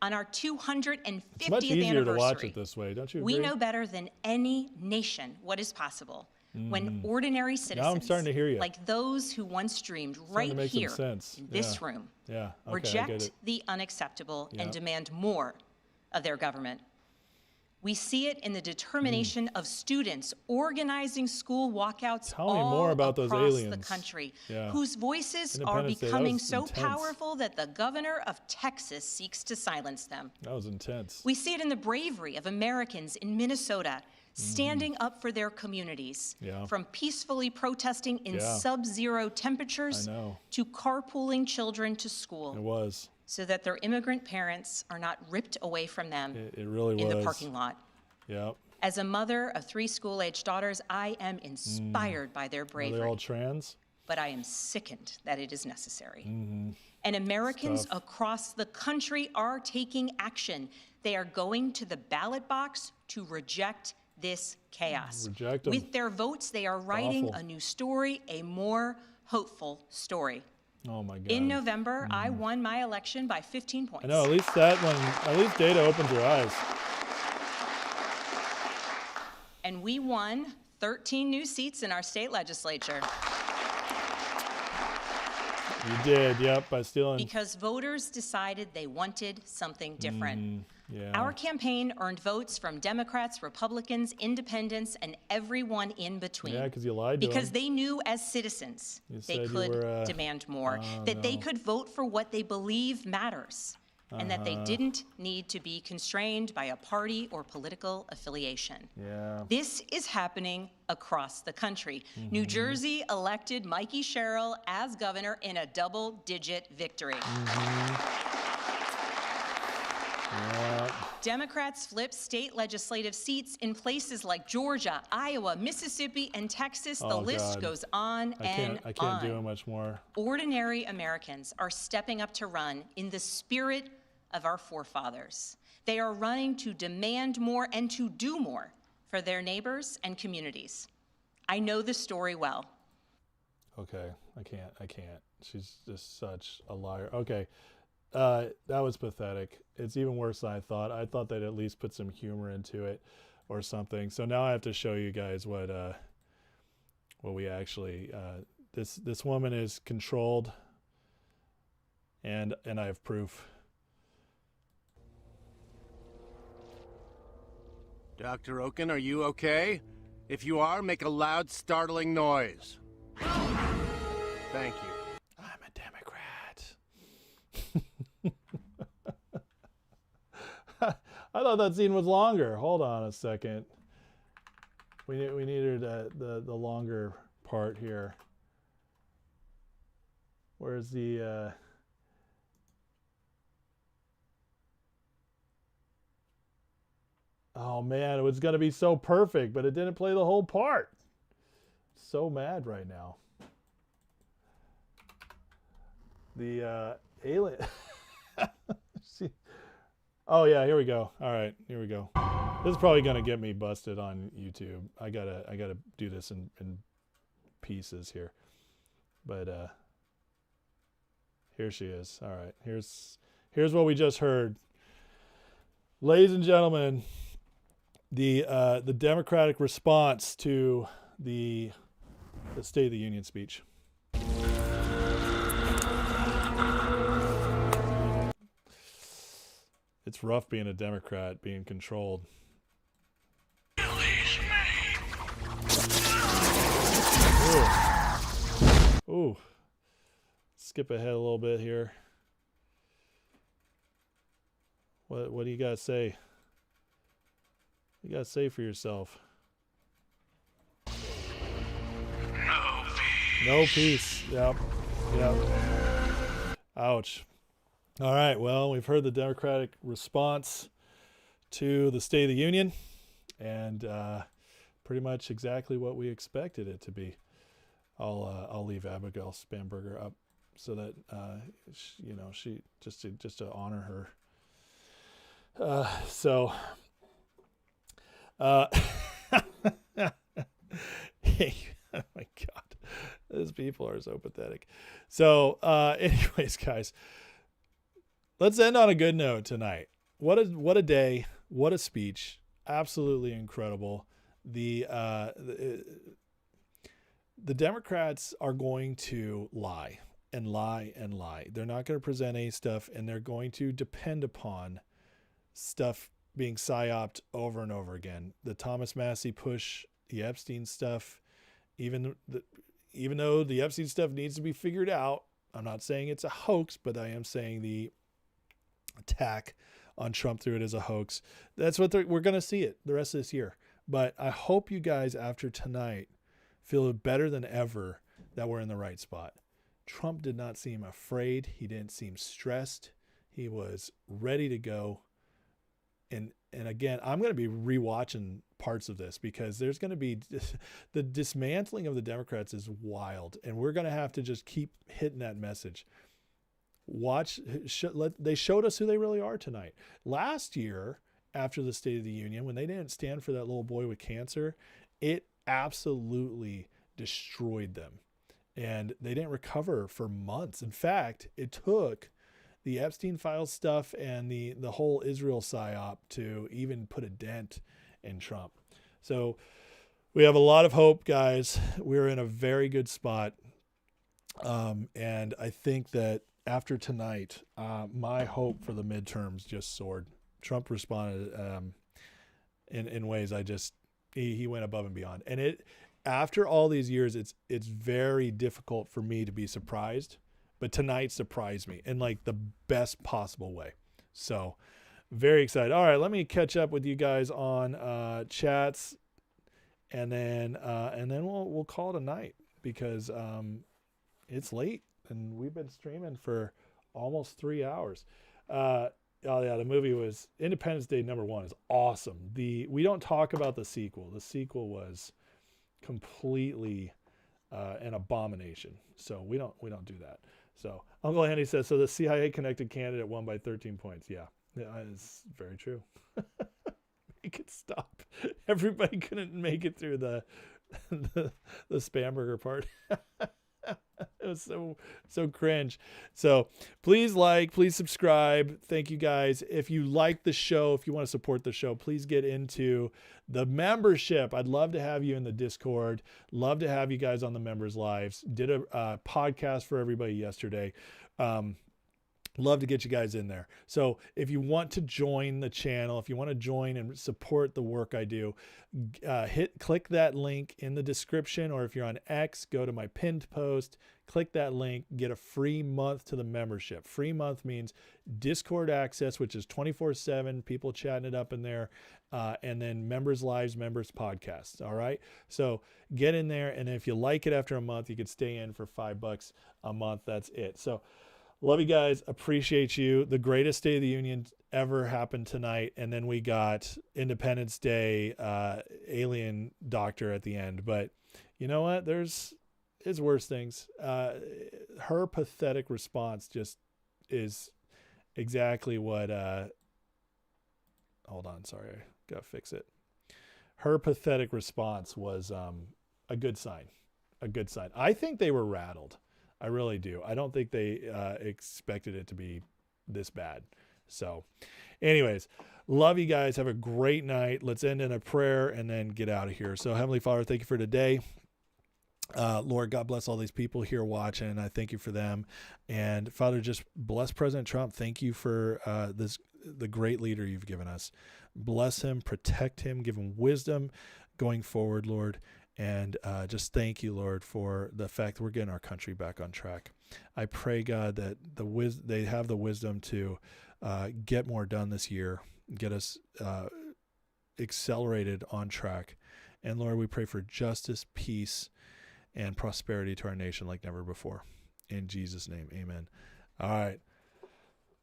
On our 250th It's much easier to watch anniversary, it this way, don't you we agree? know better than any nation what is possible when ordinary Now I'm citizens, starting to hear you. like those who once dreamed right to make some here sense. in this Yeah. room, Yeah, okay, I get reject it. the unacceptable Yeah. and demand more of their government. We see it in the determination of students organizing school walkouts Tell me all more about those across the aliens. country, Yeah. whose voices are Independence Day, that becoming was so intense. powerful that the governor of Texas seeks to silence them. That was intense. We see it in the bravery of Americans in Minnesota standing up for their communities, Yeah. from peacefully protesting in Yeah. sub-zero temperatures I know. to carpooling children to school It was. so that their immigrant parents are not ripped away from them It really in was. the parking lot. Yep. As a mother of 3 school-aged daughters, I am inspired by their Are they bravery, all trans? but I am sickened that it is necessary. And Americans across the country are taking action. They are going to the ballot box to reject this chaos. Reject 'em. With their votes, they are writing awful. a new story, a more hopeful story. Oh my God. In November, I won my election by 15 points. I know, at least that one, at least data opens your eyes. And we won 13 new seats in our state legislature You did, yep, by stealing. because voters decided they wanted something different. Yeah. Our campaign earned votes from Democrats, Republicans, Independents, and everyone in between. Yeah, because you lied to Because them. they knew as citizens You they said you could were, demand more, oh, that they no. could vote for what they believe matters, and that they didn't need to be constrained by a party or political affiliation. Yeah. This is happening across the country. New Jersey elected Mikey Sherrill as governor in a double-digit victory. Yeah. Democrats flipped state legislative seats in places like Georgia, Iowa, Mississippi, and Texas. The Oh, list God. goes on I and can't on. do much more. Ordinary Americans are stepping up to run in the spirit of our forefathers. They are running to demand more and to do more for their neighbors and communities. I know the story well. Okay, I can't. She's just such a liar. Okay, that was pathetic. It's even worse than I thought. I thought they'd at least put some humor into it or something. So now I have to show you guys what we actually, this woman is controlled, and I have proof. Dr. Oken, are you okay? If you are, make a loud, startling noise. Thank you. I'm a Democrat. I thought that scene was longer. Hold on a second. We needed the longer part here. Where's the Oh man, it was gonna be so perfect, but it didn't play the whole part. So mad right now. The alien. Oh yeah, here we go. All right, here we go. This is probably gonna get me busted on YouTube. I gotta do this in pieces here. But here she is. All right, here's what we just heard. Ladies and gentlemen, the Democratic response to the State of the Union speech. It's rough being a Democrat, being controlled. Ooh. Skip ahead a little bit here. What do you got to say? What you got to say for yourself? No peace. Yep. Ouch. All right, well, we've heard the Democratic response to the State of the Union, and pretty much exactly what we expected it to be. I'll leave Abigail Spanberger up so that she just to honor her. Oh my God. Those people are so pathetic. So, anyways, guys, let's end on a good note tonight. What a day. What a speech. Absolutely incredible. The Democrats are going to lie and lie and lie. They're not going to present any stuff, and they're going to depend upon stuff being psyoped over and over again. The Thomas Massey push, the Epstein stuff, even though the Epstein stuff needs to be figured out. I'm not saying it's a hoax, but I am saying the attack on Trump through it as a hoax. That's what we're going to see it the rest of this year. But I hope you guys after tonight feel better than ever that we're in the right spot. Trump did not seem afraid. He didn't seem stressed. He was ready to go. And again, I'm going to be rewatching parts of this because there's going to be the dismantling of the Democrats is wild. And we're going to have to just keep hitting that message. They showed us who they really are tonight. Last year, after the State of the Union, when they didn't stand for that little boy with cancer, it absolutely destroyed them. And they didn't recover for months. In fact, it took the Epstein files stuff and the whole Israel psyop to even put a dent in Trump. So we have a lot of hope, guys. We're in a very good spot. And I think that after tonight, my hope for the midterms just soared. Trump responded in ways he went above and beyond. And after all these years, it's very difficult for me to be surprised. But tonight surprised me in like the best possible way. So very excited. All right, let me catch up with you guys on chats, and then we'll call it a night because it's late and we've been streaming for almost 3 hours. Oh yeah, the movie was Independence Day #1 is awesome. We don't talk about the sequel. The sequel was completely an abomination. So we don't do that. So Uncle Henry says, so the CIA connected candidate won by 13 points. Yeah, it's very true. Make it stop. Everybody couldn't make it through the spam burger part. It was so cringe. So please please subscribe. Thank you guys. If you like the show, if you want to support the show, please get into the membership. I'd love to have you in the Discord. Love to have you guys on the members lives. Did a podcast for everybody yesterday. Love to get you guys in there. So if you want to join the channel, if you want to join and support the work I do, click that link in the description, or if you're on X, go to my pinned post, click that link, get a free month to the membership. Free month means Discord access, which is 24/7, people chatting it up in there, and then members lives, members podcasts. All right. So get in there. And if you like it after a month, you could stay in for $5 a month. That's it. So love you guys. Appreciate you. The greatest State of the Union ever happened tonight. And then we got Independence Day, alien doctor at the end. But you know what? There's worse things. Her pathetic response just is exactly what, hold on. Sorry. I got to fix it. Her pathetic response was a good sign. A good sign. I think they were rattled. I really do. I don't think they expected it to be this bad. So anyways, love you guys. Have a great night. Let's end in a prayer and then get out of here. So Heavenly Father, thank you for today. Lord, God bless all these people here watching. I thank you for them. And Father, just bless President Trump. Thank you for the great leader you've given us. Bless him, protect him, give him wisdom going forward, Lord. And just thank you, Lord, for the fact that we're getting our country back on track. I pray, God, that they have the wisdom to get more done this year, get us accelerated on track. And Lord, we pray for justice, peace, and prosperity to our nation like never before. In Jesus' name, amen. All right.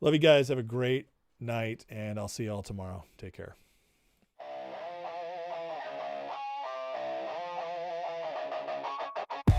Love you guys. Have a great night, and I'll see you all tomorrow. Take care.